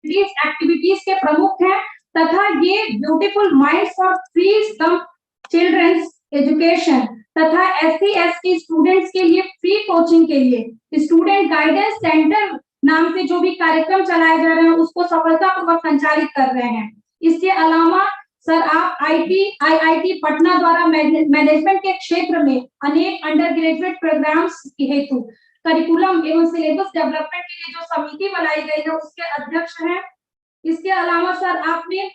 Activities के प्रमुख हैं तथा ये beautiful minds for free children's education तथा SC/ST स्टूडेंट्स के लिए फ्री कोचिंग के लिए स्टूडेंट गाइडेंस सेंटर नाम से जो भी कार्यक्रम चलाए जा रहे हैं उसको सफलतापूर्वक संचालित कर रहे हैं। इसके अलावा सर आप IIT पटना द्वारा मैनेजमेंट के क्षेत्र में अनेक अंडर ग्रेजुएट प्रोग्राम्स हेतु करिकुलम एवं सिलेबस डेवलपमेंट के लिए जो समिति बनाई गई है उसके अध्यक्ष हैं। इसके अलावा सर आपने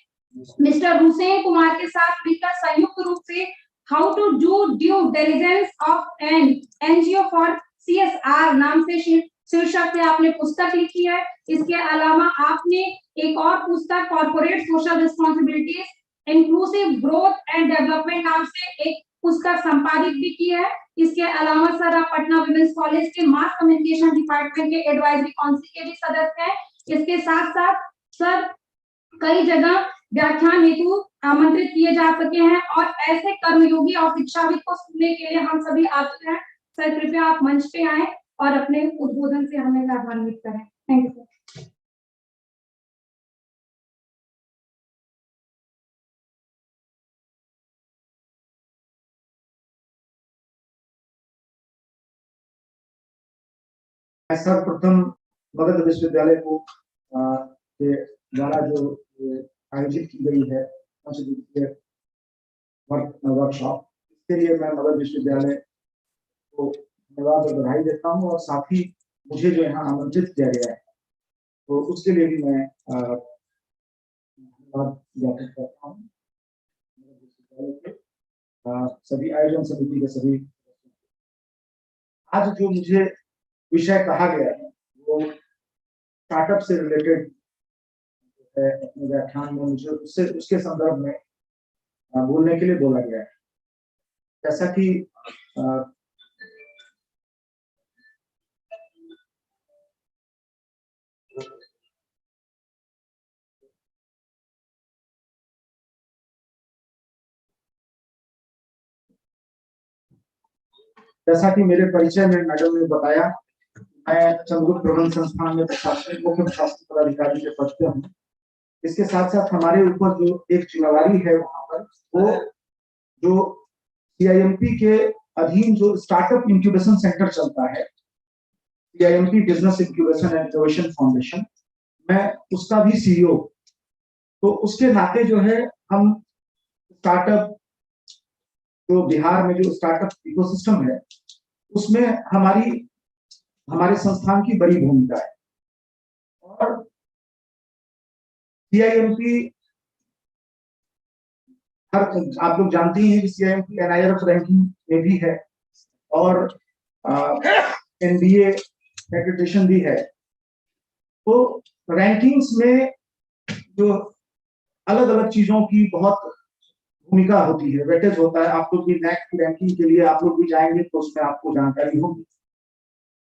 मिस्टर हुसैन कुमार के साथ मिलकर संयुक्त रूप से how to do due diligence of an NGO for CSR नाम से शीर्षक से आपने पुस्तक लिखी है। इसके अलावा आपने एक और पुस्तक corporate social responsibilities inclusive growth and development नाम से एक पुस्तक संपादित भी की है। इसके अलावा सर आप पटना विमेंस कॉलेज के मास कम्युनिकेशन डिपार्टमेंट के एडवाइजरी काउंसिल के भी सदस्य हैं। इसके साथ साथ सर कई जगह व्याख्यान हेतु आमंत्रित किए जा सके हैं और ऐसे कर्मयोगी और शिक्षाविद को सुनने के लिए हम सभी आतुर हैं। सर कृपया आप मंच पे आए और अपने उद्बोधन से हमें लाभान्वित करें। Thank you sir. सर्वप्रथम मगध विश्वविद्यालय को के द्वारा जो आयोजित की गई है वर्कशॉप, इसके लिए मैं मगध विश्वविद्यालय को धन्यवाद और बधाई देता हूँ और साथ ही मुझे जो यहाँ आमंत्रित किया गया है तो उसके लिए भी मैं धन्यवाद ज्ञापित करता हूँ। सभी आयोजन समिति के सभी आज जो मुझे विषय कहा गया है वो स्टार्टअप से रिलेटेड है। अपने व्याख्यान में मुझे उसके संदर्भ में बोलने के लिए बोला गया है। जैसा कि मेरे परिचय में मैडम ने बताया, मैं चंद्रगुप्त प्रबंध संस्थान में प्रशासनिक मुख्य प्रशासनिक पदाधिकारी के पद पे हूँ। इसके साथ साथ हमारे ऊपर जो एक जिम्मेवारी है वहां पर वो जो CIMP के अधीन जो स्टार्टअप इंक्यूबेशन सेंटर चलता है, CIMP business incubation and innovation foundation, मैं उसका भी CEO। तो उसके नाते जो है हम स्टार्टअप जो बिहार में जो स्टार्टअप इकोसिस्टम है उसमें हमारे संस्थान की बड़ी भूमिका है। और CIMP आप लोग जानते हैं कि CIMP NIRF रैंकिंग में भी है और NBA एक्रेडिटेशन भी है। तो रैंकिंग्स में जो अलग अलग चीजों की बहुत भूमिका होती है, वेटेज होता है। आप लोग भी NAAC की रैंकिंग के लिए आप लोग भी जाएंगे तो उसमें आपको जानकारी होगी।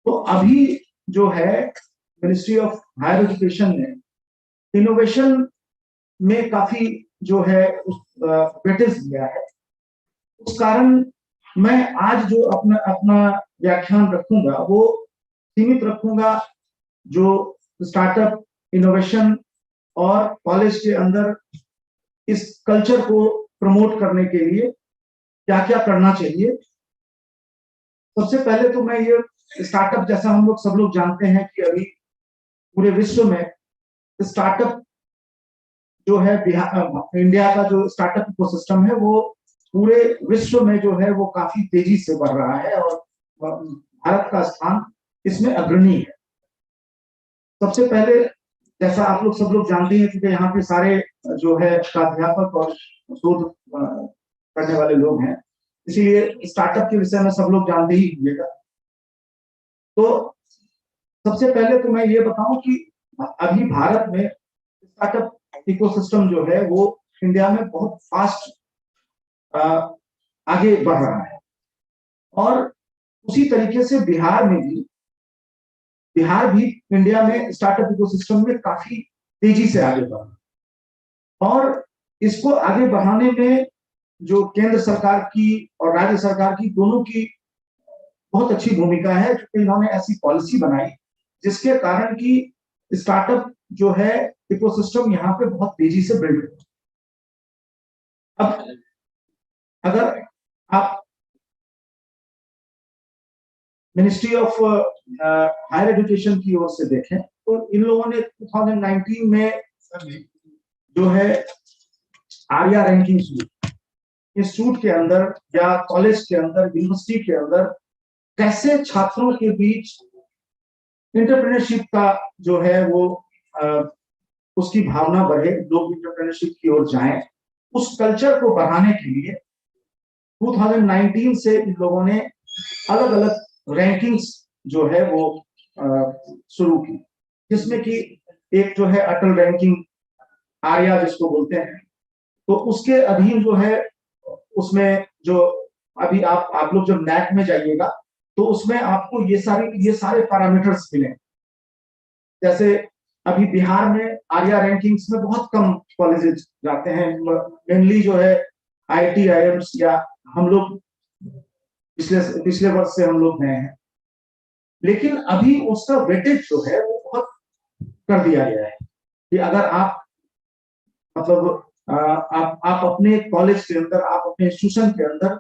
तो अभी जो है मिनिस्ट्री ऑफ हायर एजुकेशन ने इनोवेशन में काफी जो है वेटेज दिया है। उस कारण मैं आज जो अपना व्याख्यान रखूंगा वो सीमित रखूंगा जो स्टार्टअप इनोवेशन और कॉलेज के अंदर इस कल्चर को प्रमोट करने के लिए क्या क्या करना चाहिए। सबसे पहले तो मैं ये स्टार्टअप, जैसा हम लोग सब लोग जानते हैं कि अभी पूरे विश्व में स्टार्टअप जो है इंडिया का जो स्टार्टअप इकोसिस्टम है वो पूरे विश्व में जो है वो काफी तेजी से बढ़ रहा है और भारत का स्थान इसमें अग्रणी है। सबसे पहले जैसा आप लोग सब लोग जानते हैं कि यहाँ पे सारे जो है प्राध्यापक और शोध करने वाले लोग हैं, इसीलिए स्टार्टअप के विषय में सब लोग जानते ही होंगे। तो सबसे पहले तो मैं ये बताऊं कि अभी भारत में स्टार्टअप इकोसिस्टम जो है वो इंडिया में बहुत फास्ट आगे बढ़ रहा है और उसी तरीके से बिहार भी इंडिया में स्टार्टअप इकोसिस्टम में काफी तेजी से आगे बढ़ रहा है। और इसको आगे बढ़ाने में जो केंद्र सरकार की और राज्य सरकार की दोनों की बहुत अच्छी भूमिका है, क्योंकि इन्होंने ऐसी पॉलिसी बनाई जिसके कारण कि स्टार्टअप जो है इकोसिस्टम यहाँ पे बहुत तेजी से बिल्ड हुआ। अब अगर आप मिनिस्ट्री ऑफ हायर एजुकेशन की ओर से देखें तो इन लोगों ने 2019 में जो है आर्या रैंकिंग इंस्टीट्यूट के अंदर या कॉलेज के अंदर, यूनिवर्सिटी के अंदर कैसे छात्रों के बीच एंटरप्रेन्योरशिप का जो है वो उसकी भावना बढ़े, लोग एंटरप्रेन्योरशिप की ओर जाएं, उस कल्चर को बढ़ाने के लिए 2019 से इन लोगों ने अलग अलग रैंकिंग्स जो है वो शुरू की, जिसमें कि एक जो है अटल रैंकिंग आर्या जिसको बोलते हैं, तो उसके अधीन जो है उसमें जो अभी आप लोग जब नैक में जाइएगा तो उसमें आपको ये सारे पैरामीटर्स मिले। जैसे अभी बिहार में आर्या रैंकिंग्स में बहुत कम कॉलेजेस जाते हैं, मेनली जो है आईटी आईएम्स, या हम लोग पिछले वर्ष से हम लोग गए हैं, लेकिन अभी उसका वेटेज जो है वो बहुत कर दिया गया है कि अगर आप मतलब आप अपने कॉलेज के अंदर, आप अपने इंस्टीट्यूशन के अंदर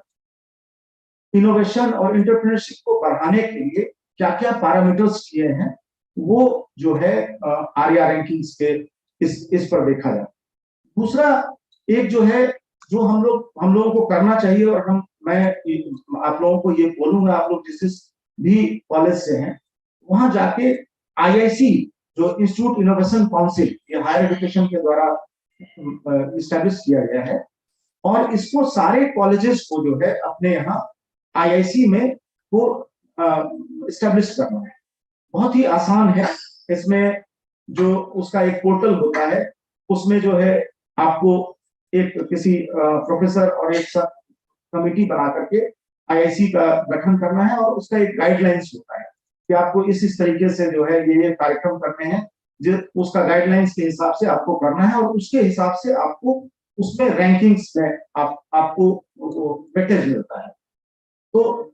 इनोवेशन और एंटरप्रेन्योरशिप को बढ़ाने के लिए क्या क्या पैरामीटर्स किए हैं, वो जो है आर्या रैंकिंग्स के इस पर देखा जाए। दूसरा एक जो है जो हम लोगों को करना चाहिए, और मैं आप लोगों को ये बोलूंगा, आप लोग जिस भी कॉलेज से हैं वहां जाके आईआईसी जो इंस्टीट्यूट इनोवेशन काउंसिल, ये हायर एजुकेशन के द्वारा इस्टेब्लिश किया गया है, और इसको सारे कॉलेजेस को जो है अपने यहाँ आईआईसी में वो इस्टेब्लिश करना है। बहुत ही आसान है। इसमें जो उसका एक पोर्टल होता है, उसमें जो है आपको एक किसी प्रोफेसर और एक कमिटी बना करके आईआईसी का गठन करना है, और उसका एक गाइडलाइंस होता है कि आपको इस तरीके से जो है ये कार्यक्रम करने हैं, उसका गाइडलाइंस के हिसाब से आपको करना है, और उसके हिसाब से आपको उसमें रैंकिंग्स में आपको वेटेज मिलता है। तो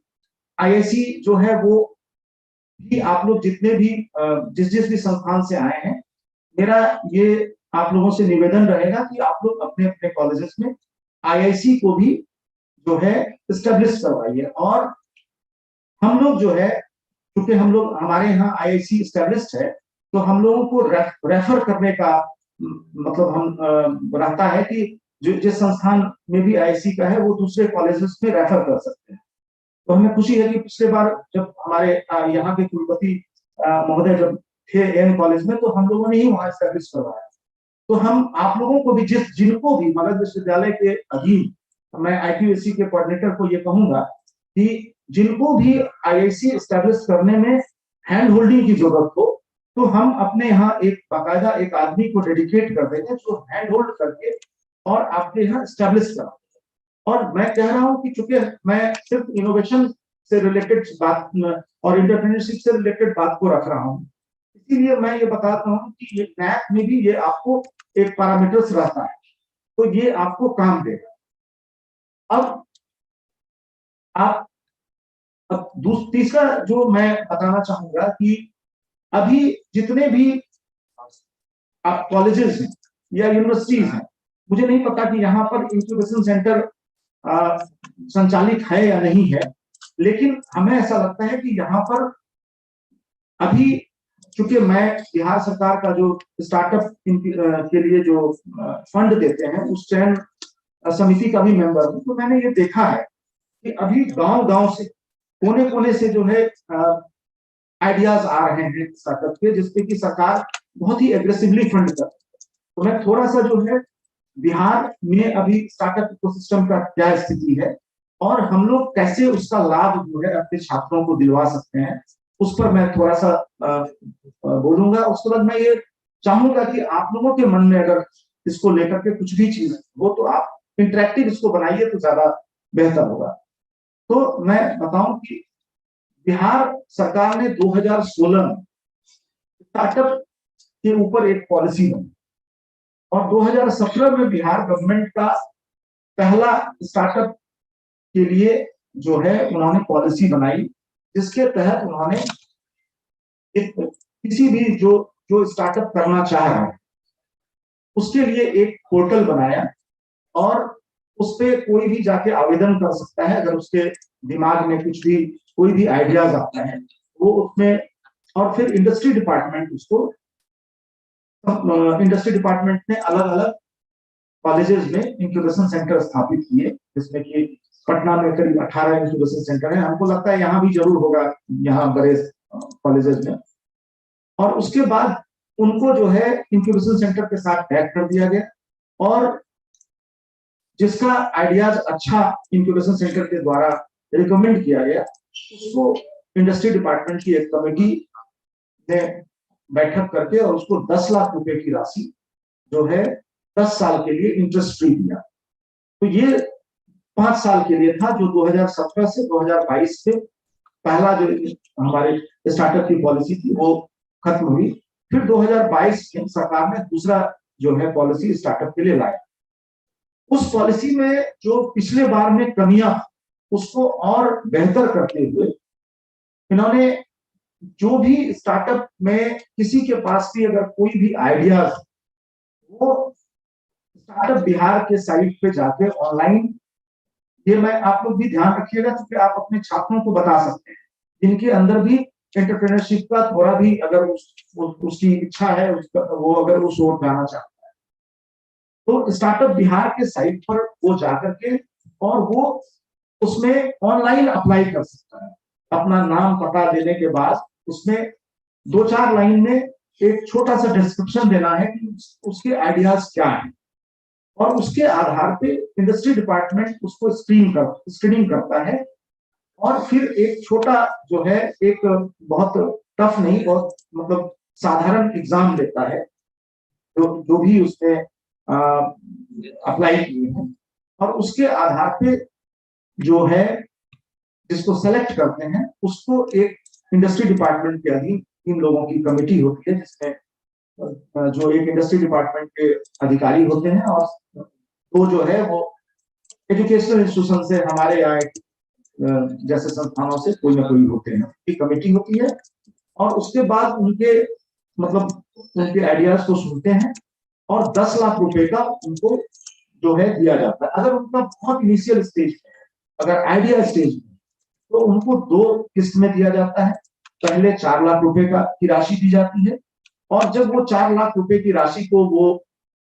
आईआईसी जो है वो भी आप लोग जितने भी जिस भी संस्थान से आए हैं, मेरा ये आप लोगों से निवेदन रहेगा कि आप लोग अपने अपने कॉलेजेस में आईआईसी को भी जो है इस्टेब्लिश करवाइए। और हम लोग जो है, क्योंकि हमारे यहाँ आईआईसी इस्टेब्लिश्ड है, तो हम लोगों को रेफर करने का मतलब हम रहता है कि जिस संस्थान में भी आईआईसी का है वो दूसरे कॉलेजेस में रेफर कर सकते हैं। तो हमें खुशी है कि पिछले बार जब हमारे यहाँ के कुलपति महोदय जब थे एन कॉलेज में, तो हम लोगों ने ही वहां इस्टेब्लिश करवाया। तो हम आप लोगों को भी जिनको भी मगध विश्वविद्यालय के अधीन, मैं आईपीएससी के कोऑर्डिनेटर को ये कहूंगा कि जिनको भी आईआईसी इस्टेब्लिश करने में हैंड होल्डिंग की जरूरत हो, तो हम अपने यहाँ एक बाकायदा एक आदमी को डेडिकेट कर देंगे जो हैंड होल्ड करके और आपके यहाँ इस्टेब्लिश करा। और मैं कह रहा हूं कि चूंकि मैं सिर्फ इनोवेशन से रिलेटेड बात और एंटरप्रेन्योरशिप से रिलेटेड बात को रख रहा हूं, इसीलिए मैं ये बताता हूं कि ये नैक में भी ये आपको एक पैरामीटर्स रहता है, तो ये आपको काम देगा। अब तीसरा जो मैं बताना चाहूंगा कि अभी जितने भी आप कॉलेजेस हैं या यूनिवर्सिटीज हैं, मुझे नहीं पता कि यहाँ पर इंक्यूबेशन सेंटर संचालित है या नहीं है, लेकिन हमें ऐसा लगता है कि यहाँ पर अभी, क्योंकि मैं बिहार सरकार का जो स्टार्टअप के लिए जो फंड देते हैं उस चयन समिति का भी मेंबर हूं, तो मैंने ये देखा है कि अभी गांव-गांव से कोने कोने से जो है आइडियाज आ रहे हैं स्टार्टअप के, जिसपे कि सरकार बहुत ही एग्रेसिवली फंड कर। तो मैं थोड़ा सा जो है बिहार में अभी स्टार्टअप इकोसिस्टम का क्या स्थिति है और हम लोग कैसे उसका लाभ जो है अपने छात्रों को दिलवा सकते हैं, उस पर मैं थोड़ा सा बोलूंगा। उसके बाद मैं ये चाहूंगा कि आप लोगों के मन में अगर इसको लेकर के कुछ भी चीज हो तो आप इंटरेक्टिव इसको बनाइए तो ज्यादा बेहतर होगा। तो मैं बताऊं कि बिहार सरकार ने 2016 में स्टार्टअप के ऊपर एक पॉलिसी बनी और 2017 में बिहार गवर्नमेंट का पहला स्टार्टअप के लिए जो है उन्होंने पॉलिसी बनाई, जिसके तहत उन्होंने किसी भी जो स्टार्टअप करना चाह रहा है उसके लिए एक पोर्टल बनाया और उस पे कोई भी जाके आवेदन कर सकता है अगर उसके दिमाग में कुछ भी कोई भी आइडियाज आता है वो उसमें। और फिर इंडस्ट्री डिपार्टमेंट ने अलग अलग कॉलेजेस में इंक्यूबेशन सेंटर स्थापित किए, जिसमें कि पटना में करीब 18 इंक्यूबेशन सेंटर है। हमको लगता है यहाँ भी जरूर होगा, यहाँ बड़े कॉलेजेस में। और उसके बाद उनको जो है इंक्यूबेशन सेंटर के साथ टैग कर दिया गया और जिसका आइडियाज अच्छा इंक्यूबेशन सेंटर के द्वारा रिकमेंड किया गया उसको इंडस्ट्री डिपार्टमेंट की एक कमेटी ने बैठक करके और उसको 10 लाख रुपए की राशि जो है 10 साल के लिए इंटरेस्ट फ्री दिया। तो ये 5 साल के लिए था, जो 2017 से 2022 से पहला जो हमारे स्टार्टअप की पॉलिसी थी वो खत्म हुई। फिर 2022 में सरकार ने दूसरा जो है पॉलिसी स्टार्टअप के लिए लाया। उस पॉलिसी में जो पिछले बार में कमियां उसको और बेहतर करते हुए इन्होंने जो भी स्टार्टअप में किसी के पास भी अगर कोई भी आइडियाज वो स्टार्टअप बिहार के साइट पे जाके ऑनलाइन, ये मैं आप लोग भी ध्यान रखिएगा क्योंकि आप अपने छात्रों को बता सकते हैं जिनके अंदर भी एंटरप्रेन्योरशिप का थोड़ा भी अगर उसकी इच्छा है, वो अगर उस ओर जाना चाहता है तो स्टार्टअप बिहार के साइट पर वो जाकर के और वो उसमें ऑनलाइन अप्लाई कर सकता है। अपना नाम पता देने के बाद उसमें 2-4 लाइन में एक छोटा सा डिस्क्रिप्शन देना है कि उसके आइडियाज क्या है और उसके आधार पे इंडस्ट्री डिपार्टमेंट उसको स्क्रीनिंग करता है और फिर एक छोटा जो है एक बहुत टफ नहीं, बहुत मतलब साधारण एग्जाम लेता है जो भी उसने अप्लाई किए हैं और उसके आधार पे जो है जिसको सेलेक्ट करते हैं उसको एक इंडस्ट्री डिपार्टमेंट के अधीन 3 लोगों की कमेटी होती है जिसमें जो एक इंडस्ट्री डिपार्टमेंट के अधिकारी होते हैं और वो जो है वो एजुकेशनल इंस्टीट्यूशन से हमारे यहाँ जैसे संस्थानों से कोई ना कोई होते हैं, की कमेटी होती है और उसके बाद उनके मतलब उनके आइडियाज को सुनते हैं और 10 लाख रुपए का उनको जो है दिया जाता है। अगर उनका बहुत इनिशियल स्टेज में है, अगर आइडिया स्टेज में, तो उनको 2 किस्त में दिया जाता है। पहले 4 लाख रुपए की राशि दी जाती है और जब वो 4 लाख रुपए की राशि को वो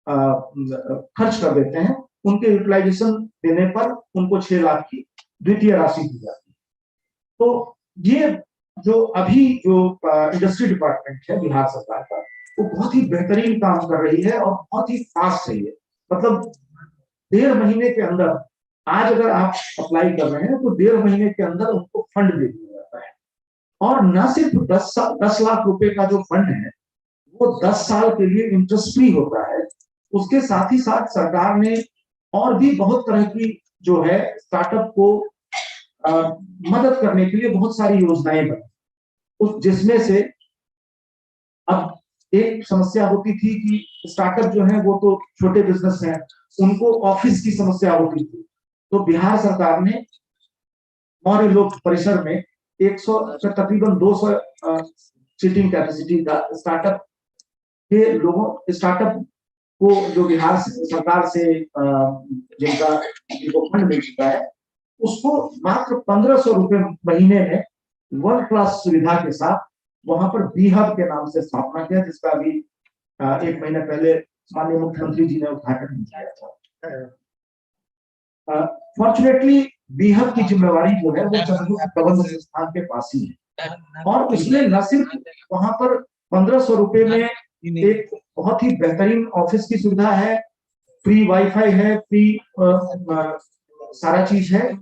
खर्च कर देते हैं, उनके यूटिलाइजेशन देने पर उनको 6 लाख की द्वितीय राशि दी जाती है। तो ये जो अभी जो इंडस्ट्री डिपार्टमेंट है बिहार सरकार का, वो बहुत ही बेहतरीन काम कर रही है और बहुत ही फास्ट है। ये मतलब 1.5 महीने के अंदर, आज अगर आप अप्लाई कर रहे हैं तो 1.5 महीने के अंदर उनको फंड दे दिया जाता है और न सिर्फ 10 लाख रुपए का जो फंड है वो 10 साल के लिए इंटरेस्ट फ्री होता है। उसके साथ ही साथ सरकार ने और भी बहुत तरह की जो है स्टार्टअप को मदद करने के लिए बहुत सारी योजनाएं बनाई, जिसमें से अब एक समस्या होती थी कि स्टार्टअप जो है वो तो छोटे बिजनेस हैं, उनको ऑफिस की समस्या होती थी। तो बिहार सरकार ने मौर्य लोक परिसर में 100 तकरीबन 200 सीटिंग कैपेसिटी का स्टार्टअप के लोगों स्टार्टअप को जो बिहार सरकार से जिनको फंड मिल चुका है उसको मात्र 1500 रुपए महीने में वर्ल्ड क्लास सुविधा के साथ वहां पर बी हब के नाम से स्थापना किया, जिसका अभी 1 महीना पहले माननीय मुख्यमंत्री जी ने उद्घाटन किया था। फॉर्चुनेटली बी हब की जिम्मेवारी जो है वो चंद्रगुप्त प्रबंध संस्थान के पास ही है और उसने न सिर्फ वहां पर 1500 रुपए में एक बहुत ही बेहतरीन ऑफिस की सुविधा है, फ्री वाईफाई है, फ्री सारा चीज है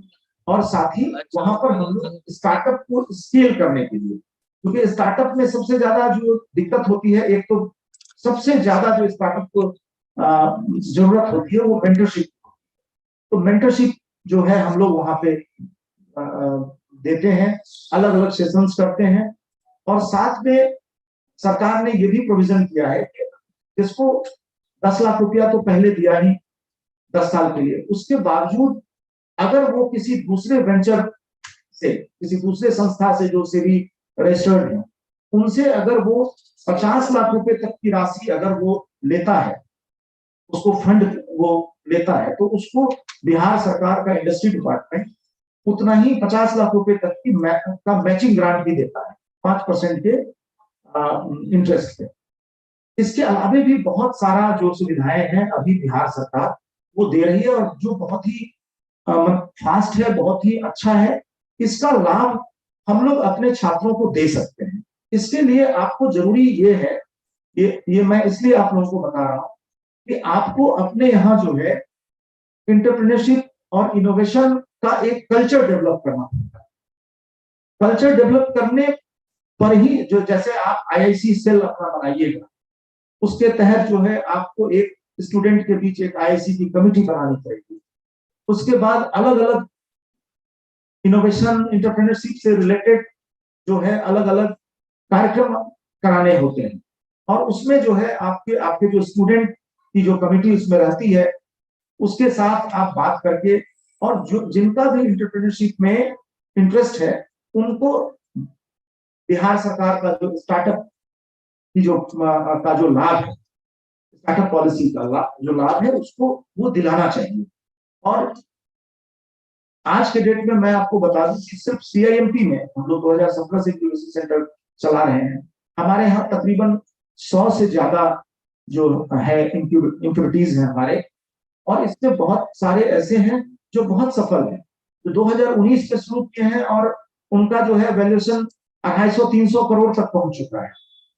और साथ ही वहां पर हम लोग स्टार्टअप को स्केल करने के लिए, क्योंकि स्टार्टअप में सबसे ज्यादा जो दिक्कत होती है, एक तो सबसे ज्यादा जो स्टार्टअप को जरूरत होती है वो मेंटरशिप। तो मेंटरशिप जो है हम लोग वहां पे देते हैं, अलग अलग सेशंस करते हैं और साथ में सरकार ने ये भी प्रोविजन किया है कि जिसको 10 लाख रुपया तो पहले दिया ही 10 साल के लिए, उसके बावजूद अगर वो किसी दूसरे वेंचर से, किसी दूसरे संस्था से जो सेबी रजिस्टर्ड है, उनसे अगर वो 50 लाख रुपए तक की राशि अगर वो लेता है उसको फंड वो लेता है, तो उसको बिहार सरकार का इंडस्ट्री डिपार्टमेंट उतना ही 50 लाख रुपए तक की का मैचिंग ग्रांट भी देता है 5% के इंटरेस्ट पे। इसके अलावा भी बहुत सारा जो सुविधाएं हैं अभी बिहार सरकार वो दे रही है, और जो बहुत ही फास्ट है, बहुत ही अच्छा है। इसका लाभ हम लोग अपने छात्रों को दे सकते हैं। इसके लिए आपको जरूरी ये है, ये मैं इसलिए आप लोगों को बता रहा हूं कि आपको अपने यहाँ जो है इंटरप्रेन्योरशिप और इनोवेशन का एक कल्चर डेवलप करना पड़ता है। कल्चर डेवलप करने पर ही जो, जैसे आप आईआईसी सेल अपना बनाइएगा, उसके तहत जो है आपको एक स्टूडेंट के बीच एक आईआईसी की कमेटी बनानी पड़ेगी। उसके बाद अलग अलग इनोवेशन इंटरप्रेन्योरशिप से रिलेटेड जो है अलग अलग कार्यक्रम कराने होते हैं, और उसमें जो है आपके आपके जो स्टूडेंट की जो कमेटी उसमें रहती है, उसके साथ आप बात करके, और जो जिनका भी इंटरप्रेन्योरशिप में इंटरेस्ट है उनको बिहार सरकार का जो स्टार्टअप की जो लाभ है, स्टार्टअप पॉलिसी का जो लाभ है, उसको वो दिलाना चाहिए। और आज के डेट में मैं आपको बता दूं कि सिर्फ सीआईएमपी में हम लोग 2017 से यूनिवर्सिटी सेंटर चला रहे हैं। हमारे यहाँ तकरीबन 100 से ज्यादा जो है इंक्यूबेटीज हैं हमारे, और इससे बहुत सारे ऐसे हैं जो बहुत सफल हैं, जो 2019 से शुरू किए हैं और उनका जो है वैल्यूएशन 250-300 करोड़ तक पहुंच चुका है।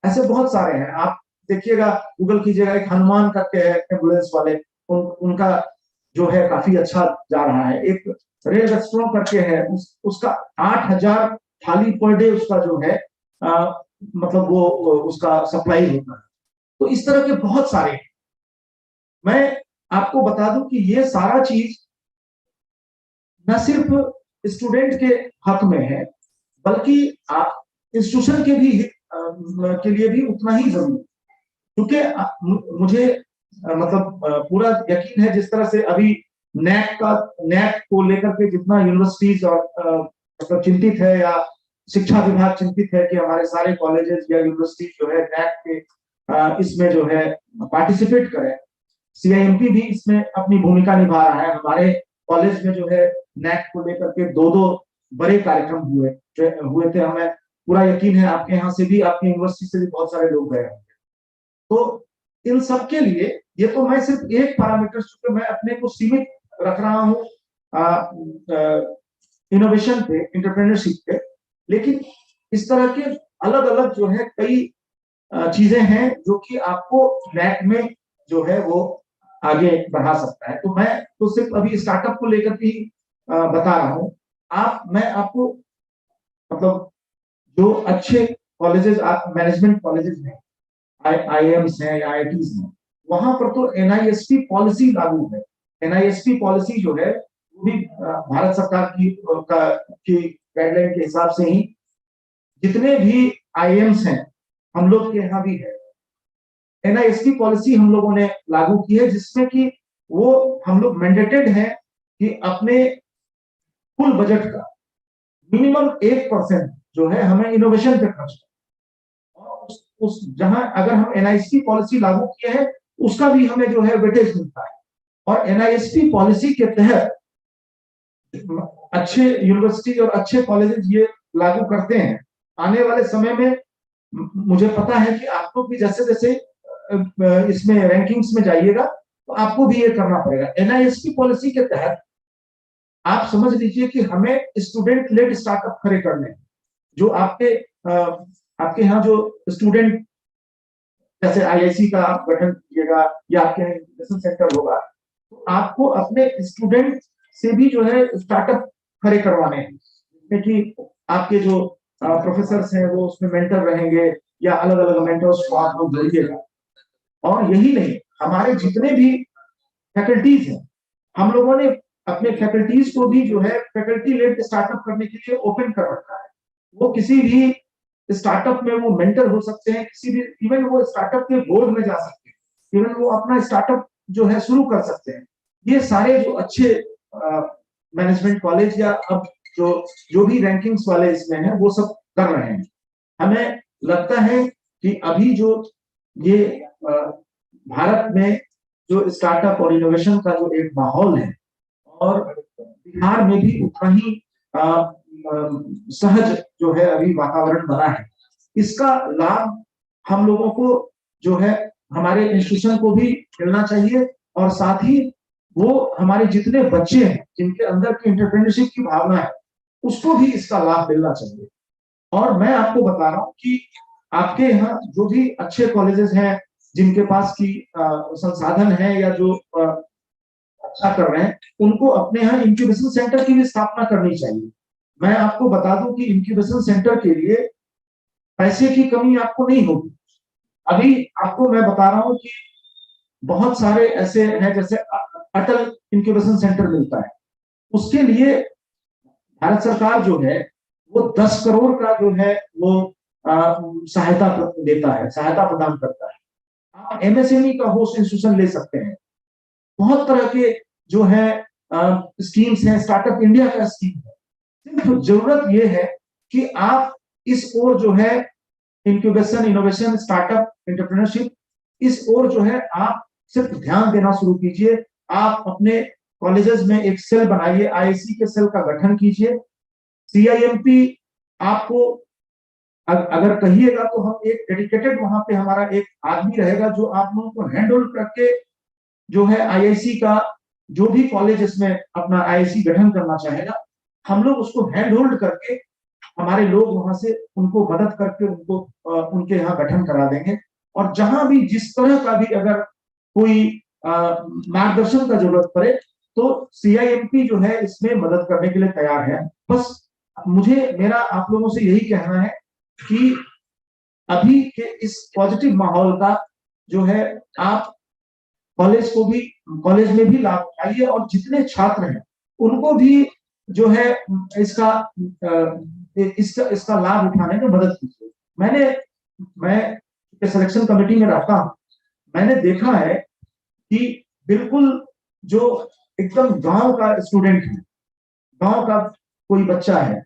ऐसे बहुत सारे हैं, आप देखिएगा, गूगल कीजिएगा, एक हनुमान करके है एम्बुलेंस वाले, उनका जो है काफी अच्छा जा रहा है। एक रेल रेस्टोरेंट करके है, उसका 8000 थाली पर डे उसका जो है मतलब वो उसका सप्लाई होता है। तो इस तरह के बहुत सारे, मैं आपको बता दूं कि ये सारा चीज न सिर्फ स्टूडेंट के हक में है, बल्कि इंस्टीट्यूशन के भी के लिए भी उतना ही जरूरी, क्योंकि मुझे मतलब पूरा यकीन है, जिस तरह से अभी नैक को लेकर के जितना यूनिवर्सिटीज और मतलब चिंतित है, या शिक्षा विभाग चिंतित है कि हमारे सारे कॉलेजेस या यूनिवर्सिटी जो है नैक के इसमें जो है पार्टिसिपेट करें, सीआईएमपी भी इसमें अपनी भूमिका निभा रहा है। हमारे कॉलेज में जो है नैक को लेकर के 2 बड़े कार्यक्रम हुए थे। हमें पूरा यकीन है आपके यहाँ से भी, आपकी यूनिवर्सिटी से भी बहुत सारे लोग गए होंगे। तो इन सब के लिए, ये तो मैं सिर्फ एक पैरामीटर, चूंकि मैं अपने को सीमित रख रहा हूँ इनोवेशन पे, इंटरप्रेन्योरशिप पे, लेकिन इस तरह के अलग अलग जो है कई चीजें हैं जो कि आपको नैक में जो है वो आगे बढ़ा सकता है। तो मैं तो सिर्फ अभी स्टार्टअप को लेकर भी बता रहा हूँ। मैं आपको मतलब जो अच्छे कॉलेजेस, आप मैनेजमेंट कॉलेजेस हैं, आईएम्स हैं या आईआईटीज हैं, वहां पर तो एनआईएसपी पॉलिसी लागू है। एनआईएसपी पॉलिसी जो है वो भी भारत सरकार की गाइडलाइन के हिसाब से ही जितने भी आईएम्स हैं हम लोग के यहाँ भी है। एनआईएसपी पॉलिसी हम लोगों ने लागू की है, जिसमें कि वो हम लोग मैंडेटेड है कि अपने कुल बजट का मिनिमम 1% जो है हमें इनोवेशन पे खर्च करना, और उस जहां अगर हम एनआईएसपी पॉलिसी लागू किए हैं उसका भी हमें जो है वेटेज मिलता है। और एनआईएसपी पॉलिसी के तहत अच्छे यूनिवर्सिटी और अच्छे कॉलेजेस ये लागू करते हैं। आने वाले समय में मुझे पता है कि आपको भी जैसे जैसे इसमें रैंकिंग्स में जाइएगा तो आपको भी ये करना पड़ेगा। एनआईएसपी पॉलिसी के तहत आप समझ लीजिए कि हमें स्टूडेंट लेड स्टार्टअप खड़े करने, जो आपके यहाँ जो स्टूडेंट, जैसे आईआईसी का आप गठन कीजिएगा या आपके यहाँ इंक्यूबेशन सेंटर होगा, तो आपको अपने स्टूडेंट से भी जो है स्टार्टअप खड़े करवाने हैं, जिसमें कि आपके जो प्रोफेसर हैं वो उसमें मेंटर रहेंगे, या अलग अलग मेंटर्स को आप लोग जोड़िएगा। और यही नहीं, हमारे जितने भी फैकल्टीज हैं, हम लोगों ने अपने फैकल्टीज को भी जो है फैकल्टी लेड स्टार्टअप करने के लिए ओपन कर रखा है। वो किसी भी स्टार्टअप में वो मेंटर हो सकते हैं, किसी भी, इवन वो स्टार्टअप के बोर्ड में जा सकते हैं, इवन वो अपना स्टार्टअप जो है शुरू कर सकते हैं। ये सारे जो अच्छे मैनेजमेंट कॉलेज या अब जो भी रैंकिंग्स वाले इसमें हैं वो सब कर रहे हैं। हमें लगता है कि अभी जो ये भारत में जो स्टार्टअप और इनोवेशन का जो एक माहौल है, और बिहार में भी उतना ही सहज जो है अभी वातावरण बना है, इसका लाभ हम लोगों को जो है हमारे इंस्टीट्यूशन को भी मिलना चाहिए, और साथ ही वो हमारे जितने बच्चे हैं जिनके अंदर की एंटरप्रेन्योरशिप की भावना है, उसको भी इसका लाभ मिलना चाहिए। और मैं आपको बता रहा हूँ कि आपके यहाँ जो भी अच्छे कॉलेजेस हैं, जिनके पास की संसाधन है या जो अच्छा कर रहे हैं, उनको अपने यहाँ इंक्यूबेशन सेंटर की भी स्थापना करनी चाहिए। मैं आपको बता दूं कि इंक्यूबेशन सेंटर के लिए पैसे की कमी आपको नहीं होगी। अभी आपको मैं बता रहा हूं कि बहुत सारे ऐसे हैं, जैसे अटल इंक्यूबेशन सेंटर मिलता है, उसके लिए भारत सरकार जो है वो 10 करोड़ का जो है वो सहायता देता है, सहायता प्रदान करता है। आप एमएसएमई का होस्ट इंस्टीट्यूशन ले सकते हैं, बहुत तरह के जो है स्कीम्स हैं, स्टार्टअप इंडिया का स्कीम है। सिर्फ जरूरत यह है कि आप इस ओर जो है इंक्यूबेशन, इनोवेशन, स्टार्टअप, एंटरप्रेन्योरशिप, इस ओर जो है आप सिर्फ ध्यान देना शुरू कीजिए। आप अपने कॉलेजेस में एक सेल बनाइए, आईआईसी के सेल का गठन कीजिए। सीआईएमपी आपको अगर कहिएगा तो हम एक डेडिकेटेड वहां पे हमारा एक आदमी रहेगा जो आप लोगों को हैंड होल्ड करके जो है आईआईसी का जो भी कॉलेज इसमें अपना आईआईसी गठन करना चाहेगा, हम लोग उसको हैंड होल्ड करके हमारे लोग वहां से उनको मदद करके उनको उनके यहाँ गठन करा देंगे। और जहां भी जिस तरह का भी अगर कोई मार्गदर्शन का जरूरत पड़े तो सीआईएमपी जो है इसमें मदद करने के लिए तैयार है। बस मुझे मेरा आप लोगों से यही कहना है कि अभी के इस पॉजिटिव माहौल का जो है आप कॉलेज में भी लाभ उठाइए, और जितने छात्र हैं उनको भी जो है इसका लाभ उठाने में मदद कीजिए। मैं सिलेक्शन कमेटी में रहता हूं, मैंने देखा है कि बिल्कुल जो एकदम गांव का स्टूडेंट है, गांव का कोई बच्चा है,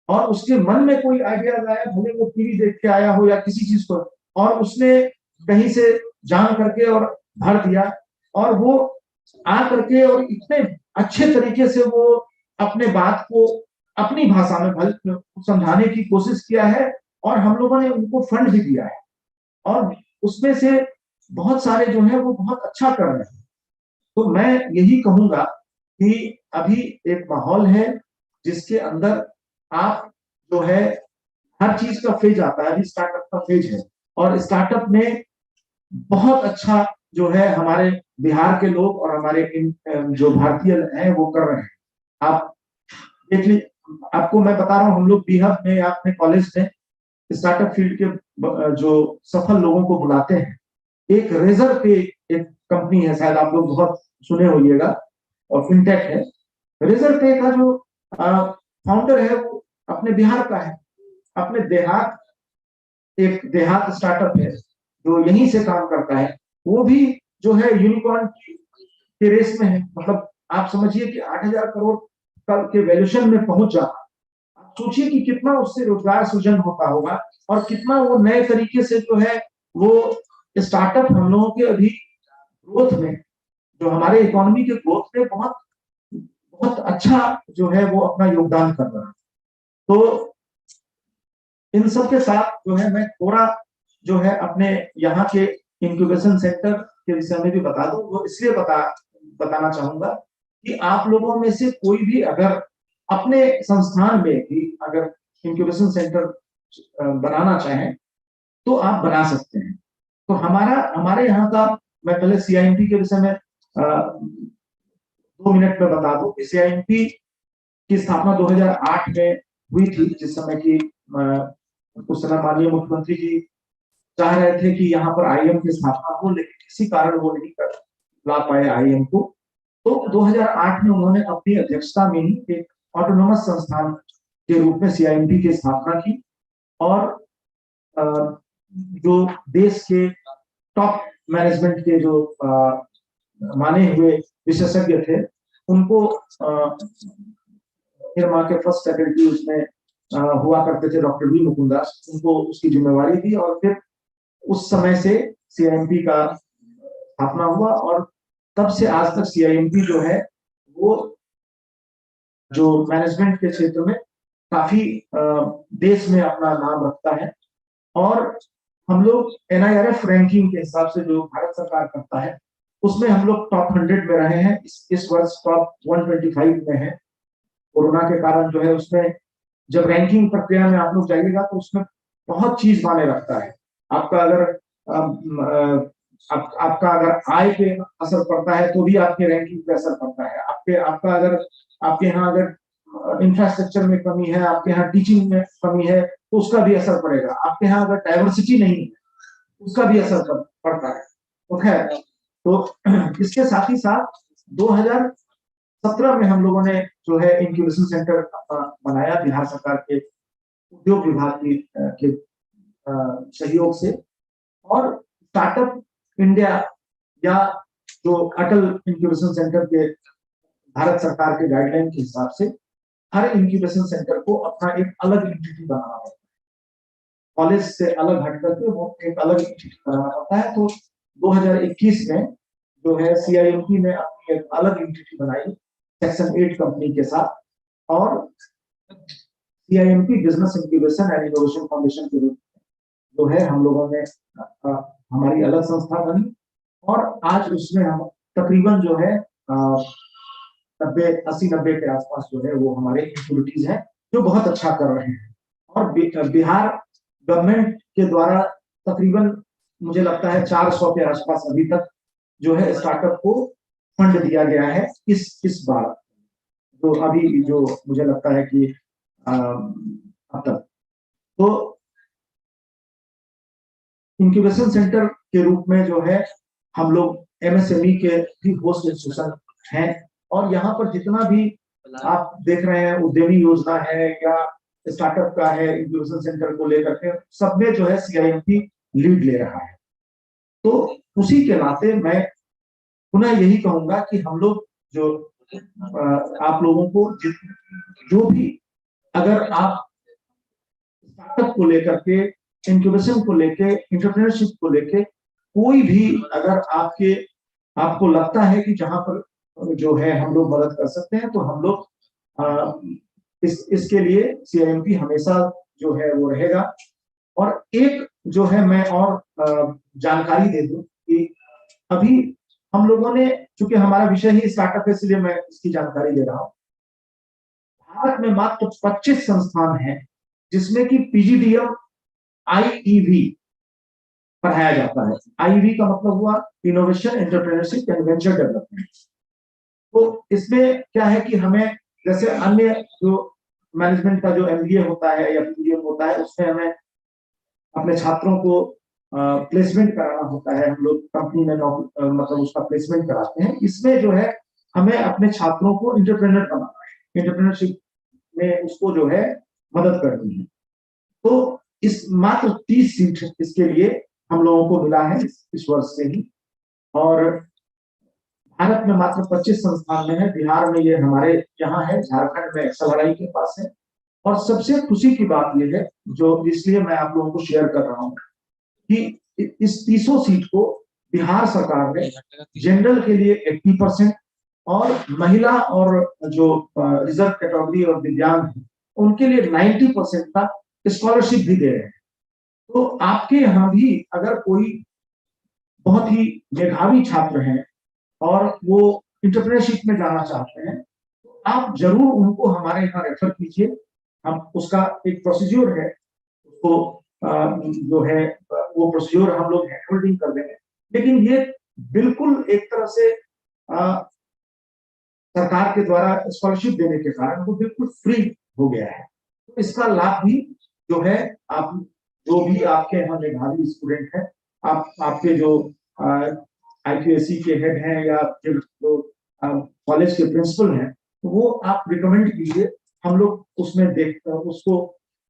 और उसके मन में कोई आइडिया आया, भले वो टीवी देख के आया हो या किसी चीज को, और उसने कहीं से जान करके और भर दिया, और वो आ करके और इतने अच्छे तरीके से वो अपने बात को अपनी भाषा में समझाने की कोशिश किया है, और हम लोगों ने उनको फंड भी दिया है, और उसमें से बहुत सारे जो है वो बहुत अच्छा कर रहे हैं। तो मैं यही कहूंगा कि अभी एक माहौल है जिसके अंदर आप जो है हर चीज का फेज आता है, अभी स्टार्टअप का फेज है, और स्टार्टअप में बहुत अच्छा जो है हमारे बिहार के लोग और हमारे जो भारतीय हैं वो कर रहे हैं। आप देख लीजिए, आपको मैं बता रहा हूँ, हम लोग बिहार में अपने कॉलेज में स्टार्टअप फील्ड के जो सफल लोगों को बुलाते हैं। एक रेजर पे एक कंपनी है, शायद आप लोग बहुत सुने होइएगा, और फिनटेक है। रेजर पे का जो फाउंडर है वो अपने बिहार का है, अपने एक देहात स्टार्टअप है जो यहीं से काम करता है, वो भी जो है यूनिकॉर्न के रेस में है। मतलब आप समझिए कि 8,000 करोड़ के वैल्यूएशन में पहुंच जाता। आप सोचिए कि कितना उससे रोजगार सृजन होता होगा, और कितना वो नए तरीके से जो है वो स्टार्टअप हम लोगों के अभी ग्रोथ में, जो हमारे इकोनॉमी के ग्रोथ में बहुत बहुत अच्छा जो है वो अपना योगदान कर रहा है। तो इन सब के साथ जो है मैं थोड़ा जो है अपने यहाँ के इंक्यूबेशन सेंटर के विषय में भी बता दूं। वो इसलिए बताना चाहूंगा कि आप लोगों में से कोई भी अगर अपने संस्थान में भी अगर इंक्यूबेशन सेंटर बनाना चाहें तो आप बना सकते हैं। तो हमारे यहाँ का, मैं पहले सीआईएमपी के विषय में 2 मिनट में बता दूं कि सीआईएमपी की स्थापना 2008 में हुई थी, जिस समय की उस समय माननीय मुख्यमंत्री जी चाह रहे थे कि यहाँ पर आईएम की स्थापना हो, लेकिन किसी कारण वो नहीं कर ला पाए आईएम को। तो 2008 में उन्होंने अपनी अध्यक्षता में ही एक ऑटोनोमस संस्थान के रूप में सीआईएमपी की स्थापना की, और जो देश के टॉप मैनेजमेंट के जो माने हुए विशेषज्ञ थे उनको फिरमा के फर्स्ट सेक्रेटरी उसमें हुआ करते थे डॉक्टर वी मुकुंदास, उनको उसकी जिम्मेवारी दी, और फिर उस समय से सीआईएमपी का स्थापना हुआ और तब से आज तक CIMT जो है वो जो मैनेजमेंट के क्षेत्र में काफी देश में अपना नाम रखता है। और हम लोग NIRF रैंकिंग के हिसाब से जो भारत सरकार करता है उसमें हम लोग टॉप 100 में रहे हैं। इस वर्ष टॉप 125 में है। कोरोना के कारण जो है उसमें जब रैंकिंग प्रक्रिया में आप लोग जाइएगा तो उसमें बहुत चीज माने रखता है। आपका अगर आपका अगर आय पे असर पड़ता है तो भी आपके रैंकिंग पे असर पड़ता है। आपका अगर आपके यहाँ अगर इंफ्रास्ट्रक्चर में कमी है, आपके यहाँ टीचिंग में कमी है तो उसका भी असर पड़ेगा। आपके यहाँ अगर डाइवर्सिटी नहीं है उसका भी असर पड़ता है। तो खैर, तो इसके साथ ही साथ 2017 में हम लोगों ने जो है इंक्यूबेशन सेंटर बनाया बिहार सरकार के उद्योग विभाग के सहयोग से। और स्टार्टअप इंडिया या जो अटल इंक्यूबेशन सेंटर के भारत सरकार के गाइडलाइन के हिसाब से हर इंक्यूबेशन सेंटर को अपना एक अलग एंटिटी बनाना होता है। कॉलेज से अलग हट करके वो एक अलग एंटिटी बनाना होता है। तो 2021 में जो है CIMT ने अपनी एक अलग एंटिटी बनाई सेक्शन 8 कंपनी के साथ और CIMT business incubation and innovation foundation के रूप में जो है हम लोगों ने हमारी अलग संस्था बनी। और आज उसमें हम तकरीबन जो है 80-90 के आसपास जो है वो हमारे एक्टिविटीज हैं जो बहुत अच्छा कर रहे हैं। और बिहार गवर्नमेंट के द्वारा तकरीबन मुझे लगता है 400 के आसपास अभी तक जो है स्टार्टअप को फंड दिया गया है इस बार। तो अभी जो मुझे लगता है कि अब तक तो इंक्यूबेशन सेंटर के रूप में जो है हम लोग MSME के भी होस्ट इंस्टीट्यूशन हैं। और यहाँ पर जितना भी आप देख रहे हैं उद्यमी योजना है या स्टार्टअप का है, इंक्यूबेशन सेंटर को लेकर के सब में जो है CIMT लीड ले रहा है। तो उसी के नाते मैं पुनः यही कहूंगा कि हम लोग जो आप लोगों को जो भी अगर आप स्टार्टअप को लेकर के, इंक्यूबेशन को लेके, एंटरप्रेन्योरशिप को लेके कोई भी अगर आपको लगता है कि जहां पर जो है हम लोग मदद कर सकते हैं तो हम लोग इसके लिए CIMT हमेशा जो है वो रहेगा। और एक जो है मैं और जानकारी दे दूं कि अभी हम लोगों ने, चूंकि हमारा विषय ही स्टार्टअप है इसलिए मैं इसकी जानकारी दे रहा हूं। भारत में मात्र 25 संस्थान हैं जिसमें कि PGDM IEV पढ़ाया जाता है। IEV का मतलब हुआ innovation, entrepreneurship and venture development. तो इसमें क्या है कि हमें जैसे अन्य जो मैनेजमेंट का जो MBA होता है या PGDM होता है उसमें हमें अपने छात्रों को प्लेसमेंट कराना होता है। हम लोग कंपनी में मतलब उसका प्लेसमेंट कराते हैं। इसमें जो है हमें अपने छात्रों को एंटरप्रेन्योर बनाना है, एंटरप्रेन्योरशिप में उसको जो है मदद करनी है। तो इस मात्र 30 सीट इसके लिए हम लोगों को मिला है इस वर्ष से ही। और भारत में मात्र 25 संस्थान में है। बिहार में ये हमारे यहाँ है, झारखंड में XLRI के पास है। और सबसे खुशी की बात यह है जो इसलिए मैं आप लोगों को शेयर कर रहा हूँ कि इस 30 सीट को बिहार सरकार ने जनरल के लिए 80% और महिला और जो रिजर्व कैटेगरी और दिव्यांग है उनके लिए 90% का स्कॉलरशिप भी दे रहे हैं। तो आपके यहाँ भी अगर कोई बहुत ही मेधावी छात्र हैं और वो एंटरप्रेन्योरशिप में जाना चाहते हैं तो आप जरूर उनको हमारे यहाँ रेफर कीजिए। हम उसका एक प्रोसीज्योर है, उसको जो है वो प्रोसीज्योर हम लोग हैंडहोल्डिंग कर देंगे। लेकिन ये बिल्कुल एक तरह से सरकार के द्वारा स्कॉलरशिप देने के कारण वो बिल्कुल फ्री हो गया है। तो इसका लाभ भी जो है आप जो भी आपके यहाँ मेधावी स्टूडेंट हैं, आपके जो IQAC के हेड हैं या फिर जो कॉलेज के प्रिंसिपल हैं तो वो आप रिकमेंड कीजिए। हम लोग उसमें उसको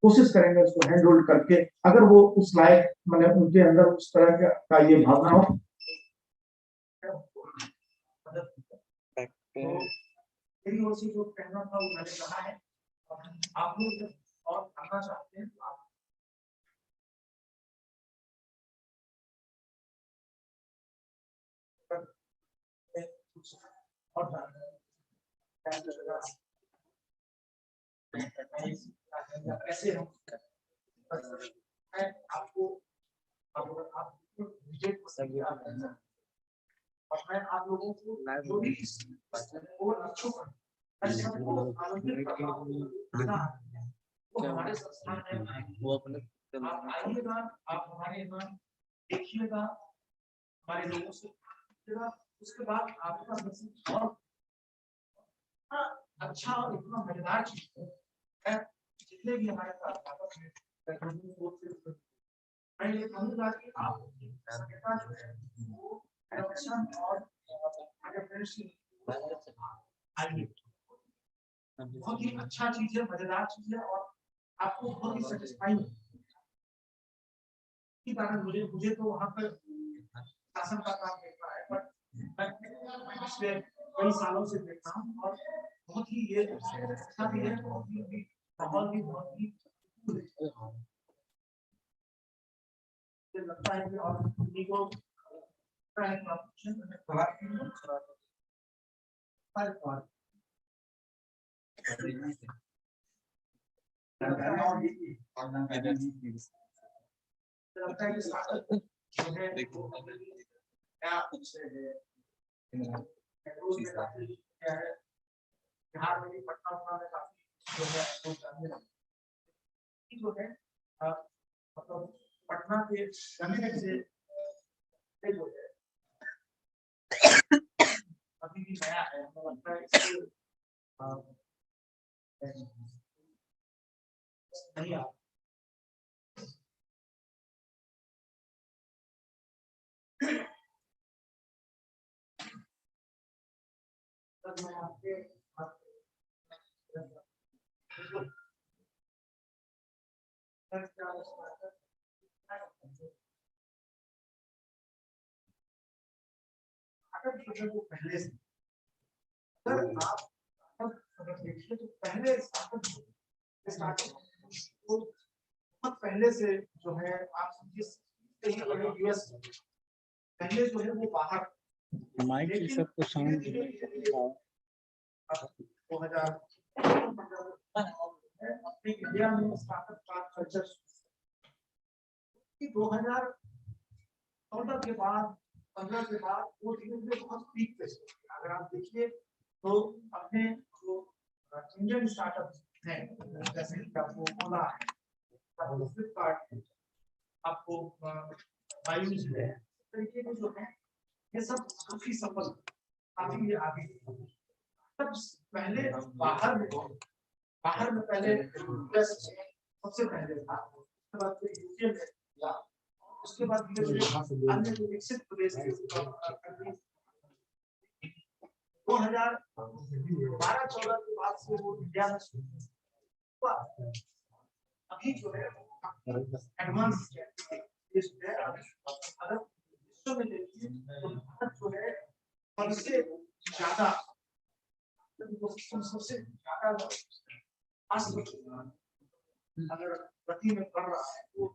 कोशिश करेंगे उसको हैंड होल्ड करके, अगर वो उस लायक मतलब उनके अंदर उस तरह का ये भावना हो। मेरी ओर से जो कहना था वो मैंने कहा है। आप लोग और करना चाहते हैं तो आप कैसे हम मैं आपको आप विजिट और मैं आप लोगों को जो भी और अच्छों सबको आमंत्रित करता हूं वो हमारे संस्थान में वो अपने आप आइएगा, आप हमारे यहाँ देखिएगा, हमारे लोगों से उसके बाद आपका मैसेज और अच्छा और इतना मजेदार चीज है जितने भी हमारे पास मैं ये कहूँगा कि आप सभ्यता जो है वो एडॉप्शन और आइए बहुत ही अच्छा चीज है, मजेदार चीज है और आपको बहुत ही सेटिस्फाइंग की कारण मुझे मुझे तो वहाँ पर शासन का काम देखना है, पर मैं पिछले कई सालों से देख रहा हूँ और बहुत ही ये अच्छा भी है, बहुत ही माहौल भी बहुत ही लगता है कि और को बिहार में भी पटना में काफी जो है जो है मतलब पटना के जमीन से जो है अभी भी नया है, लगता है इसके नहीं आ तब मैं आपके पहले से अगर आप अगर देखिए तो पहले स्टार्टअप तो बहुत पहले से जो है आप समझिए यूएस पहले जो है वो बाहर माइक की सबको साउंड 2000 अपने इंडिया में स्टार्टअप का कल्चर 2014 के बाद 15 के बाद वो धीरे-धीरे बहुत पीक पे अगर आप देखिए तो अपने जो इंडियन स्टार्टअप हैं जैसे कि आपको ओला है, आपको फ्लिपकार्ट है, आपको बायूज है, तरीके के जो है ये सब काफी सफल काफी ये आगे तब पहले बाहर में पहले सबसे पहले था, उसके बाद यूके में या उसके बाद अन्य जो विकसित प्रदेश थे 2012-14 के बाद से वो इंडिया में हुआ अभी जो है एडवांस अगर विश्व में देखिए तो भारत जो है सबसे ज्यादा सबसे ज्यादा अगर गति में बढ़ रहा है वो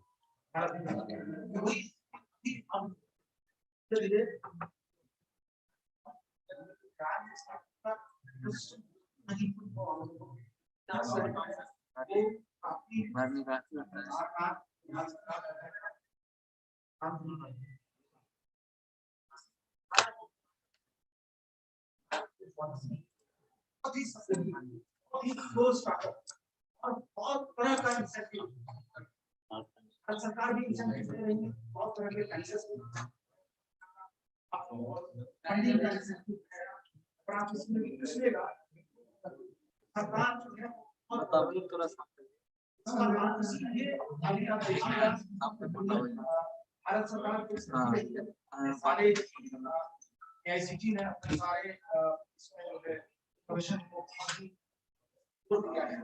और बहुत तरह का इंसेंटिव सरकार भी इंसेंटिव दे रही है, बहुत तरह के टैक्सेस फंडिंग का इंसेंटिव है, और आप इसमें पिछलेगा सरकार जो है और भारत सरकार के सारे एआईसीटी ने अपने सारे इसमें जो है कमीशन को दिया है,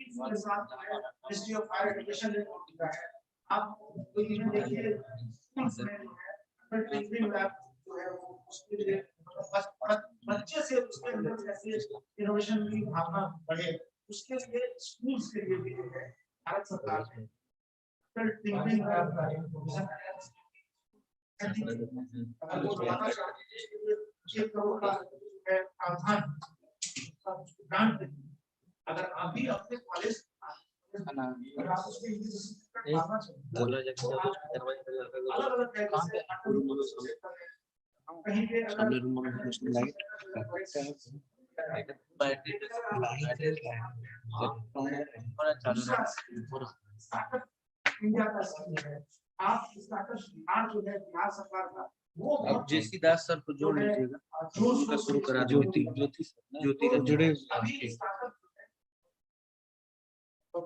इसके साथ मिनिस्ट्री ऑफ हायर एजुकेशन ने दिया है। आप तो इन्हें देखिए स्कूल्स में जो है ट्रेनिंग लैब जो है वो उसके लिए बच्चे से उसके अंदर कैसे इनोवेशन की भावना बढ़े उसके लिए स्कूल्स के लिए भी जो है भारत सरकार ने ट्रेनिंग लैब का अगर वो बताना चाहते हैं कि 1 करोड़ का जो है प्रावधान ग्रांट, अगर आप भी अपने कॉलेज अगर आप उसमें बोला जाए तो अलग अलग कहीं पे सामने रूम में कुछ लाइट इंडिया का स्कीम है। आप स्टार्टअप बिहार जो है बिहार सरकार का वो अब जेसी दास सर को जोड़ लीजिएगा, उनका शुरू करा ज्योति ज्योति तो जुड़े अभी स्टार्टअप तो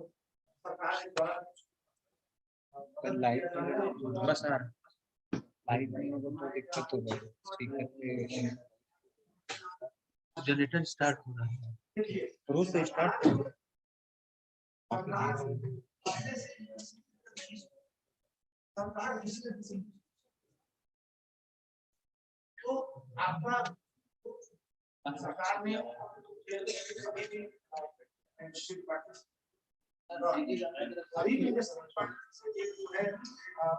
सरकार के द्वारा लाइट बस आ लाइट नहीं होगा तो दिक्कत होगा स्पीकर पे जनरेटर स्टार्ट हो रहा है, देखिए रोज से स्टार्ट हो सरकार किसी तो आपका सरकार ने अभी भी जो है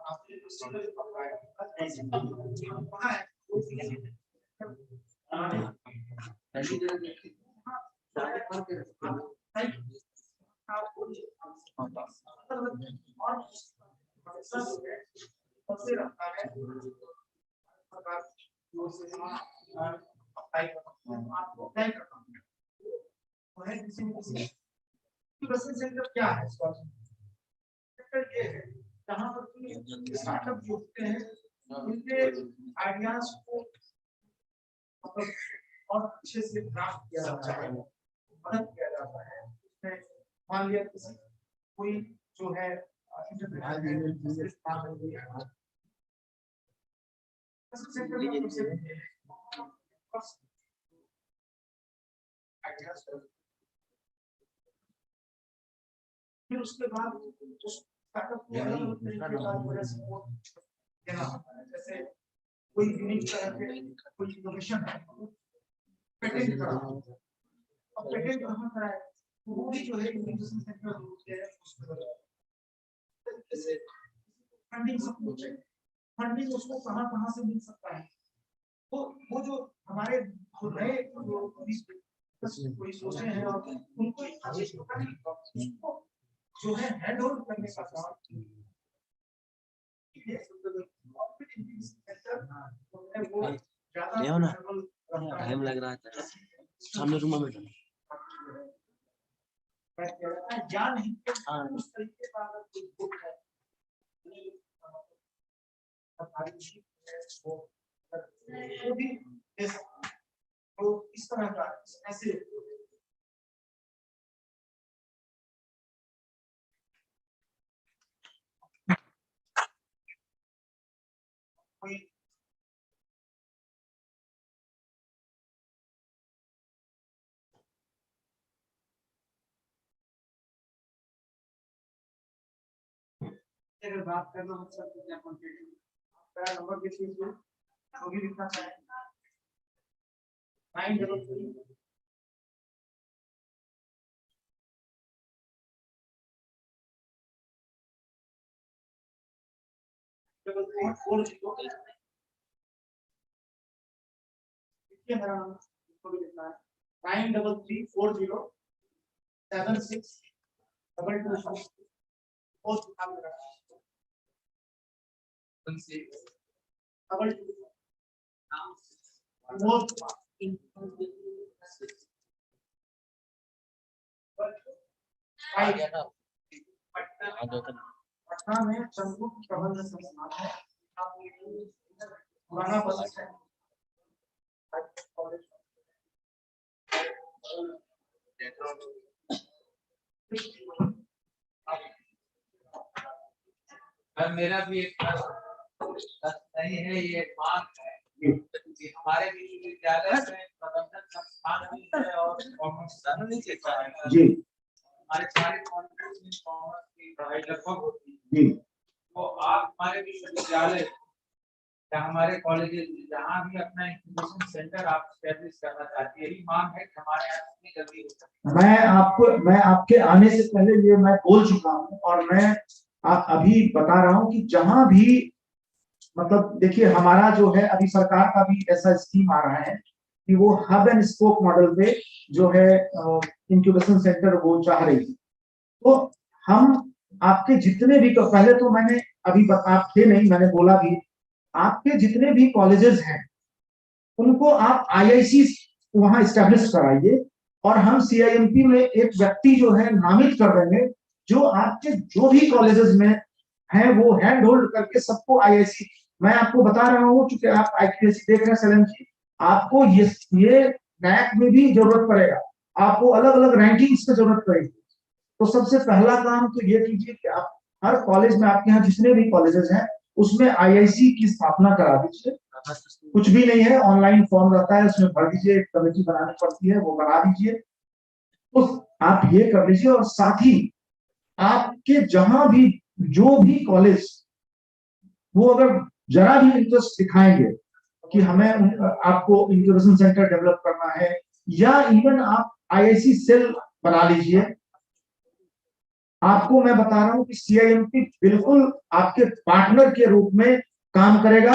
आपने क्या है ये है जहाँ पर स्टार्टअप जो होते हैं उनके आइडियाज को और अच्छे से ड्राफ्ट किया जाता है, मदद किया जाता है। उसमें मान लिया कोई जो है फिर उसके बाद उस स्टार्टअप को देना होता है। जैसे कोई यूनिक तरह के कोई इनोवेशन है, पेटेंट कराना, और पेटेंट कहाँ कराए वो भी जो है इनोवेशन सेंटर होते हैं उसमें जैसे फंडिंग सपोर्ट है, फंडिंग उसको कहाँ से मिल सकता है, तो वो जो हमारे नए कोई सोचे हैं और उनको जो है हैंड होल्ड करने का काम टाइम लग रहा था सामने रूम में या नहीं उस तरीके का अगर कोई बुक है वो भी तो इस तरह का ऐसे कोई अगर बात करना हो सकता है आपका नंबर किस चीज में वो भी लिखना चाहिए 933 पटना में चंद्रपुर प्रबंध संस्थान है, पुराना बस है मेरा भी एक सही है, ये मांग है कि हमारे विश्वविद्यालय में प्रबंधन संस्थान भी है और कॉमर्स है जी, हमारे सारे कॉलेज में कॉमर्स की पढ़ाई लगभग होती है जी, तो आप हमारे विश्वविद्यालय या हमारे कॉलेजेस जहाँ भी अपना इंक्यूबेशन सेंटर आप एस्टैब्लिश करना चाहते हैं, यही मांग है कि हमारे यहाँ जितनी जल्दी हो सके। मैं आपके आने से पहले ये मैं बोल चुका हूँ और मैं अभी बता रहा हूँ कि जहां भी मतलब देखिए हमारा जो है अभी सरकार का भी ऐसा स्कीम आ रहा है कि वो हब एंड स्पोक मॉडल पे जो है इंक्यूबेशन सेंटर वो चाह रही है। तो हम आपके जितने भी, पहले तो मैंने अभी आप थे नहीं, मैंने बोला भी, आपके जितने भी कॉलेजेस हैं उनको आप आईआईसी वहां स्टैब्लिश कराइए, और हम सीआईएमपी में एक व्यक्ति जो है नामित कर देंगे, जो आपके जो भी कॉलेजेस में है वो हैंड होल्ड करके सबको आईआईसी, मैं आपको बता रहा हूँ क्योंकि आप आईपीएससी देख रहे हैं सैलन जी, आपको ये नैक में भी जरूरत पड़ेगा, आपको अलग अलग रैंकिंग्स में जरूरत पड़ेगी। तो सबसे पहला काम तो ये कीजिए कि आप हर कॉलेज में, आपके यहाँ जितने भी कॉलेजेस हैं उसमें आईआईसी की स्थापना करा दीजिए। कुछ भी नहीं है, ऑनलाइन फॉर्म रहता है, उसमें भर दीजिए, एक कमेटी बनानी पड़ती है, वो बना दीजिए। तो आप ये कर लीजिए, और साथ ही आपके जहां भी जो भी कॉलेज वो अगर जरा भी इंटरेस्ट दिखाएंगे कि हमें आपको इंक्यूबेशन सेंटर डेवलप करना है, या इवन आप आईआईसी सेल बना लीजिए। आपको मैं बता रहा हूं कि सीआईएमपी बिल्कुल आपके पार्टनर के रूप में काम करेगा,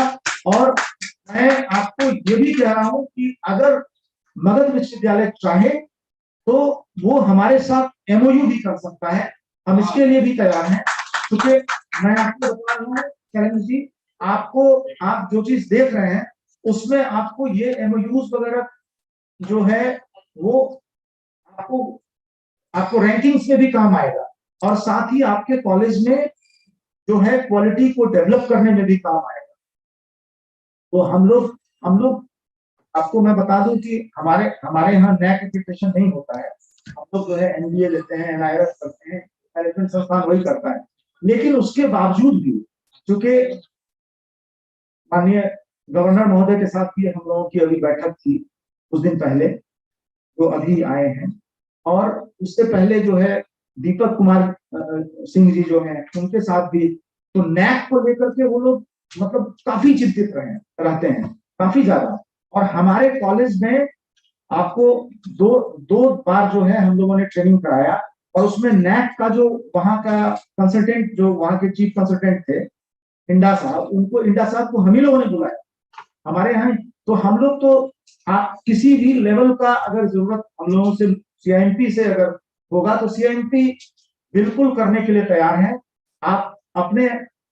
और मैं आपको ये भी कह रहा हूं कि अगर मगध विश्वविद्यालय चाहे तो वो हमारे साथ एमओयू भी कर सकता है, हम इसके लिए भी तैयार हैं। क्योंकि मैं आपको बता रहा हूँ करण जी, आपको आप जो चीज देख रहे हैं उसमें आपको ये एमओयूज वगैरह जो है वो आपको रैंकिंग्स में भी काम आएगा, और साथ ही आपके कॉलेज में जो है क्वालिटी को डेवलप करने में भी काम आएगा। तो हम लोग आपको मैं बता दूं कि हमारे यहाँ नैक एक्रेडिटेशन नहीं होता है, हम लोग जो है एनबीए लेते हैं, एनआईआरएफ करते हैं, मैनेजमेंट संस्थान वही करता है। लेकिन उसके बावजूद भी, क्योंकि माननीय गवर्नर महोदय के साथ भी हम लोगों की अभी बैठक थी कुछ दिन पहले, जो अभी आए हैं, और उससे पहले जो है दीपक कुमार सिंह जी जो हैं उनके साथ भी, तो नैक को लेकर के वो लोग मतलब काफी चिंतित रहते हैं, काफी ज्यादा। और हमारे कॉलेज में आपको दो बार जो है हम लोगों ने ट्रेनिंग कराया, और उसमें नैक का जो वहां का कंसल्टेंट, जो वहां के चीफ कंसल्टेंट थे इंडा साहब को हम ही लोगों ने बुलाया हमारे यहाँ। तो हम लोग तो आप किसी भी लेवल का अगर जरूरत हम लोगों से सीआईएमपी से अगर होगा तो सीआईएमपी बिल्कुल करने के लिए तैयार है। आप अपने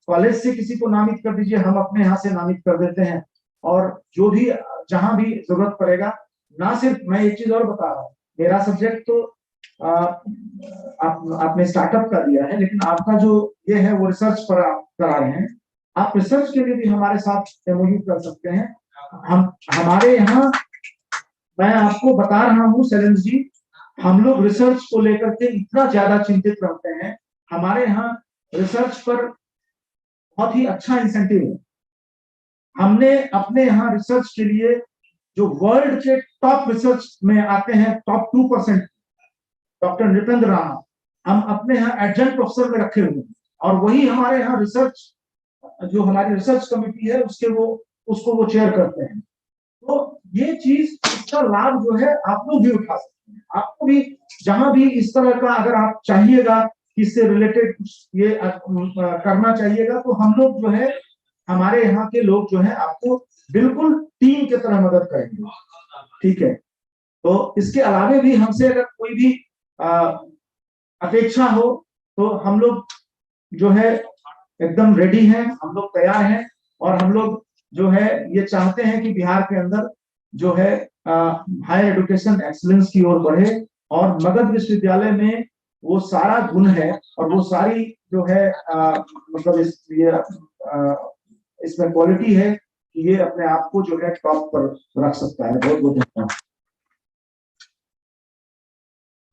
कॉलेज से किसी को नामित कर दीजिए, हम अपने यहाँ से नामित कर देते हैं, और जो भी जहां भी जरूरत पड़ेगा। ना सिर्फ मैं एक चीज और बता रहा हूँ, मेरा सब्जेक्ट तो आपने स्टार्टअप कर दिया है, लेकिन आपका जो ये है वो रिसर्च पर आप करा रहे हैं, आप रिसर्च के लिए भी हमारे साथ एमओयू कर सकते हैं। हम हमारे यहाँ, मैं आपको बता रहा हूँ शैलेंद्र जी, हम लोग रिसर्च को लेकर के इतना ज्यादा चिंतित रहते हैं, हमारे यहाँ रिसर्च पर बहुत ही अच्छा इंसेंटिव है। हमने अपने यहाँ रिसर्च के लिए जो वर्ल्ड के टॉप रिसर्च में आते हैं, टॉप 2%, डॉक्टर नृपेंद्र राणा, हम अपने यहाँ एडजंक्ट प्रोफेसर में रखे हुए हैं, और वही हमारे यहाँ रिसर्च, जो हमारी रिसर्च कमेटी है उसको वो चेयर करते हैं। तो ये चीज, इसका लाभ जो है आप लोग भी उठा सकते हैं। आपको भी जहां भी इस तरह का अगर आप चाहिएगा, इससे रिलेटेड ये करना चाहिएगा, तो हम लोग जो है, हमारे यहाँ के लोग जो है आपको बिल्कुल टीम की तरह मदद करेंगे, ठीक है। तो इसके अलावे भी हमसे अगर कोई भी अपेक्षा हो तो हम लोग जो है एकदम रेडी हैं, हम लोग तैयार हैं, और हम लोग जो है ये चाहते हैं कि बिहार के अंदर जो है हायर एजुकेशन एक्सीलेंस की ओर बढ़े, और मगध विश्वविद्यालय में वो सारा गुण है, और वो सारी जो है मतलब इसमें क्वालिटी है कि ये अपने आप को जो है टॉप पर रख सकता है। बहुत बहुत धन्यवाद।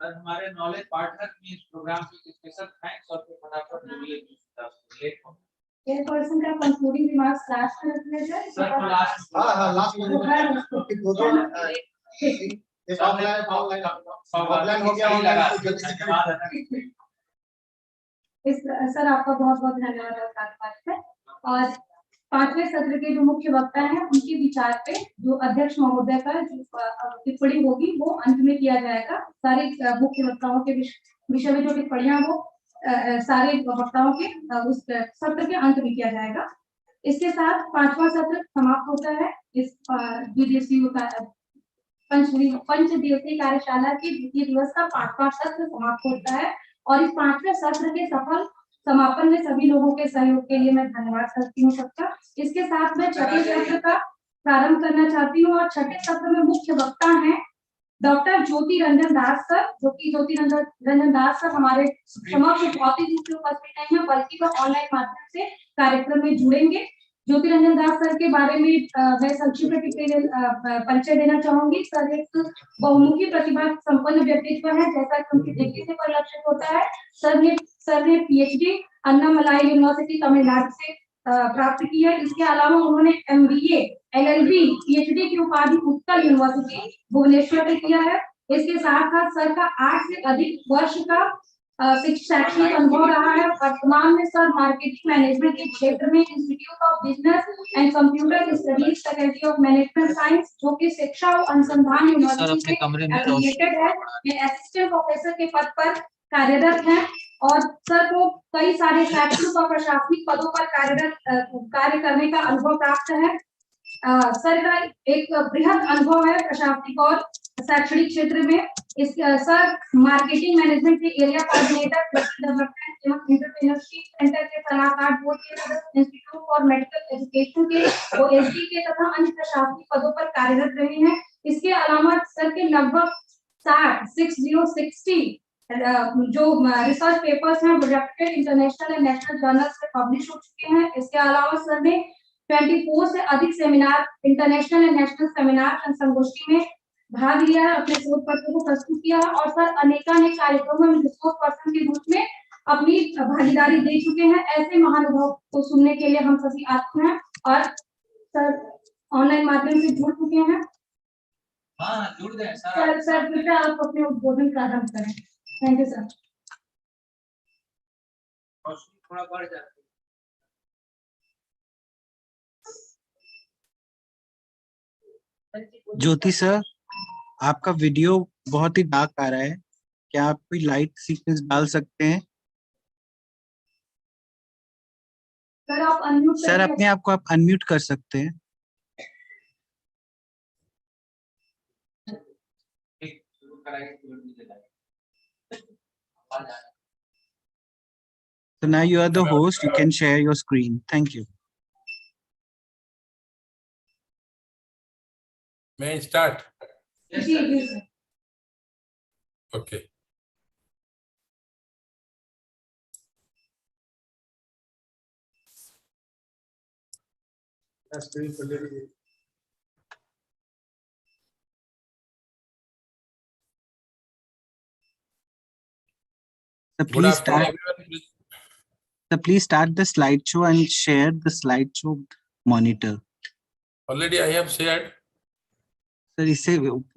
हमारे नॉलेज पार्टनर की इस प्रोग्राम के स्पेशल थैंक्स, और फिर फटाफट लेट हो चेयरपर्सन का कंक्लूडिंग रिमार्क्स लास्ट में रखने जाए। सर लास्ट, हाँ लास्ट में ये ऑफलाइन हो गया, ऑनलाइन तो जल्दी से इस सर आपका बहुत बहुत धन्यवाद है। और 5वें सत्र के जो मुख्य वक्ता हैं उनके विचार पे जो अध्यक्ष महोदय का जो टिप्पणी होगी वो अंत में किया जाएगा। सारे मुख्य वक्ताओं के विषय में जो टिप्पणियां वो सारे वक्ताओं के उस सत्र के अंत में किया जाएगा। इसके साथ 5वां सत्र समाप्त होता है। इस द्विदिवसीय पंच दिवसीय कार्यशाला के द्वितीय दिवस का 5वां सत्र समाप्त होता है और इस 5वें सत्र के सफल समापन में सभी लोगों के सहयोग के लिए मैं धन्यवाद करती हूँ सबका। इसके साथ मैं छठे सत्र का प्रारंभ करना चाहती हूँ और छठे सत्र में मुख्य वक्ता हैं डॉक्टर ज्योति रंजन दास सर, जो कि ज्योति रंजन दास सर हमारे समक्ष भौतिक रूप से उपस्थित नहीं है बल्कि वह ऑनलाइन माध्यम से कार्यक्रम में जुड़ेंगे। ज्योति रंजन दास सर के बारे में मैं संक्षिप्त परिचय देना चाहूंगी। सर एक बहुमुखी प्रतिभा संपन्न व्यक्तित्व है, जैसा कि उनकी डिग्री से परिलक्षित होता है। सर ने PhD अन्नामलाई यूनिवर्सिटी तमिलनाडु से प्राप्त की है। इसके अलावा उन्होंने MBA LLB PhD की उपाधि उत्कल यूनिवर्सिटी भुवनेश्वर में किया है। इसके साथ साथ सर का 8 से अधिक वर्ष का शैक्षणिक अनुभव रहा है। वर्तमान में सर मार्केटिंग मैनेजमेंट के क्षेत्र में institute of business and computer studies faculty of management science, जो कि शिक्षा और अनुसंधान यूनिवर्सिटी से एफिलिएटेड है, में असिस्टेंट प्रोफेसर के पद पर कार्यरत है और सर को कई सारे शैक्षणिक और प्रशासनिक पदों पर कार्य करने का अनुभव प्राप्त है। सर का एक बृहद अनुभव है प्रशासनिक और शैक्षणिक क्षेत्र में। इस सर मार्केटिंग मैनेजमेंट के एरिया कोऑर्डिनेटर, डेवलपमेंट एवं एंटरप्रेन्योरशिप सेंटर के सलाहकार बोर्ड के सदस्य, इंस्टीट्यूट फॉर मेडिकल एजुकेशन के OSD के तथा अन्य प्रशासनिक पदों पर कार्यरत रहे हैं। इसके अलावा सर के लगभग 60 जो रिसर्च पेपर्स हैं reputed international and national journals में पब्लिश हो चुके हैं। इसके अलावा सर ने 24 से अधिक seminar, international and national seminar संगोष्ठी में भाग लिया है, अपने शोध पत्र को प्रस्तुत किया है और सर अनेकानेक कार्यक्रमों में रिसोर्स पर्सन के रूप में अपनी भागीदारी दे चुके हैं। ऐसे महानुभाव को सुनने के लिए हम सभी आते हैं और सर ऑनलाइन माध्यम से जुड़ चुके हैं। हाँ, जुड़ गए सर। सर कृपया आप अपने उद्बोधन प्रारंभ करें। Thank you sir. थोड़ा बढ़ जाते। ज्योति सर, आपका वीडियो बहुत ही डार्क आ रहा है, क्या आप कोई लाइट सीक्वेंस डाल सकते हैं? सर आप अनम्यूट सर अपने आप को आप अनम्यूट कर सकते हैं। So now you are the host, you can share your screen. Thank you. May I start? जी sir. Okay. So Good afternoon, everyone. please start the slideshow and share the slideshow monitor. Already I have shared. Sir इससे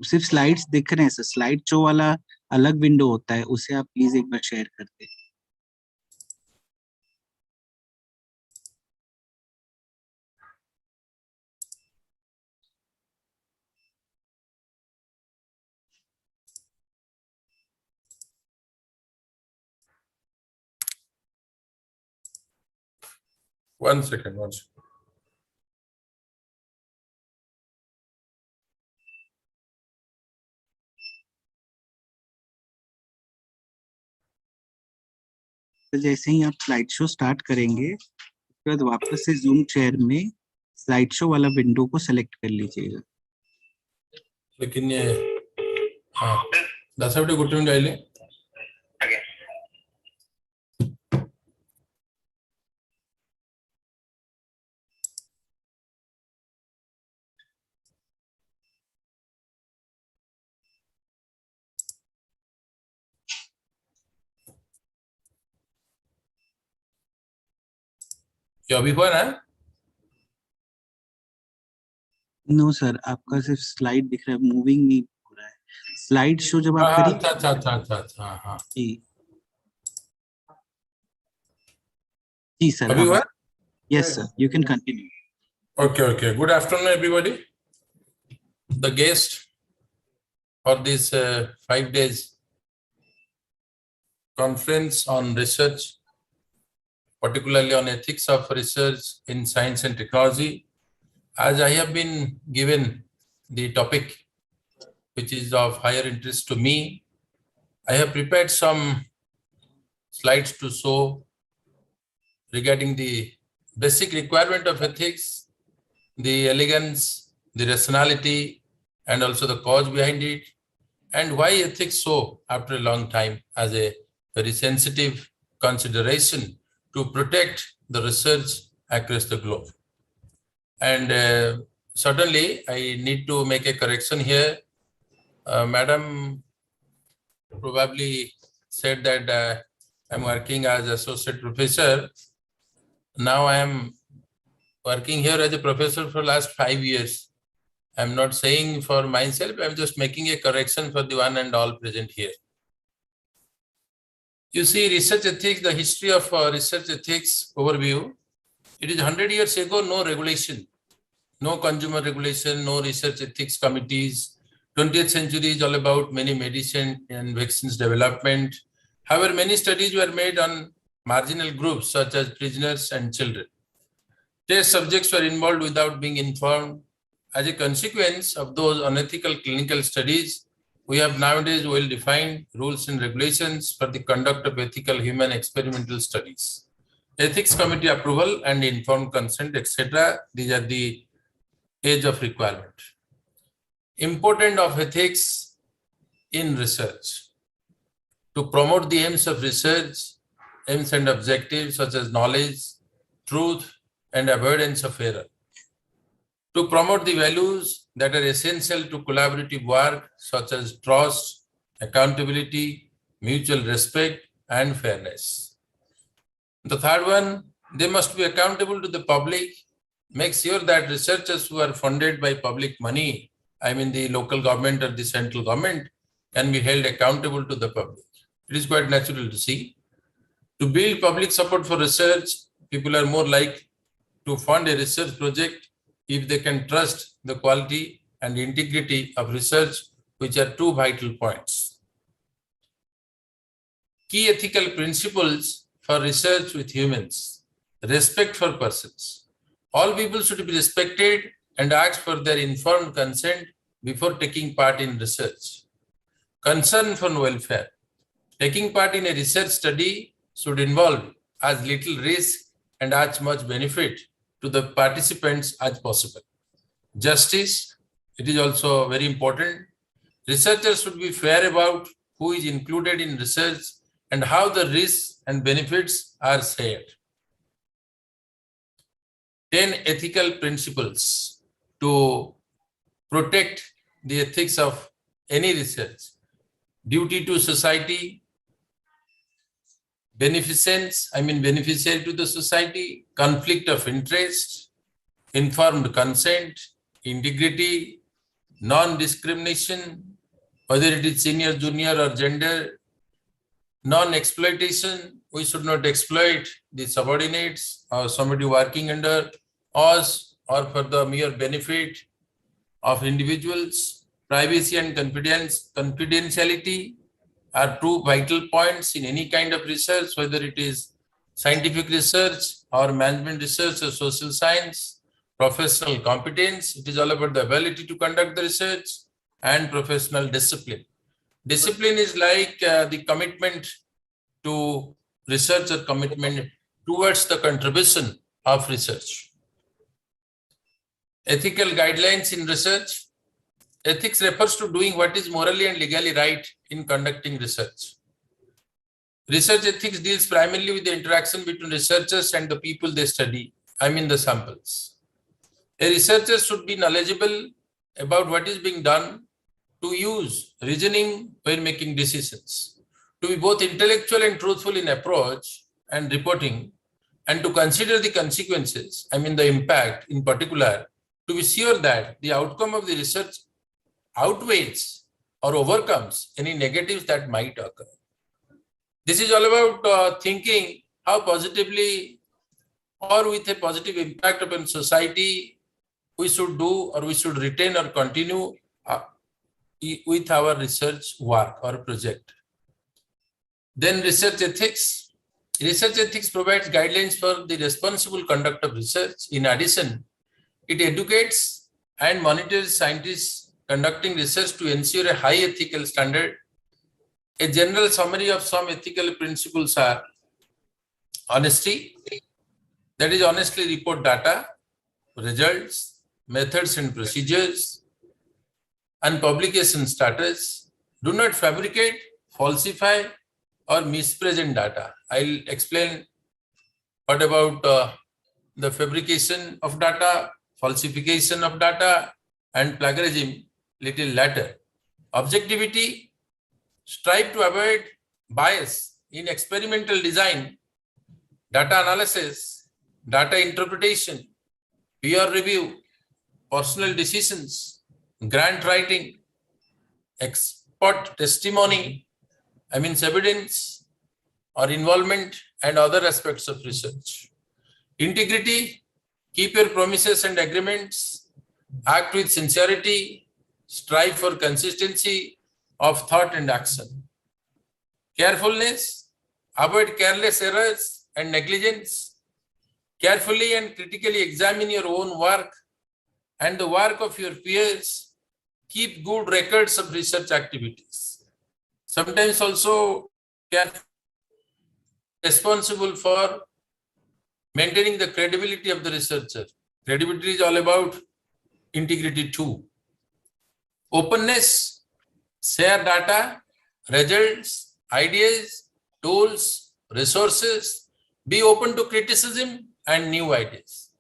सिर्फ slides दिख रहे हैं sir, slide show वाला अलग window होता है, उसे आप प्लीज एक बार शेयर कर दें। One second. तो जैसे ही आप स्लाइड शो स्टार्ट करेंगे उसके बाद वापस से जूम शेयर में स्लाइड शो वाला विंडो को सेलेक्ट कर लीजिएगा। लेकिन ये हाँ 10 मिनट गोटे मिनट आइले ये अभी हुआ ना? नो सर, आपका सिर्फ स्लाइड दिख रहा है, मूविंग नहीं हो रहा है। स्लाइड शो जब आप करेंगे। अच्छा हाँ जी सर, अभी हुआ? Yes sir, you can continue. Okay. Good afternoon, everybody. The guest for this 5 days conference on research particularly on ethics of research in science and technology. As I have been given the topic, which is of higher interest to me, I have prepared some slides to show regarding the basic requirement of ethics, the elegance, the rationality, and also the cause behind it, and why ethics so after a long time as a very sensitive consideration to protect the research across the globe. And certainly I need to make a correction here. Madam probably said that I'm working as associate professor. Now I am working here as a professor for last 5 years. I'm not saying for myself, I'm just making a correction for the one and all present here. You see, research ethics, the history of research ethics overview, it is 100 years ago, no regulation, no consumer regulation, no research ethics committees. 20th century is all about many medicine and vaccines development. However, many studies were made on marginal groups such as prisoners and children. Test subjects were involved without being informed. As a consequence of those unethical clinical studies, we have nowadays well-defined rules and regulations for the conduct of ethical human experimental studies. Ethics committee approval and informed consent, etc. These are the age of requirement. Importance of ethics in research. To promote the aims of research, aims and objectives such as knowledge, truth, and avoidance of error. To promote the values that are essential to collaborative work such as trust, accountability, mutual respect, and fairness. The third one, they must be accountable to the public. Make sure that researchers who are funded by public money, I mean the local government or the central government, can be held accountable to the public. It is quite natural to see. To build public support for research, people are more likely to fund a research project if they can trust the quality and integrity of research, which are two vital points. Key ethical principles for research with humans. Respect for persons. All people should be respected and ask for their informed consent before taking part in research. Concern for welfare. Taking part in a research study should involve as little risk and as much benefit to the participants as possible. Justice, it is also very important. Researchers should be fair about who is included in research and how the risks and benefits are shared. 10 ethical principles to protect the ethics of any research. Duty to society, beneficence, beneficiary to the society, conflict of interest, informed consent, integrity, non-discrimination, whether it is senior, junior, or gender, non-exploitation, we should not exploit the subordinates or somebody working under us or for the mere benefit of individuals. Privacy and confidentiality are two vital points in any kind of research, whether it is scientific research or management research or social science. Professional competence, it is all about the ability to conduct the research, and professional discipline. Discipline is like the commitment to research or commitment towards the contribution of research. Ethical guidelines in research. Ethics refers to doing what is morally and legally right in conducting research. Research ethics deals primarily with the interaction between researchers and the people they study, the samples. A researcher should be knowledgeable about what is being done, to use reasoning when making decisions, to be both intellectual and truthful in approach and reporting, and to consider the consequences, the impact in particular, to be sure that the outcome of the research outweighs or overcomes any negatives that might occur. This is all about thinking how positively or with a positive impact upon society we should do or we should retain or continue with our research work or project. Then research ethics. Research ethics provides guidelines for the responsible conduct of research. In addition, it educates and monitors scientists conducting research to ensure a high ethical standard. A general summary of some ethical principles are honesty, that is, honestly report data, results, methods and procedures, and publication status. Do not fabricate, falsify, or mispresent data. I'll explain what about the fabrication of data, falsification of data, and plagiarism little later. Objectivity, strive to avoid bias in experimental design, data analysis, data interpretation, peer review, personal decisions, grant writing, expert testimony, evidence or involvement, and other aspects of research. Integrity, keep your promises and agreements, act with sincerity, strive for consistency of thought and action. Carefulness, avoid careless errors and negligence. Carefully and critically examine your own work and the work of your peers. Keep good records of research activities. Sometimes also responsible for maintaining the credibility of the researcher. Credibility is all about integrity too. Openness, share data, results, ideas, tools, resources. Be open to criticism and new ideas.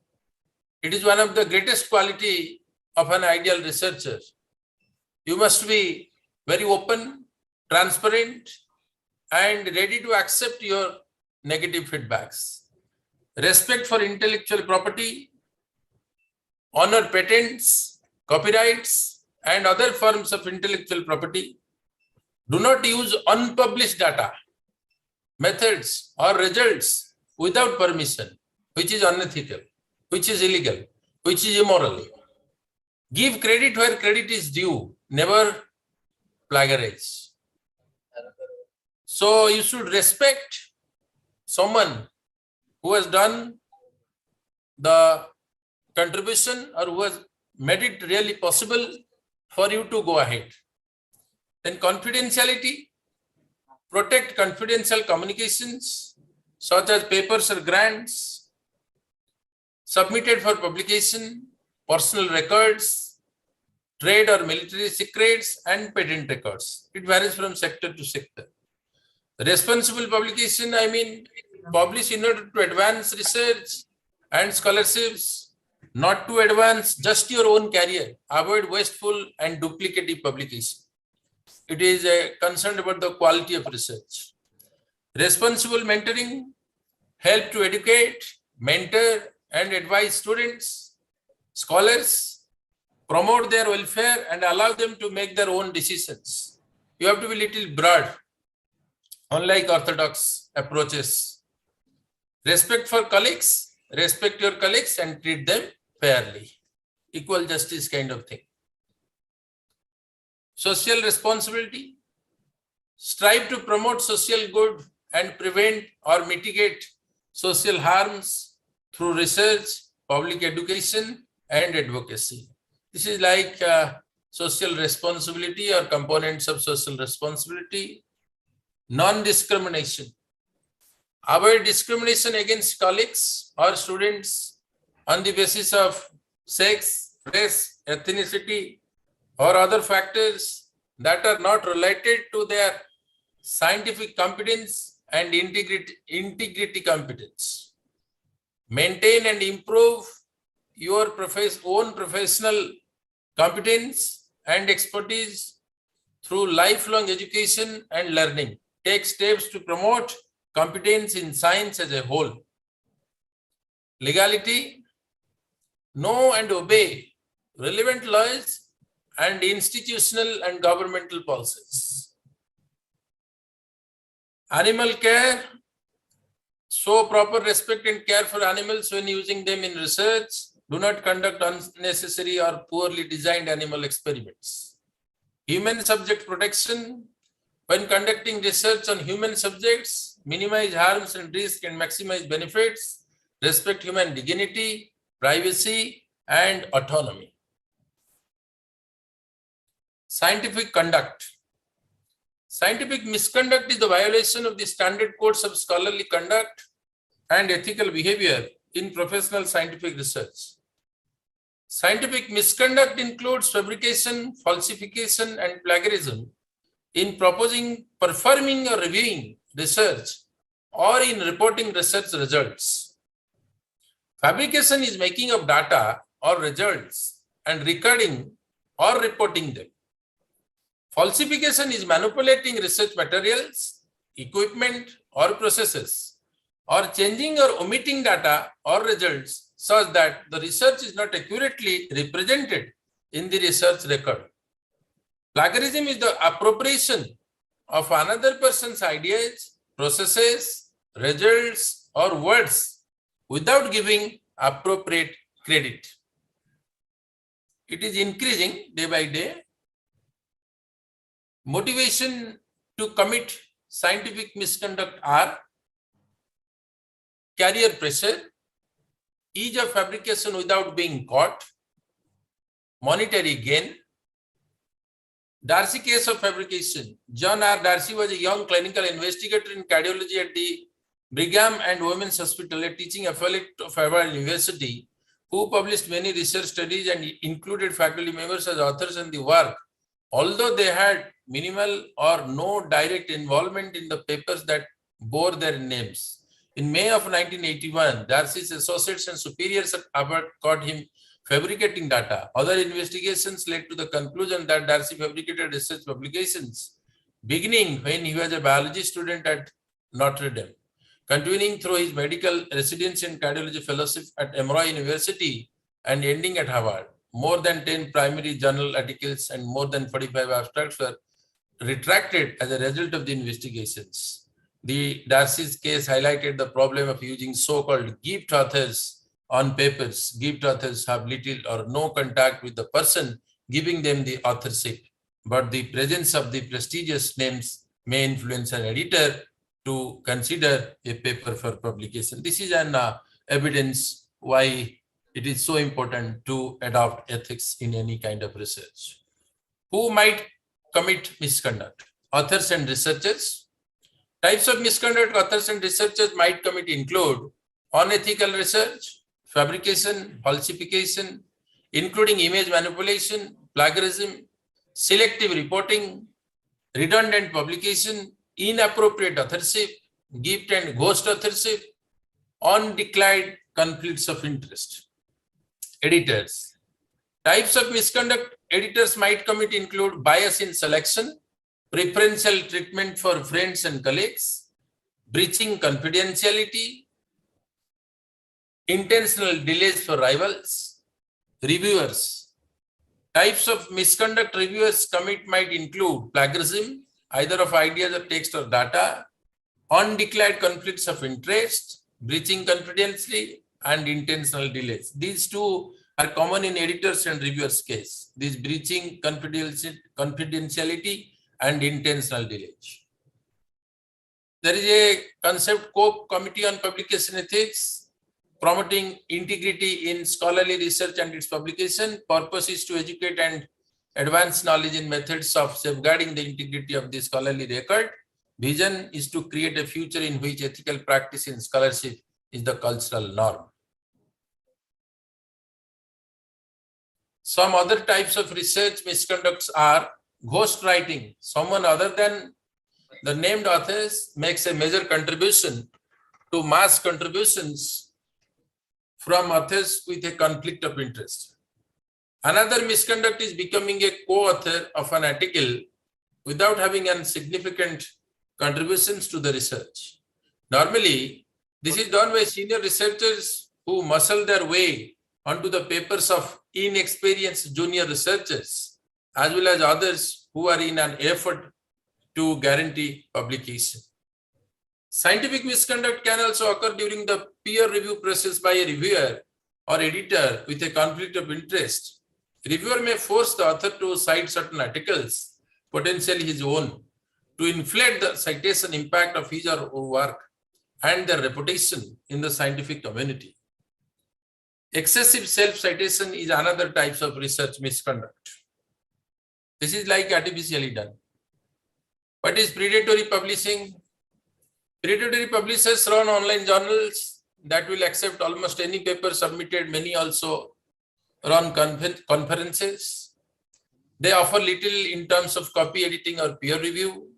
It is one of the greatest quality of an ideal researcher. You must be very open, transparent, and ready to accept your negative feedbacks. Respect for intellectual property, honor patents, copyrights, and other forms of intellectual property. Do not use unpublished data, methods, or results without permission, which is unethical, which is illegal, which is immoral. Give credit where credit is due, never plagiarize. So you should respect someone who has done the contribution or who has made it really possible for you to go ahead. Then confidentiality, protect confidential communications such as papers or grants submitted for publication, personal records, trade or military secrets, and patent records. It varies from sector to sector. Responsible publication, publish in order to advance research and scholarships, not to advance just your own career. Avoid wasteful and duplicative publication. It is a concern about the quality of research. Responsible mentoring, help to educate, mentor, and advise students, scholars, promote their welfare, and allow them to make their own decisions. You have to be little broad, unlike orthodox approaches. Respect for colleagues, respect your colleagues and treat them fairly. Equal justice kind of thing. Social responsibility, strive to promote social good and prevent or mitigate social harms through research, public education, and advocacy. This is like social responsibility or components of social responsibility. Non-discrimination. Avoid discrimination against colleagues or students on the basis of sex, race, ethnicity, or other factors that are not related to their scientific competence and integrity competence. Maintain and improve your own professional competence and expertise through lifelong education and learning. Take steps to promote competence in science as a whole. Legality, know and obey relevant laws and institutional and governmental policies. Animal care, show proper respect and care for animals when using them in research. Do not conduct unnecessary or poorly designed animal experiments. Human subject protection, when conducting research on human subjects, minimize harms and risks, and maximize benefits, respect human dignity, privacy, and autonomy. Scientific conduct. Scientific misconduct is the violation of the standard codes of scholarly conduct and ethical behavior in professional scientific research. Scientific misconduct includes fabrication, falsification, and plagiarism in proposing, performing, or reviewing research, or in reporting research results. Fabrication is making up data or results and recording or reporting them. Falsification is manipulating research materials, equipment, or processes, or changing or omitting data or results such that the research is not accurately represented in the research record. Plagiarism is the appropriation of another person's ideas, processes, results, or words without giving appropriate credit. It is increasing day by day. Motivation to commit scientific misconduct are career pressure, ease of fabrication without being caught, monetary gain. Darcy case of fabrication. John R. Darcy was a young clinical investigator in cardiology at the Brigham and Women's Hospital, a teaching affiliate of Harvard University, who published many research studies and included faculty members as authors in the work, although they had minimal or no direct involvement in the papers that bore their names. In May of 1981, Darcy's associates and superiors at Harvard caught him fabricating data. Other investigations led to the conclusion that Darcy fabricated research publications, beginning when he was a biology student at Notre Dame, continuing through his medical residency and cardiology fellowship at Emory University, and ending at Harvard. More than 10 primary journal articles and more than 45 abstracts were retracted as a result of the investigations. The Darcy's case highlighted the problem of using so-called gift authors on papers. Gift authors have little or no contact with the person giving them the authorship, but the presence of the prestigious names may influence an editor to consider a paper for publication. This is an evidence why it is so important to adopt ethics in any kind of research. Who might commit misconduct? Authors and researchers. Types of misconduct authors and researchers might commit include unethical research, fabrication, falsification, including image manipulation, plagiarism, selective reporting, redundant publication, inappropriate authorship, gift and ghost authorship, undeclared conflicts of interest. Editors. Types of misconduct editors might commit include bias in selection, preferential treatment for friends and colleagues, breaching confidentiality, intentional delays for rivals. Reviewers. Types of misconduct reviewers commit might include plagiarism, either of ideas or text or data, undeclared conflicts of interest, breaching confidentiality, and intentional delays. These two are common in editors and reviewers case. This breaching confidentiality and intentional delays. There is a concept COPE, Committee on Publication Ethics, promoting integrity in scholarly research and its publication. Purpose is to educate and advance knowledge in methods of safeguarding the integrity of the scholarly record. Vision is to create a future in which ethical practice in scholarship is the cultural norm. Some other types of research misconducts are ghostwriting. Someone other than the named authors makes a major contribution to mass contributions from authors with a conflict of interest. Another misconduct is becoming a co-author of an article without having any significant contributions to the research. Normally, this is done by senior researchers who muscle their way onto the papers of inexperienced junior researchers, as well as others who are in an effort to guarantee publication. Scientific misconduct can also occur during the peer review process by a reviewer or editor with a conflict of interest. Reviewer may force the author to cite certain articles, potentially his own, to inflate the citation impact of his or her work and their reputation in the scientific community. Excessive self-citation is another type of research misconduct. This is like artificially done. What is predatory publishing? Predatory publishers run online journals that will accept almost any paper submitted. Many also run conferences. They offer little in terms of copy editing or peer review.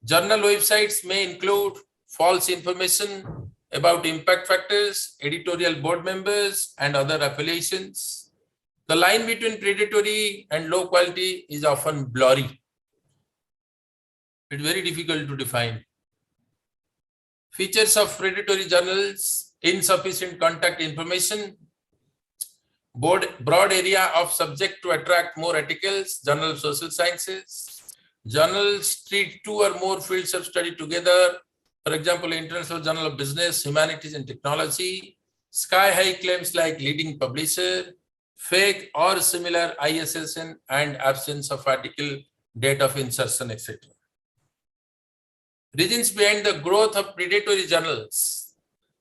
Journal websites may include false information about impact factors, editorial board members, and other affiliations. The line between predatory and low quality is often blurry. It's very difficult to define. Features of predatory journals: insufficient contact information, broad area of subject to attract more articles, Journal of Social Sciences. Journals treat 2 or more fields of study together. For example, International Journal of Business, Humanities and Technology. Sky-high claims like leading publisher, fake or similar ISSN, and absence of article, date of insertion, etc. Reasons behind the growth of predatory journals: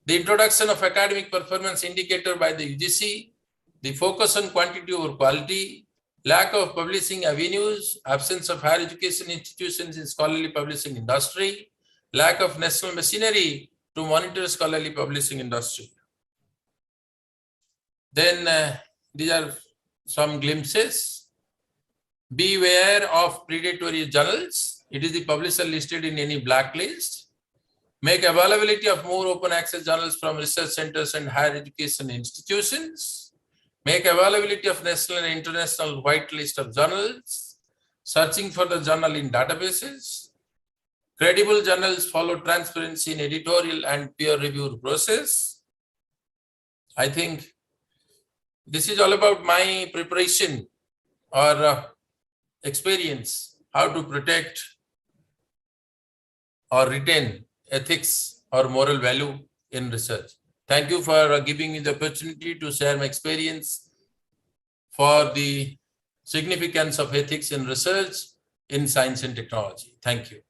the introduction of academic performance indicator by the UGC, the focus on quantity over quality, lack of publishing avenues, absence of higher education institutions in scholarly publishing industry, lack of national machinery to monitor scholarly publishing industry. Then these are some glimpses. Beware of predatory journals. It is the publisher listed in any blacklist. Make availability of more open access journals from research centers and higher education institutions. Make availability of national and international white list of journals. Searching for the journal in databases. Credible journals follow transparency in editorial and peer review process. I think this is all about my preparation or experience, how to protect or retain ethics or moral value in research. Thank you for giving me the opportunity to share my experience for the significance of ethics in research in science and technology. Thank you.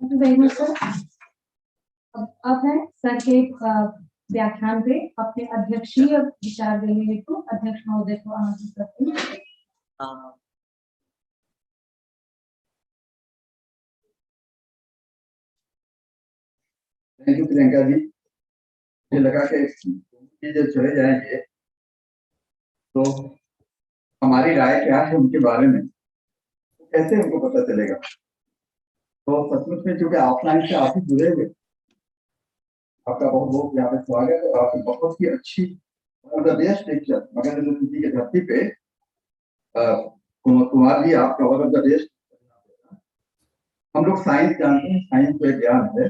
Thank you very much, sir. अब है sir के व्याख्यान पे अपने अध्यक्षीय विचार देने हेतु अध्यक्ष महोदय को आमंत्रित करते हैं। Thank you Priyanka ji. मुझे लगा कि जब चले जाएंगे तो हमारी राय क्या है उनके बारे में, कैसे उनको पता चलेगा। तो सचमुच में चूंकि ऑफलाइन से आप ही जुड़े हुए, आपका बहुत बहुत यहाँ पे स्वागत है। आपकी बहुत ही अच्छी देश लेक्चर मगध यूनिवर्सिटी की धरती पे कुमार जी, आपका वन ऑफ द बेस्ट। हम लोग साइंस जानते हैं, साइंस तो एक ज्ञान है,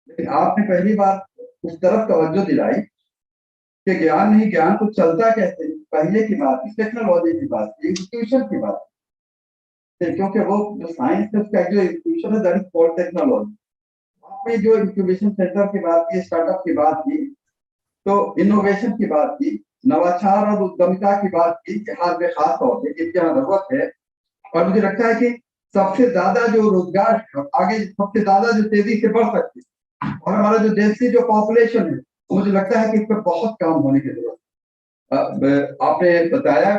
लेकिन आपने पहली बार उस तरफ तवज्जो दिलाई कि ज्ञान नहीं, ज्ञान को चलता कैसे। पहले की बात, टेक्नोलॉजी की बात, इंस्टीट्यूशन की बात, क्योंकि वो जो साइंस है उसका जो इंस्टीट्यूशन है दैट इज कॉल्ड टेक्नोलॉजी। आपने जो इंक्यूबेशन सेंटर की बात की, स्टार्टअप की बात की, तो इनोवेशन की बात की, नवाचार और उद्यमिता की बात की, बिहार में खास तौर से इनकी यहाँ जरूरत है। और मुझे लगता है कि सबसे ज्यादा जो रोजगार आगे सबसे ज्यादा जो तेजी से बढ़ सकती है, और हमारा जो देश की जो पॉपुलेशन है, मुझे लगता है कि इस पर बहुत काम होने की जरूरत है। आपने बताया,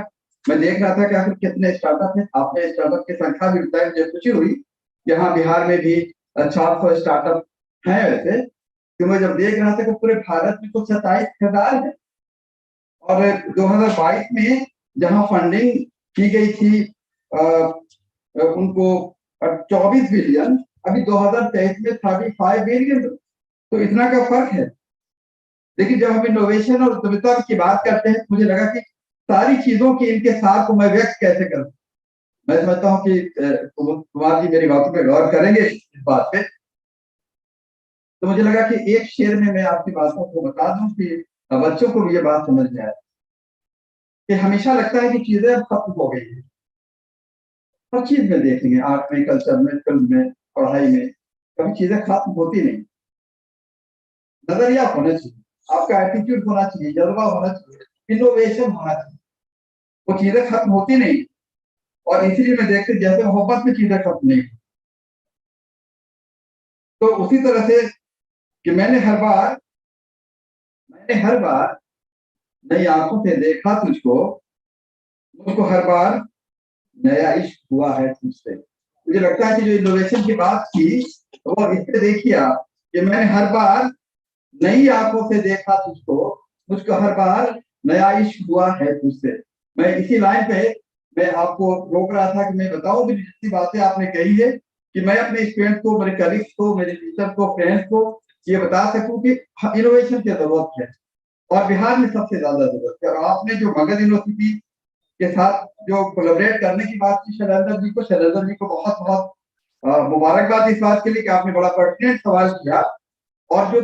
मैं देख रहा था कि आखिर कितने स्टार्टअप हैं, आपने स्टार्टअप की संख्या भी बताई, मुझे खुशी हुई। यहाँ बिहार में भी 400 स्टार्टअप हैं। वैसे तो मैं जब देख रहा था कि पूरे भारत में कुछ 27,000 है, और 2022 में जहां फंडिंग की गई थी उनको 24 बिलियन, अभी 2023 में 35 बिलियन, तो इतना का फर्क है। लेकिन जब हम इनोवेशन और उद्यमिता की बात करते हैं, मुझे लगा कि सारी चीजों की इनके साथ को मैं व्यक्त कैसे करूं। मैं समझता हूं कि कुमार जी मेरी बातों पर गौर करेंगे इस बात पे। तो मुझे लगा कि एक शेर में मैं आपकी बातों को बता दूं कि बच्चों को भी ये बात समझ में आए कि हमेशा लगता है कि चीजें अब खत्म हो गई है। हर चीज में देखेंगे, आर्ट में, कल्चर में, फिल्म में, पढ़ाई में, कभी चीजें खत्म होती नहीं। नजरिया होना चाहिए, आपका एटीट्यूड होना चाहिए, जज्बा होना चाहिए, इनोवेशन होना चाहिए। वो चीजें खत्म होती नहीं। और इसीलिए मैं देखते जैसे मोहब्बत में चीजें खत्म नहीं। तो उसी तरह से कि मैंने हर बार नई आंखों से देखा तुझको, मुझको हर बार नया इश्क हुआ है तुझसे। मुझे लगता है कि जो इनोवेशन की बात की वो इससे देखिए आप कि मैंने हर बार नई आंखों से देखा तुझको, मुझको हर बार नया इश्क हुआ है तुझसे। मैं इसी लाइन पे मैं आपको रोक रहा था कि मैं बताऊं भी जितनी बातें आपने कही है कि मैं अपने स्टूडेंट्स को, मेरे कलीग्स को, मेरे टीचर को, फ्रेंड्स को ये बता सकूं कि इनोवेशन की जरूरत है और बिहार में सबसे ज्यादा जरूरत है। और आपने जो मगध यूनिवर्सिटी के साथ जो कोलैबोरेट करने की बात की शैलेंद्र जी को बहुत बहुत मुबारकबाद इस बात के लिए कि आपने बड़ा पर्टिनेंट सवाल किया और जो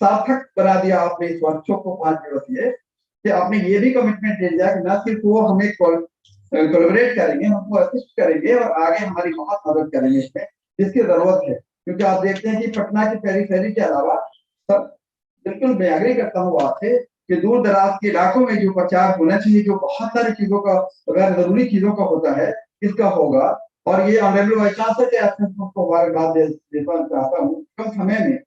सार्थक बना दिया आपने इस वर्कशॉप को 5 दिवसीय कि आपने ये भी कमिटमेंट ले लिया कि न सिर्फ वो हमें कोलैबोरेट करेंगे, हमको असिस्ट करेंगे और आगे हमारी बहुत मदद करेंगे इसमें जिसकी जरूरत है। क्योंकि आप देखते हैं कि पटना की पेरिफेरी के अलावा सब, बिल्कुल मैं एग्री करता हूँ आपसे कि दूर दराज के इलाकों में जो प्रचार होना चाहिए, जो बहुत सारी चीजों का गैर जरूरी चीजों का होता है, इसका होगा। और ये ऑनरेबल वाइस चांसलर के को मुबारकबाद देना चाहता हूँ। कम समय में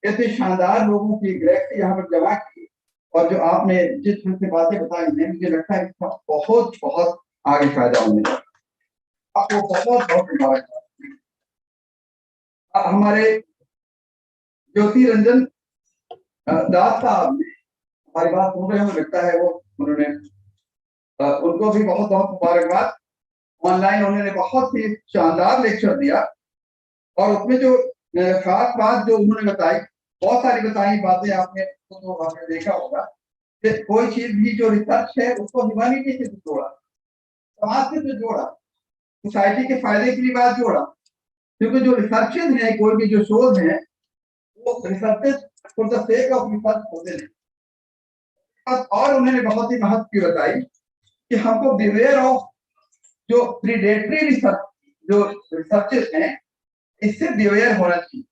ऐसे शानदार लोगों की गैलेक्सी यहाँ पर जमा की और जो आपने जिस ढंग से बातें बताई हैं, मुझे लगता है इसका बहुत बहुत आगे फायदा होने वाला। आपको बहुत बहुत मुबारकबाद। हमारे ज्योति रंजन दास साहब ने हमारी बात सुन रहे, हमें लगता है वो उन्होंने उनको भी बहुत बहुत मुबारकबाद। ऑनलाइन उन्होंने बहुत ही शानदार लेक्चर दिया और उसमें जो खास बात जो उन्होंने बताई, बहुत सारी बताई बातें आपने तो आपने देखा होगा कि कोई चीज भी जो रिसर्च है उसको ह्यूमैनिटी से जोड़ा, समाज से जो जोड़ा, सोसाइटी के फायदे के लिए बात जोड़ा। क्योंकि जो रिसर्चेज है, कोई भी जो शोध है वो researches for the sake of research होते नहीं। और उन्होंने बहुत ही महत्व की बताई कि हमको बिवेयर ऑफ जो प्रीडेटरी रिसर्च, जो रिसर्चेस हैं, इससे बिवेयर होना चाहिए।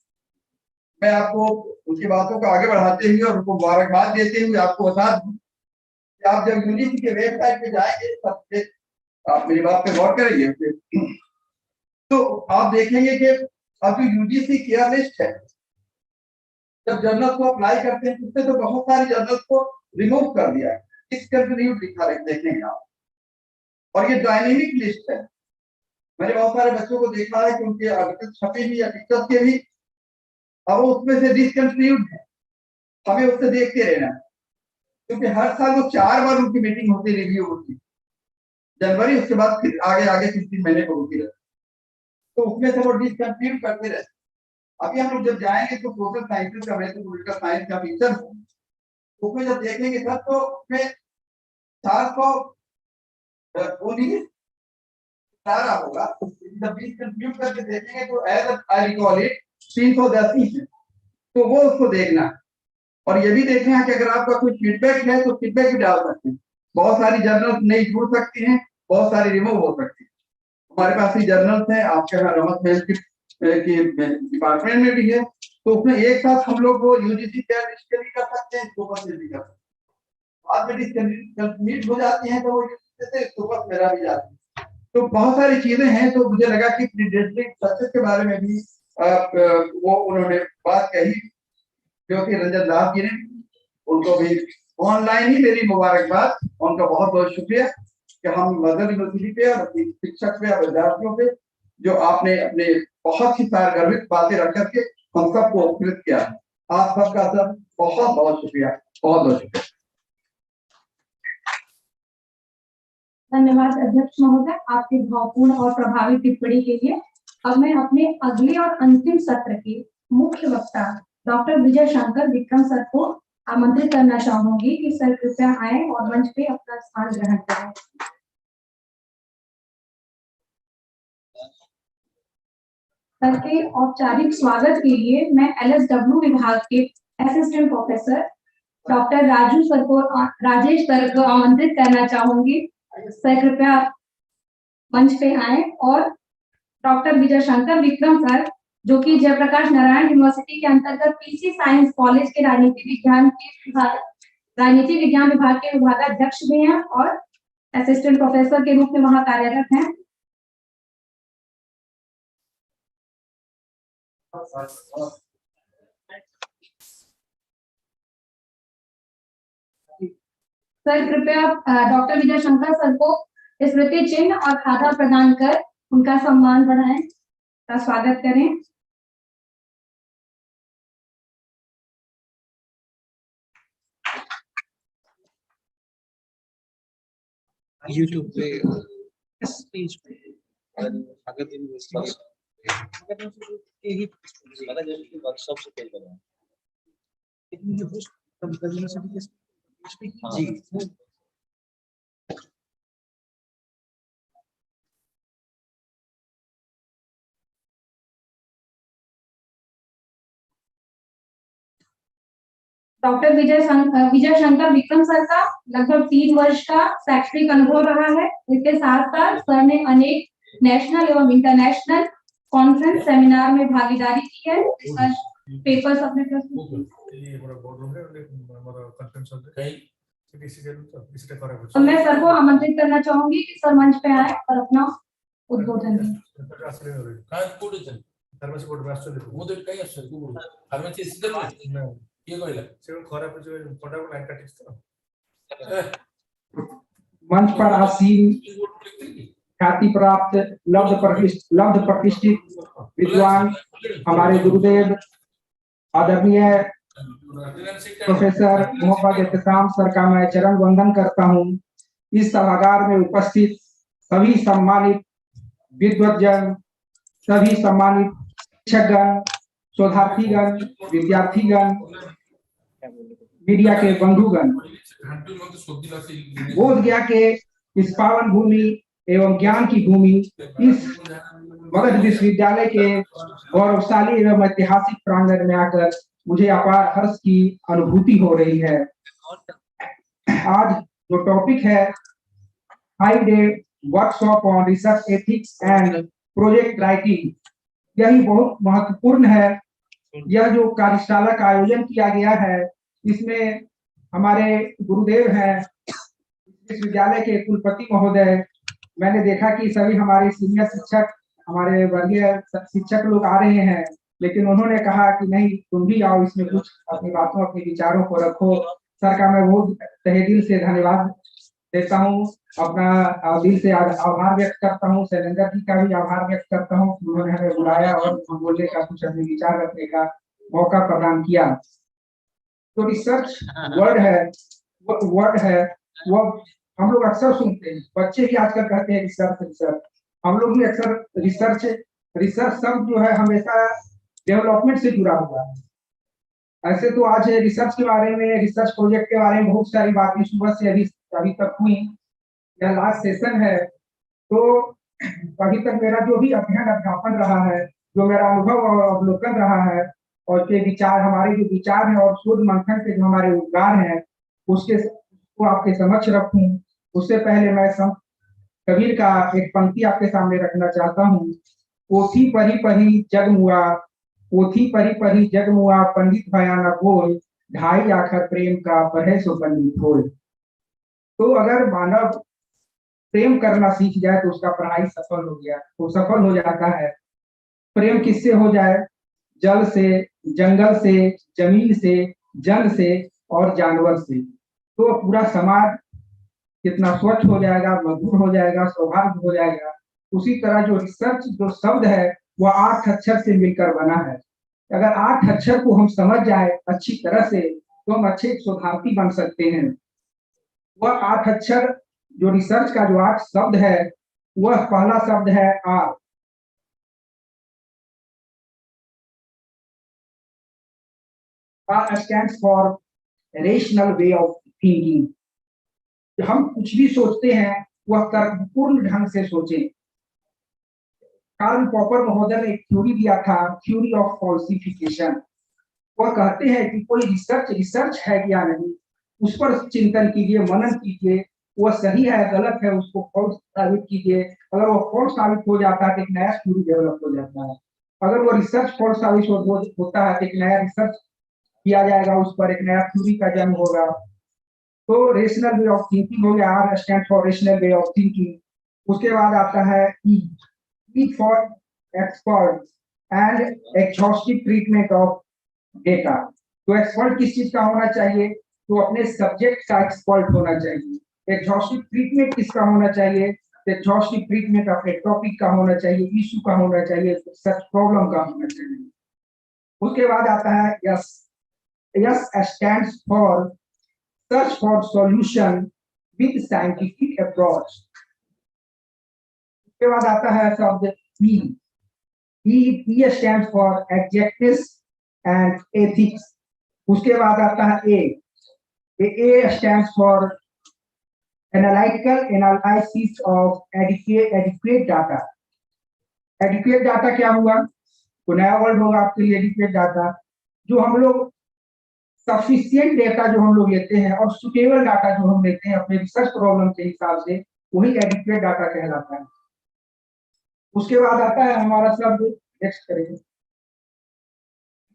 मैं आपको उनकी बातों को आगे बढ़ाते हुए और उनको मुबारकबाद देते हुए आपको बता दूं कि आप जब यूजीसी के वेबसाइट पे जाएंगे, सबसे आप मेरी बात पे गौर करेंगे तो आप देखेंगे कि अब जो यूजीसी केयर लिस्ट है, जब जर्नल को अप्लाई करते हैं उससे तो बहुत सारी जर्नल को रिमूव कर दिया है, डिस्कंटिन्यूड लिखा है, देखेंगे आप। और ये डायनेमिक लिस्ट है। मैंने बहुत सारे बच्चों को देखा है कि उनके अभी तक छपे भी या टीचर्स के भी अब उसमें से डिस्कंटिन्यूड है। हमें उससे देखते रहना है क्योंकि हर साल वो 4 बार उनकी मीटिंग होती, रिव्यू होती, जनवरी, उसके बाद फिर आगे आगे 3 महीने को होती रहती, तो उसमें से वो डिस्कंटिन्यूड करते रहते। अभी हम लोग जब जाएंगे तो सोशल साइंसेज का, वैसे पॉलिटिकल साइंस का टीचर हूँ, उसमें जब देखेंगे सर तो उसमें 419 सारा होगा। जब 20 कंप्यूट करके देखेंगे तो एज आई रिकॉल इट 310 है, तो वो उसको देखना। और ये भी देखना है कि अगर आपका कोई फीडबैक है तो फीडबैक भी डाल सकते हैं। बहुत सारी जर्नल्स नहीं जुड़ सकती हैं, बहुत सारी रिमूव हो सकती है। हमारे पास ही जर्नल्स हैं, आपके यहाँ रमत हेल्थ की डिपार्टमेंट में भी है, तो उसमें एक साथ हम लोग वो यूजीसी केयर लिस्ट के लिए कर सकते हैं, स्कोपस से भी कर सकते हैं। बाद में डिस्कंटिन्यूड हो जाती हैं तो वो यूजीसी से स्कोपस मेरा भी जाती है। तो बहुत सारी चीजें हैं। तो मुझे लगा कि प्रीडेटरी सक्सेस के बारे में भी वो उन्होंने बात कही, ज्योति रंजन दास जी ने, उनको भी ऑनलाइन ही मेरी मुबारकबाद। उनका बहुत बहुत शुक्रिया कि हम मदर यूनिवर्सिटी पे और शिक्षक पे और विद्यार्थियों पे जो आपने अपने बहुत ही गर्वित बातें रख करके हम सबको उपकृत किया। आप सबका सर बहुत बहुत शुक्रिया, बहुत बहुत शुक्रिया। धन्यवाद अध्यक्ष महोदय आपकी भावपूर्ण और प्रभावी टिप्पणी के लिए। अब मैं अपने अगले और अंतिम सत्र के मुख्य वक्ता डॉक्टर विजय शंकर विक्रम सर को आमंत्रित करना चाहूंगी कि सर कृपया आए और मंच पे अपना स्थान ग्रहण करें। सर के औपचारिक स्वागत के लिए मैं LSW विभाग के assistant professor doctor Rajesh sir को आमंत्रित करना चाहूंगी। सर कृपया मंच पे आए और डॉक्टर विजय शंकर विक्रम सर, जो कि जयप्रकाश नारायण यूनिवर्सिटी के अंतर्गत पीसी साइंस कॉलेज के राजनीति विज्ञान विभाग के विभागाध्यक्ष भी हैं और असिस्टेंट प्रोफेसर के रूप में वहां कार्यरत हैं। सर कृपया डॉक्टर विजय शंकर सर को स्मृति चिन्ह और खाता प्रदान कर उनका सम्मान बढ़ाएं, का स्वागत करें। यूट्यूब पे इस पेज पे अगर वर्कशॉप से पेज बनाओ जी। डॉक्टर विजय शंकर विक्रम सर का लगभग 3 वर्ष का शैक्षणिक अनुभव रहा है। इसके साथ साथ सर ने अनेक नेशनल एवं इंटरनेशनल कॉन्फ्रेंस सेमिनार में भागीदारी की है। पेपर्स अपने तो मैं सर को आमंत्रित करना चाहूंगी कि सर मंच पे आए और अपना उद्बोधन दें। मंच पर आसीन ख्याति प्राप्त लब्ध प्रतिष्ठित विद्वान हमारे गुरुदेव आदरणीय प्रोफेसर मोहम्मद एहतसाम सर का मैं चरण वंदन करता हूं। इस सभागार में उपस्थित सभी सम्मानित विद्वज्जन, सभी सम्मानित शिक्षकगण, शोधार्थीगण, विद्यार्थीगण, मीडिया के बंधुगण, बोध गया के इस पावन भूमि एवं ज्ञान की भूमि, इस मगध विश्वविद्यालय के गौरवशाली एवं ऐतिहासिक प्रांगण में आकर मुझे अपार हर्ष की अनुभूति हो रही है। आज जो टॉपिक है 5-day workshop on research ethics and project writing, यही बहुत महत्वपूर्ण है। यह जो कार्यशाला का आयोजन किया गया है, इसमें हमारे गुरुदेव हैं विश्वविद्यालय के कुलपति महोदय। मैंने देखा कि सभी हमारे सीनियर शिक्षक, हमारे वर्गीय शिक्षक लोग आ रहे हैं, लेकिन उन्होंने कहा कि नहीं, तुम भी आओ, इसमें कुछ अपनी बातों, अपने विचारों को रखो। सर का मैं बहुत तहे दिल से धन्यवाद देता हूँ, अपना दिल से आभार व्यक्त करता हूँ। शैलेंद्र जी का भी आभार व्यक्त करता हूँ, उन्होंने हमें बुलाया और बोलने का, कुछ अपने विचार रखने का मौका प्रदान किया। तो रिसर्च वर्ड है वो हम लोग अक्सर सुनते हैं, बच्चे भी आजकल कहते हैं रिसर्च। हम लोग भी अक्सर रिसर्च शब्द जो है हमेशा डेवलपमेंट से जुड़ा हुआ है। ऐसे तो आज रिसर्च के बारे में, रिसर्च प्रोजेक्ट के बारे में बहुत सारी बातें सुबह से अभी तक हुई। यह लास्ट सेशन है, तो अभी तक मेरा जो भी अध्यापन रहा है, जो मेरा अनुभव और अवलोकन रहा है, और के विचार, हमारे जो विचार हैं और शोध मंथन के जो हमारे उद्गार हैं, उसके को आपके समक्ष रखूं। उससे पहले मैं कबीर का एक पंक्ति आपके सामने रखना चाहता हूँ। पोथी पढ़ी पढ़ी जग मुआ, पोथी पढ़ी पढ़ी जग मुआ, पंडित भया न बोल, ढाई आखर प्रेम का पढ़े सो पंडित होय। तो अगर मानव प्रेम करना सीख जाए तो उसका पढ़ाई सफल हो गया, वो सफल हो जाता है। प्रेम किससे हो जाए? जल से, जंगल से, जमीन से, जन से और जानवर से। तो पूरा समाज कितना स्वच्छ हो जाएगा, मधुर हो जाएगा, सौहार्द हो जाएगा। उसी तरह जो रिसर्च जो शब्द है वह 8 अक्षर से मिलकर बना है। अगर 8 अक्षर को हम समझ जाए अच्छी तरह से, तो हम अच्छे शोधार्थी बन सकते हैं। वह 8 अक्षर जो रिसर्च का जो 8 शब्द है, वह पहला शब्द है R. Stands for rational way of thinking. हम कुछ भी सोचते हैं वह तर्कपूर्ण ढंग से सोचें। कार्ल पॉपर महोदय ने एक थ्योरी दिया था, थ्योरी ऑफ फॉल्सिफिकेशन। वह कहते हैं कि कोई रिसर्च है या नहीं, उस पर चिंतन कीजिए, मनन कीजिए, वह सही है गलत है उसको फॉल्स साबित कीजिए। अगर वो फॉल्स साबित हो जाता है तो एक नया थ्योरी डेवलप हो जाता है। अगर वो रिसर्च फॉल्स साबित होता है तो एक नया रिसर्च किया जाएगा, उस पर एक नया थ्योरी का जन्म होगा। तो रेशनल वे ऑफ थिंकिंग हो गया, R stand for rational way of thinking. उसके बाद आता है E for expert. And exhaustive treatment of data. तो एक्सपर्ट किस चीज का होना चाहिए? तो अपने सब्जेक्ट का एक्सपर्ट होना चाहिए। एग्जॉस्टिव ट्रीटमेंट किसका होना चाहिए? एग्जॉस्टिव ट्रीटमेंट अपने टॉपिक का होना चाहिए, इशू का होना चाहिए, सच प्रॉब्लम का होना चाहिए। उसके बाद आता है S. S stands for search for solution with scientific approach. उसके बाद आता है शब्द E. E stands for executives and ethics. उसके बाद आता है A stands for analytical analysis of adequate data. Adequate data क्या हुआ? तो नया वर्ड होगा आपके लिए एडिक्वेट डाटा, जो हम लोग सफिशिएंट डेटा जो हम लोग लेते हैं और सुटेबल डाटा जो हम लेते हैं अपने रिसर्च प्रॉब्लम के हिसाब से, वही एडिक्वेट डाटा कहलाता है। उसके बाद आता है हमारा शब्द, नेक्स्ट करेंगे,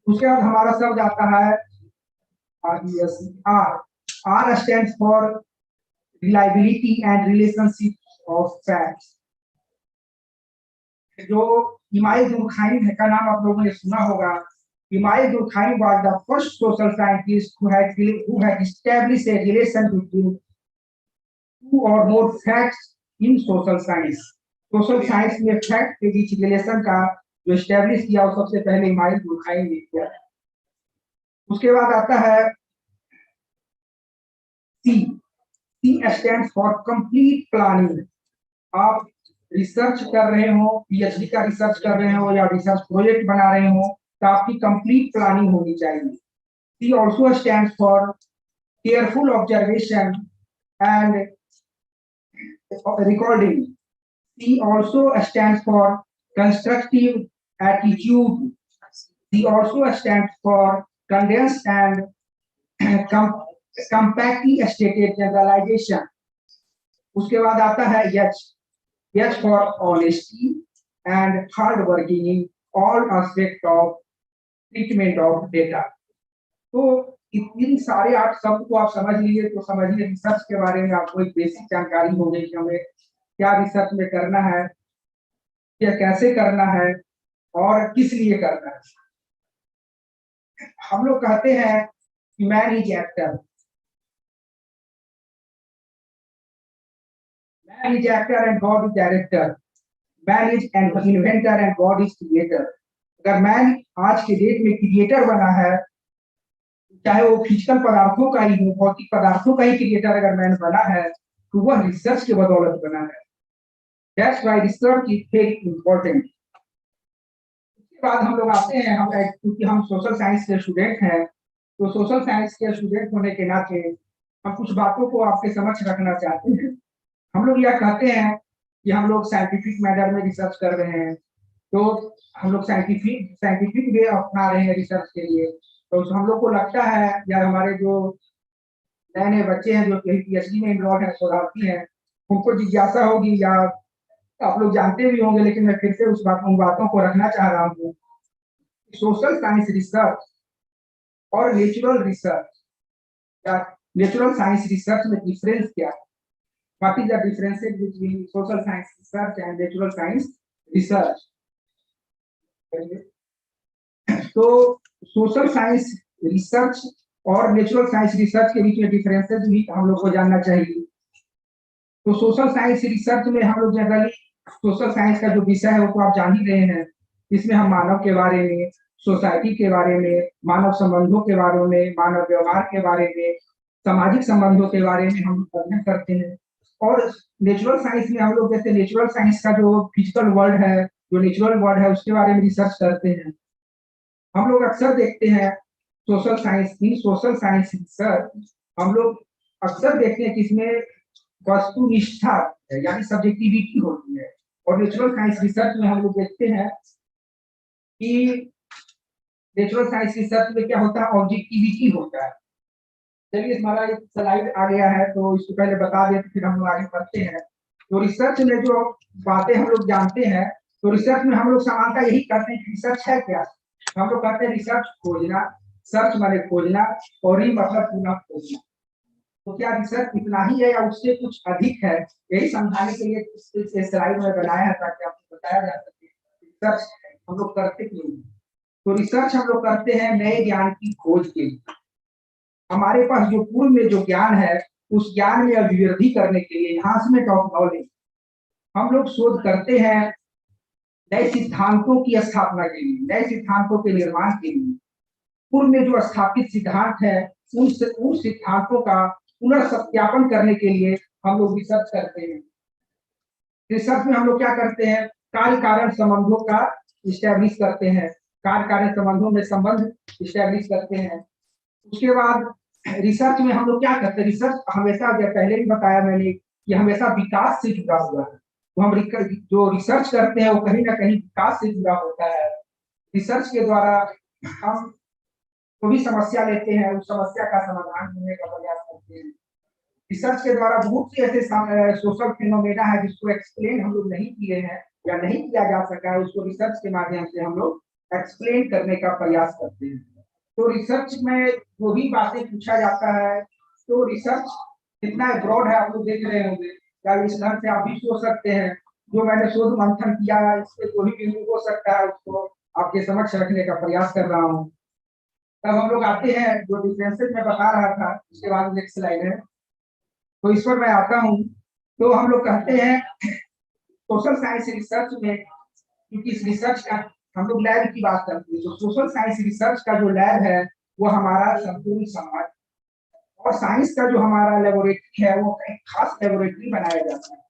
उसके बाद हमारा शब्द आता है R. R stands for reliability and relationship of facts. जो इमाइल दुर्खाइम का नाम आप लोगों ने सुना होगा। Emile Durkheim was the first social scientist who had established a relation between two or more facts in social science। Social science में fact के बीच रिलेशन का जो एस्टेब्लिश किया वो सबसे पहले इमाइल दुर्खाइम ने किया। उसके बाद आता है C. C stands for complete planning. आप रिसर्च कर रहे हो, पीएचडी का रिसर्च कर रहे हो या रिसर्च प्रोजेक्ट बना रहे हो, तो आपकी कंप्लीट प्लानिंग होनी चाहिए। C also stands for careful observation and recording. C also stands for constructive attitude. C also stands for condense and compactly stated generalization। उसके बाद आता है H. H for honesty and hard working in all aspect of treatment of data. तो इन सारे 8 शब्द को आप समझ लीजिए तो समझिए रिसर्च के बारे में आपको एक बेसिक जानकारी हो गई कि हमें क्या रिसर्च में करना है, या कैसे करना है और किस लिए करना है। हम लोग कहते हैं कि man is actor. Man is actor and God is director. Man is an inventor and God is creator। अगर मैन आज के डेट में क्रिएटर बना है, चाहे वो फिजिकल पदार्थों का ही हो, भौतिक पदार्थों का ही क्रिएटर अगर मैन बना है, तो वह रिसर्च के बदौलत बना है। That's why research is very important। उसके बाद हम लोग आते हैं, हम क्योंकि हम सोशल साइंस के स्टूडेंट हैं, तो सोशल साइंस के स्टूडेंट होने के नाते हम कुछ बातों को आपके समक्ष रखना चाहते हैं। हम लोग यह कहते हैं कि हम लोग साइंटिफिक मैटर में रिसर्च कर रहे हैं, तो हम लोग साइंटिफिक वे अपना रहे हैं रिसर्च के लिए। तो हम लोग को लगता है, या हमारे जो नए नए बच्चे हैं जो पीएचडी में इन्वॉल्व है, शोधार्थी हैं, उनको जिज्ञासा होगी या आप लोग जानते भी होंगे, लेकिन मैं फिर से उन बातों को रखना चाह रहा हूँ। सोशल साइंस रिसर्च और नेचुरल रिसर्च या नेचुरल साइंस रिसर्च में डिफरेंस क्या है? What is the difference between social science research and natural science research? तो सोशल साइंस रिसर्च और नेचुरल साइंस रिसर्च के बीच में डिफरेंसेस भी हम लोग को जानना चाहिए। तो सोशल साइंस रिसर्च में हम लोग जनरली सोशल साइंस का जो विषय है वो तो आप जान ही रहे हैं। इसमें हम मानव के बारे में, सोसाइटी के बारे में, मानव संबंधों के बारे में, मानव व्यवहार के बारे में, सामाजिक संबंधों के बारे में हम अध्ययन करते हैं। और नेचुरल साइंस में हम लोग जैसे नेचुरल साइंस का जो फिजिकल वर्ल्ड है, जो नेचुरल वर्ल्ड है, उसके बारे में रिसर्च करते हैं। हम लोग अक्सर देखते हैं सोशल साइंस रिसर्च हम लोग अक्सर देखते हैं कि इसमें वस्तुनिष्ठा है, यानी सब्जेक्टिविटी होती है। और नेचुरल साइंस रिसर्च में हम लोग देखते हैं कि नेचुरल साइंस रिसर्च में क्या होता है, ऑब्जेक्टिविटी होता है। चलिए हमारा एक स्लाइड आ गया है, तो इसको पहले बता दें तो फिर हम लोग आगे बढ़ते हैं। तो रिसर्च में जो बातें हम लोग जानते हैं, तो रिसर्च में हम लोग सामान्यतः यही करते हैं कि रिसर्च है क्या। हम लोग कहते हैं रिसर्च खोजना, सर्च माने खोजना, और ही मतलब पुनः खोजना। तो क्या रिसर्च इतना ही है या उससे कुछ अधिक है, यही समझाने के लिए इस स्लाइड में बनाया है ताकि आपको बताया जा सके रिसर्च है। हम लोग करते क्यों नहीं? तो रिसर्च हम लोग करते हैं नए ज्ञान की खोज के लिए। हमारे पास जो पूर्व में जो ज्ञान है उस ज्ञान में अभिवृद्धि करने के लिए, एनहांसमेंट ऑफ नॉलेज, हम लोग शोध करते हैं नए सिद्धांतों की स्थापना के लिए, नए सिद्धांतों के निर्माण के लिए। पूर्व में जो स्थापित सिद्धांत है उन सिद्धांतों का पुनर्सत्यापन करने के लिए हम लोग रिसर्च करते हैं। रिसर्च में हम लोग क्या करते हैं, कार्य कारण संबंधों का इस्टेब्लिश करते हैं, कार्य कारण संबंधों में संबंध इस्टेब्लिश करते हैं। उसके बाद रिसर्च में हम लोग क्या करते हैं, रिसर्च हमेशा, पहले भी बताया मैंने कि हमेशा विकास से जुड़ा हुआ है। तो हम जो रिसर्च करते हैं वो कहीं ना कहीं विकास से जुड़ा होता है। रिसर्च के द्वारा हम जो भी समस्या लेते हैं उस समस्या का समाधान ढूंढने का प्रयास करते हैं। रिसर्च के द्वारा बहुत से ऐसे सोशल फिनोमेना है जिसको एक्सप्लेन हम लोग नहीं किए हैं या नहीं किया जा सका है, उसको रिसर्च के माध्यम से हम लोग एक्सप्लेन करने का प्रयास करते हैं। तो रिसर्च में जो भी बातें पूछा जाता है, तो रिसर्च कितना ब्रॉड है आप लोग देख रहे होंगे, या इस ढंग से आप भी सोच सकते हैं। जो मैंने शोध मंथन किया है इससे जो भी बिंदु हो सकता है उसको आपके समक्ष रखने का प्रयास कर रहा हूँ। तब हम लोग आते हैं जो डिफरेंसेस मैं बता रहा था, उसके बाद नेक्स्ट स्लाइड है, तो इस पर मैं आता हूँ। तो हम लोग कहते हैं सोशल साइंस रिसर्च में, क्योंकि इस रिसर्च का हम लोग लैब की बात करते हैं, तो सोशल साइंस रिसर्च का जो लैब है वो हमारा संपूर्ण समाज, और साइंस का जो हमारा लेबोरेटरी है वो एक खास लेबोरेटरी बनाया जाता है।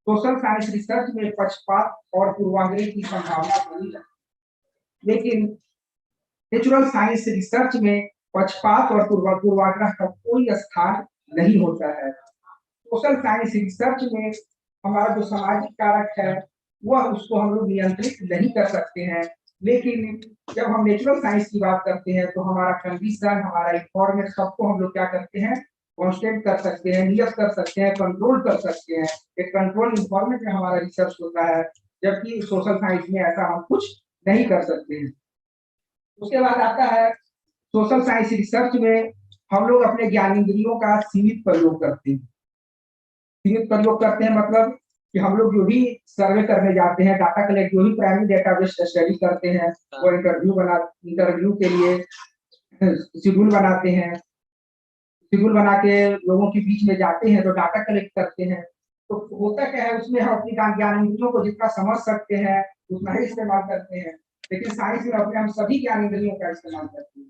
सोशल साइंस रिसर्च में पक्षपात और पूर्वाग्रह की संभावना बनी है, लेकिन नेचुरल साइंस रिसर्च में पक्षपात और पूर्वाग्रह का कोई स्थान नहीं होता है। सोशल साइंस रिसर्च में हमारा जो सामाजिक कारक है वह उसको हम लोग नियंत्रित नहीं कर सकते हैं, लेकिन जब हम नेचुरल साइंस की बात करते हैं तो हमारा कंडीशन, हमारा इन्फॉर्मेट सबको हम लोग क्या करते हैं, कॉन्स्टेंट कर सकते हैं, नियत कर सकते हैं, कंट्रोल कर सकते हैं। एक कंट्रोल इन्फॉर्मेट में हमारा रिसर्च होता है, जबकि सोशल साइंस में ऐसा हम कुछ नहीं कर सकते हैं। उसके बाद आता है सोशल साइंस रिसर्च में हम लोग अपने ज्ञानेंद्रियों का सीमित प्रयोग करते हैं। सीमित प्रयोग करते हैं मतलब कि हम लोग जो भी सर्वे करने जाते हैं, डाटा कलेक्ट, जो भी प्राइमरी डेटाबेस स्टडी करते हैं, वो इंटरव्यू के लिए शेड्यूल बनाते हैं, शेड्यूल बना के लोगों के बीच में जाते हैं तो डाटा कलेक्ट करते हैं। तो होता क्या है, उसमें हम अपनी ज्ञानेंद्रियों को जितना समझ सकते हैं उतना ही इस्तेमाल करते हैं, लेकिन साइंस में अपने हम सभी ज्ञानेंद्रियों का इस्तेमाल करते हैं।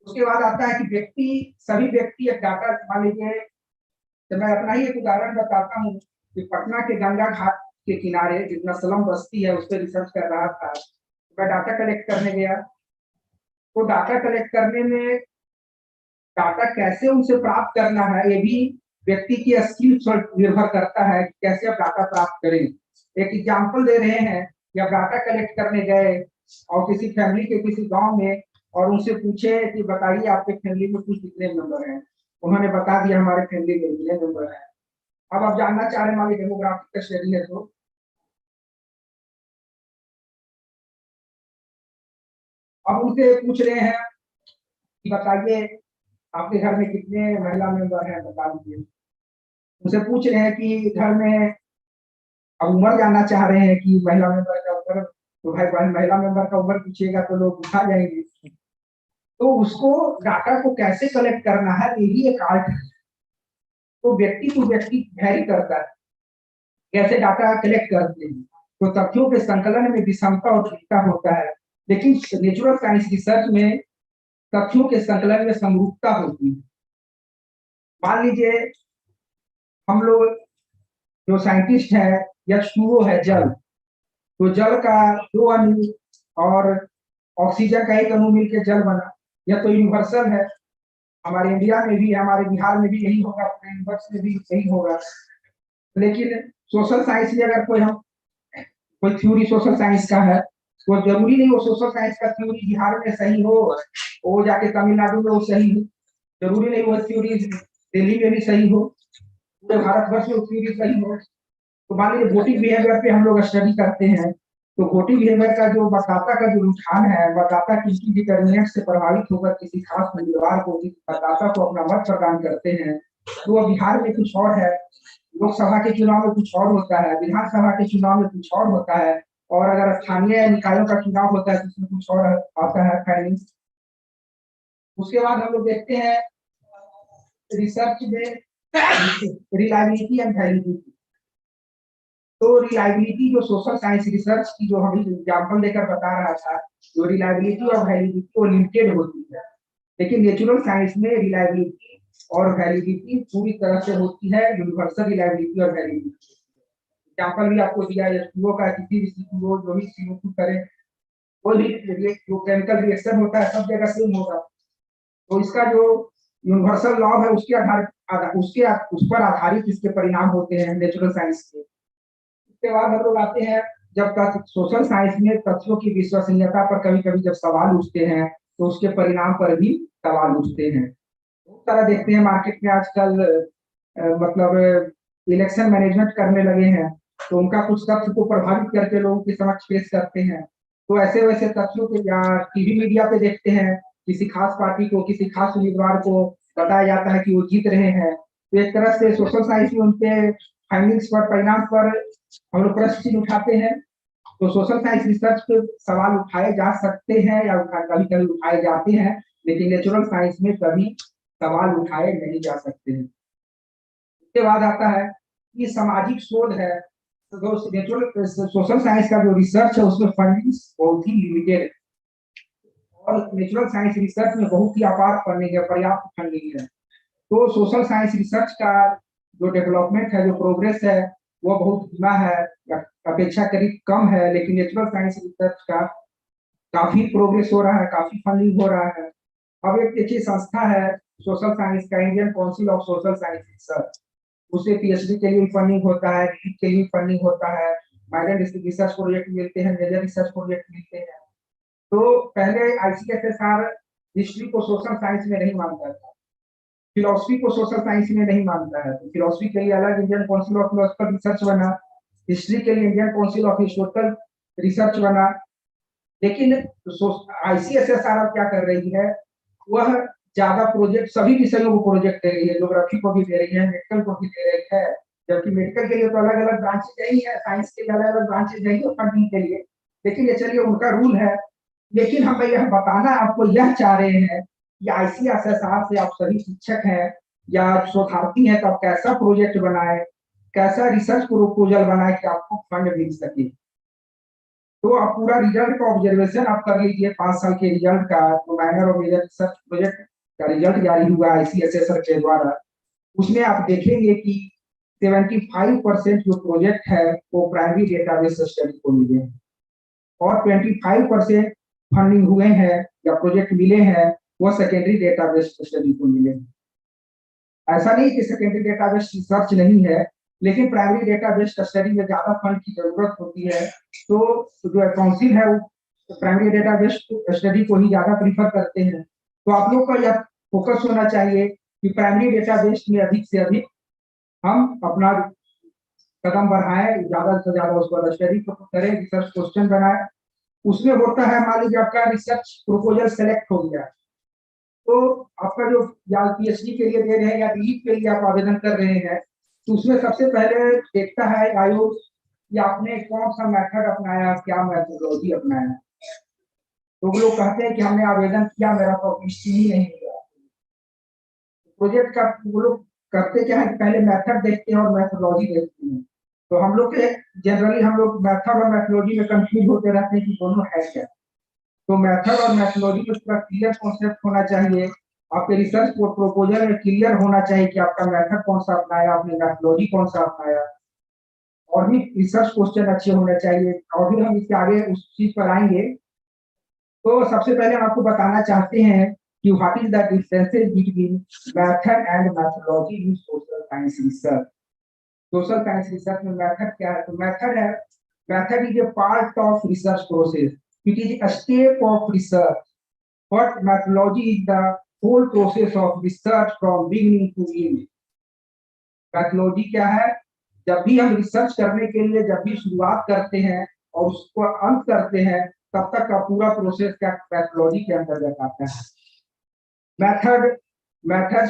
उसके बाद आता है कि सभी व्यक्ति एक डाटा, मान लीजिए तो मैं अपना ही एक उदाहरण बताता हूँ कि पटना के गंगा घाट के किनारे जितना स्लम बस्ती है उस पर रिसर्च कर रहा था। मैं डाटा कलेक्ट करने गया, तो डाटा कलेक्ट करने में डाटा कैसे उनसे प्राप्त करना है ये भी व्यक्ति की स्किल पर निर्भर करता है कि कैसे आप डाटा प्राप्त करें। एक एग्जाम्पल दे रहे हैं कि आप डाटा कलेक्ट करने गए और किसी फैमिली के किसी गांव में और उनसे पूछे कि बताइए आपके फैमिली में कुल कितने मेंबर हैं, उन्होंने बता दिया हमारे फैमिली में इतने मेंबर हैं। अब आप जानना चाह रहे हैं हमारी डेमोग्राफिक का स्टडी है, तो अब उनसे पूछ रहे हैं कि बताइए आपके घर में कितने महिला मेंबर हैं, बता दीजिए। उनसे पूछ रहे हैं कि घर में, अब उम्र जानना चाह रहे हैं कि महिला मेंबर का उम्र, तो भाई महिला मेंबर का उम्र पूछिएगा तो लोग उठा जाएंगे। तो उसको डाटा को कैसे कलेक्ट करना है ये भी एक आर्ट है, तो व्यक्ति टू व्यक्ति वैरी करता है कैसे डाटा कलेक्ट करते हैं। तो तथ्यों के संकलन में विषमता और त्रुटिता होता है, लेकिन नेचुरल साइंस रिसर्च में तथ्यों के संकलन में समरूपता होती है। मान लीजिए हम लोग जो साइंटिस्ट है, H2O है जल, तो जल का 2 अणु और ऑक्सीजन का 1 अणु मिलकर जल बना, यह तो यूनिवर्सल है। हमारे इंडिया में भी, हमारे बिहार में भी यही होगा, अपने यूनिवर्स में भी यही होगा। लेकिन सोशल साइंस में अगर कोई थ्योरी सोशल साइंस का है तो जरूरी नहीं वो सोशल साइंस का थ्योरी बिहार में सही हो, वो जाके तमिलनाडु में वो सही हो, जरूरी नहीं वो थ्योरी दिल्ली में भी सही हो, पूरे भारतवर्ष में थ्योरी सही हो। तो मान लीजिए वोटिंग बिहेवियर पे हम लोग स्टडी करते हैं, तो वोटिंग बिहेवियर का जो मतदाता का जो रुझान है, मतदाता किसी डिटर्मिनेंट से प्रभावित होकर किसी खास उम्मीदवार को, मतदाता को अपना मत प्रदान करते हैं, तो वो बिहार में कुछ और है, लोकसभा के चुनाव में कुछ और होता है, विधानसभा के चुनाव में कुछ और होता है। और अगर स्थानीय निकायों का चुनाव होता है तो उसमें कुछ और आता है फाइनेंस। उसके बाद हम लोग देखते हैं रिसर्च में रिलायबिलिटी एंड वैलिडिटी। तो रिलायबिलिटी जो सोशल साइंस रिसर्च की जो हम एग्जाम्पल लेकर बता रहा था, जो रिलायबिलिटी और वैलिडिटी वो लिमिटेड होती है, लेकिन नेचुरल साइंस में रिलायबिलिटी और वैलिडिटी पूरी तरह से होती है, यूनिवर्सल रिलायबिलिटी और वैलिडिटी। एग्जाम्पल भी आपको दिया है एच2O का, किसी भी CO जो भी CO2 करे, कोई भी जो केमिकल रिएक्शन होता है सब जगह सेम होगा। तो इसका जो यूनिवर्सल लॉ है उसके उस पर आधारित इसके परिणाम होते हैं नेचुरल साइंस के। उसके बाद हम लोग आते हैं जब तक सोशल साइंस में तथ्यों की विश्वसनीयता पर कभी कभी जब सवाल उठते हैं तो उसके परिणाम पर भी सवाल उठते हैं। बहुत सारा देखते हैं मार्केट में आजकल मतलब इलेक्शन मैनेजमेंट करने लगे हैं, तो उनका कुछ तथ्य को प्रभावित करके लोगों के समक्ष पेश करते हैं। तो ऐसे वैसे तथ्यों के या टीवी मीडिया पे देखते हैं किसी खास पार्टी को, किसी खास उम्मीदवार को बताया जाता है कि वो जीत रहे हैं, तो एक तरह से सोशल साइंस में उनके फाइंडिंग्स पर, परिणाम पर हम लोग प्रश्न उठाते हैं। तो सोशल साइंस रिसर्च पे सवाल उठाए जा सकते हैं या कभी कभी उठाए जाते हैं, लेकिन नेचुरल साइंस में कभी सवाल उठाए नहीं जा सकते हैं। उसके बाद आता है कि सामाजिक शोध है, तो नेचुरल सोशल साइंस का जो रिसर्च है उसमें फंडिंग बहुत ही लिमिटेड है, और नेचुरल साइंस रिसर्च में बहुत ही अपार फंडिंग है, पर्याप्त फंडिंग है। तो सोशल साइंस रिसर्च का जो डेवलपमेंट है, जो प्रोग्रेस है, वो बहुत धीमा है, अपेक्षाकृत कम है, लेकिन नेचुरल साइंस रिसर्च का काफी प्रोग्रेस हो रहा है, काफी फंडिंग हो रहा है। अब एक देखिए संस्था है सोशल साइंस का, Indian council of social science research, उसे PhD के लिए फंडिंग होता है, नीट के लिए फंडिंग होता है, माइनर रिसर्च प्रोजेक्ट मिलते हैं, मेजर रिसर्च प्रोजेक्ट मिलते हैं। तो पहले ICSSR हिस्ट्री को सोशल साइंस में नहीं मानता था, फिलोसफी को सोशल साइंस में नहीं मानता है, तो फिलोसफी के लिए अलग Indian council of philosophical research बना, हिस्ट्री के लिए Indian council of historical research बना। लेकिन ICSSR क्या कर रही है, वह ज्यादा प्रोजेक्ट सभी विषयों को प्रोजेक्ट दे रही है, ज्योग्राफी को भी दे रही है, मेडिकल को भी दे रही है, जबकि मेडिकल के लिए तो अलग अलग ब्रांचेज नहीं है, साइंस के लिए अलग अलग ब्रांचेज नहीं है फंडिंग के लिए। लेकिन ये चलिए उनका रूल है, लेकिन हम यह बताना आपको यह चाह रहे हैं कि ICSSR से आप सभी शिक्षक हैं या शोधार्थी हैं, तो आप कैसा प्रोजेक्ट बनाए, कैसा रिसर्च प्रपोजल बनाए कि आपको फंड मिल सके। तो आप पूरा रिजल्ट का ऑब्जर्वेशन आप कर लीजिए 5 साल के रिजल्ट का, तो माइनर और मेजर रिसर्च प्रोजेक्ट का रिजल्ट जारी हुआ ICSSR के द्वारा, उसमें आप देखेंगे कि 75% जो प्रोजेक्ट है वो प्राइमरी डेटाबेस स्टडी को मिले हैं, और 25% फंडिंग हुए हैं या प्रोजेक्ट मिले हैं वो सेकेंडरी डेटाबेस स्टडी को मिले हैं। ऐसा नहीं कि सेकेंडरी डेटाबेस रिसर्च नहीं है, लेकिन प्राइमरी डेटाबेस स्टडी में ज्यादा फंड की जरूरत होती है, तो जो काउंसिल है वो प्राइमरी डेटाबेस स्टडी को ही ज्यादा प्रीफर करते हैं। तो आप लोग का यह फोकस होना चाहिए कि प्राइमरी डेटाबेस में अधिक से अधिक हम अपना कदम बढ़ाएं, ज्यादा से ज्यादा उस पर स्टडी करें, रिसर्च क्वेश्चन बनाएं। उसमें होता है, मान लीजिए आपका रिसर्च प्रपोजल सेलेक्ट हो गया, तो आपका जो या PhD के लिए दे रहे हैं या नीट के लिए आप आवेदन कर रहे हैं, तो उसमें सबसे पहले देखता है आयोग कि आपने कौन सा मेथड अपनाया, क्या मेथोडोलॉजी अपनाया। तो वो लोग कहते हैं कि हमने आवेदन किया, मेरा पब्लिशिंग ही नहीं हुआ। प्रोजेक्ट का वो लोग करते क्या है, पहले मेथड देखते हैं और मेथोडोलॉजी देखते हैं। तो हम लोग के जनरली हम लोग मेथड और मेथोडोलॉजी में कंफ्यूज होते रहते हैं कि दोनों है क्या। तो मेथड और मेथोडोलॉजी में पूरा क्लियर कॉन्सेप्ट होना चाहिए, आपके रिसर्च प्रपोजल में क्लियर होना चाहिए कि आपका मेथड कौन सा अपनाया, आपने मेथोडोलॉजी कौन सा अपनाया, और भी रिसर्च क्वेश्चन अच्छे होने चाहिए, और भी हम इसके आगे उस चीज पर आएंगे। तो सबसे पहले हम आपको बताना चाहते हैं कि what is the differences between method and methodology in social science research. Social science research में मेथड क्या है, तो method is a part of research process, it is a step of research, but methodology is the whole process of research from beginning to end. Methodology क्या है, जब भी हम research करने के लिए जब भी शुरुआत करते हैं और उसको अंत करते हैं, तब तक का पूरा प्रोसेस क्या मेथोडोलॉजी के अंतर्गत आता है। Method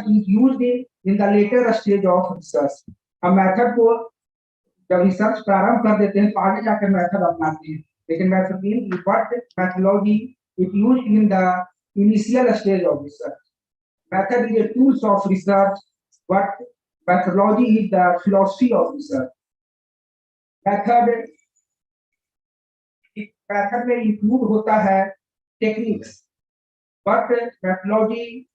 is used in the later stage of research. हम मेथड को जब रिसर्च प्रारंभ कर देते हैं तो आगे जाकर मेथड अपनाते हैं, लेकिन methodology is used in the initial stage of research. Method is a tools of research, but methodology is the philosophy of research. Method में इंक्लूड होता है टेक्निक्स, बट मैथोलॉजी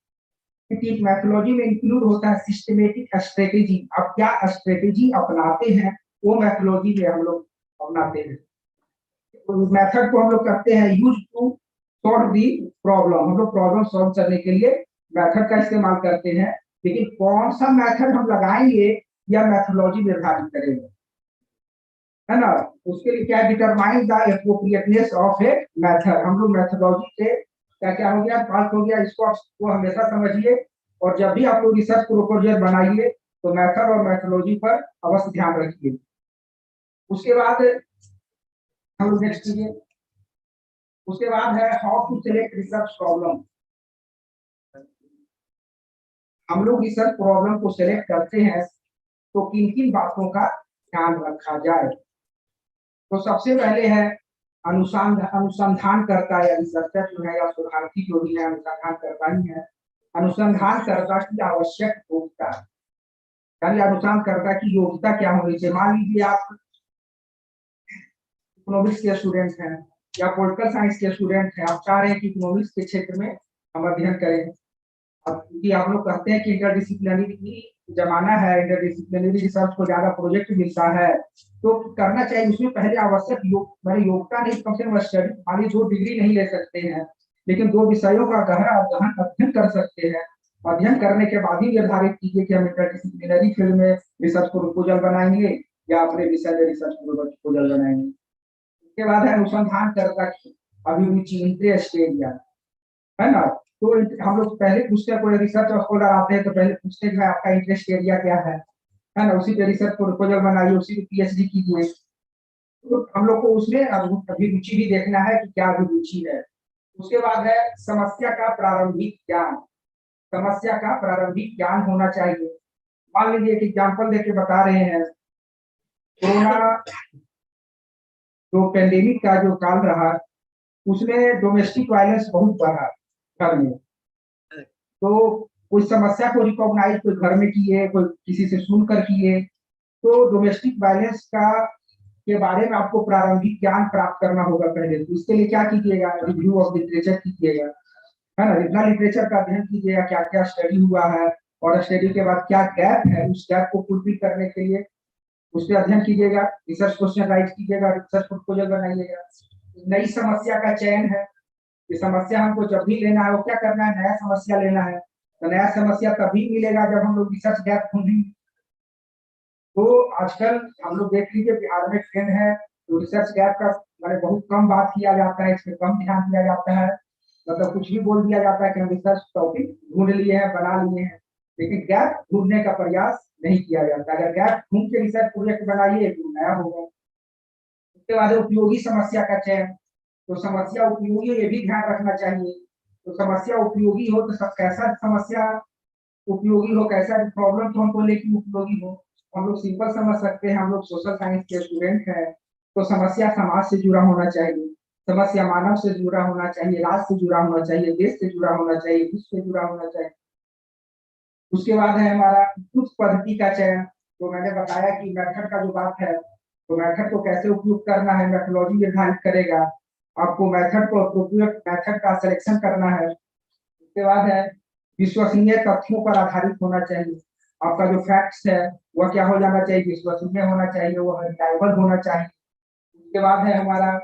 में इंक्लूड होता है सिस्टमेटिक स्ट्रेटेजी। अब क्या स्ट्रेटेजी अपनाते हैं वो मैथोलॉजी में हम लोग अपनाते हैं। मेथड को हम लोग करते हैं use to solve the problem. हम लोग प्रॉब्लम सॉल्व करने के लिए मेथड का इस्तेमाल करते हैं, लेकिन कौन सा मेथड हम लगाएंगे या मैथोलॉजी निर्धारित करेगा, है ना। उसके लिए क्या determine the appropriateness of a method. हम लोग मैथोलॉजी से क्या क्या हो गया, पास हो गया, इसको आप हमेशा समझिए। और जब भी आप लोग रिसर्च प्रपोजल बनाइए तो मेथड और मैथोलॉजी पर अवश्य ध्यान रखिए। उसके बाद हम लोग नेक्स्ट कीजिए। उसके बाद है how to select research problem. हम लोग रिसर्च प्रॉब्लम को सिलेक्ट करते हैं तो किन किन बातों का ध्यान रखा जाए। तो सबसे पहले है अनुसंधान करता है, रिसर्चर जो है या शोधार्थी जो भी है अनुसंधान करता ही है। अनुसंधान करता की आवश्यक योग्यता, यानी अनुसंधान करता की योग्यता क्या होनी चाहिए। मान लीजिए आप इकोनॉमिक्स के स्टूडेंट हैं या पॉलिटिकल साइंस के स्टूडेंट हैं, आप चाह रहे हैं कि इकोनॉमिक्स के क्षेत्र में हम अध्ययन करें। अब क्योंकि आप लोग कहते हैं कि इंटरडिसिप्लिनरी जमाना है, इंटरडिसिप्लिनरी रिसर्च को ज्यादा प्रोजेक्ट मिलता है, तो करना चाहिए। उसमें पहले आवश्यक योग्यता नहीं, कम से कम स्टडी वाली जो डिग्री नहीं ले सकते हैं, लेकिन 2 विषयों का गहरा अध्ययन कर सकते हैं। अध्ययन करने के बाद ही निर्धारित कीजिए कि हम इंटरडिसिप्लिनरी फील्ड में रिसर्च प्रपोजल बनाएंगे या अपने विषय में रिसर्च प्रपोजल बनाएंगे। उसके बाद है अनुसंधानकर्ता की अभिरुचि, इंटरेस्ट एरिया, है ना। तो हम लोग पहले पूछते हैं, कोई रिसर्च स्कॉलर आते हैं तो पहले पूछते हैं आपका इंटरेस्ट एरिया क्या है ना। उसी पे रिसर्च प्रपोजल बनाइए, उसी पे पीएचडी कीजिए। तो हम लोग को उसमें अभिरुचि भी देखना है कि क्या अभिरुचि है। उसके बाद है समस्या का प्रारंभिक ज्ञान। समस्या का प्रारंभिक ज्ञान होना चाहिए। मान लीजिए कि एग्जाम्पल देके बता रहे हैं, कोरोना जो पेंडेमिक का जो काल रहा उसमें डोमेस्टिक वायलेंस बहुत बढ़ा घर में। तो कोई समस्या को रिकॉग्नाइज कोई घर में किए, कोई किसी से सुनकर किए। तो डोमेस्टिक वायलेंस के बारे में आपको प्रारंभिक ज्ञान प्राप्त करना होगा पहले। तो इसके लिए क्या कीजिएगा, रिव्यू ऑफ लिटरेचर कीजिएगा, है ना। जितना लिटरेचर का अध्ययन कीजिएगा, क्या क्या स्टडी हुआ है और स्टडी के बाद क्या गैप है, उस गैप को फुलफिल करने के लिए उस पर अध्ययन कीजिएगा, रिसर्च क्वेश्चन राइट कीजिएगा, रिसर्च प्रपोजल बनाइएगा। नई समस्या का चयन है कि समस्या हमको जब भी लेना है वो क्या करना है, नया समस्या लेना है। तो नया समस्या तभी मिलेगा जब हम लोग रिसर्च गैप ढूंढेंगे। तो आजकल हम लोग देख लीजिए बिहार में ट्रेंड है, तो रिसर्च गैप का मैंने बहुत कम बात किया जाता है, इसमें कम ध्यान दिया जाता है। मतलब कुछ भी बोल दिया जाता है कि हम रिसर्च टॉपिक ढूंढ लिए हैं, बना लिए हैं, लेकिन गैप ढूंढने का प्रयास नहीं किया जाता। अगर गैप ढूंढ के रिसर्च प्रोजेक्ट बनाइए तो नया होगा। उसके बाद उपयोगी समस्या का चयन। तो समस्या उपयोगी, ये भी ध्यान रखना चाहिए। तो समस्या उपयोगी हो तो कैसा समस्या उपयोगी हो, कैसा प्रॉब्लम तो हमको लेकिन उपयोगी हो। हम लोग सिंपल समझ सकते हैं, हम लोग सोशल साइंस के स्टूडेंट हैं, तो समस्या समाज से जुड़ा होना चाहिए, समस्या मानव से जुड़ा होना चाहिए, राज्य से जुड़ा होना चाहिए, देश से जुड़ा होना चाहिए, विश्व से जुड़ा होना चाहिए। उसके बाद है हमारा उपयुक्त पद्धति का चयन। तो मैंने बताया कि मेथड का जो बात है, तो मेथड को कैसे उपयुक्त करना है मैथोलॉजी निर्धारित करेगा। आपको मेथड को अप्रोप्रिएट मेथड का सिलेक्शन करना है। उसके बाद है विश्वसनीय तथ्यों पर आधारित होना चाहिए। आपका जो फैक्ट्स है वह क्या हो जाना चाहिए, विश्वसनीय होना चाहिए, वह रिलायबल होना चाहिए। उसके बाद है हमारा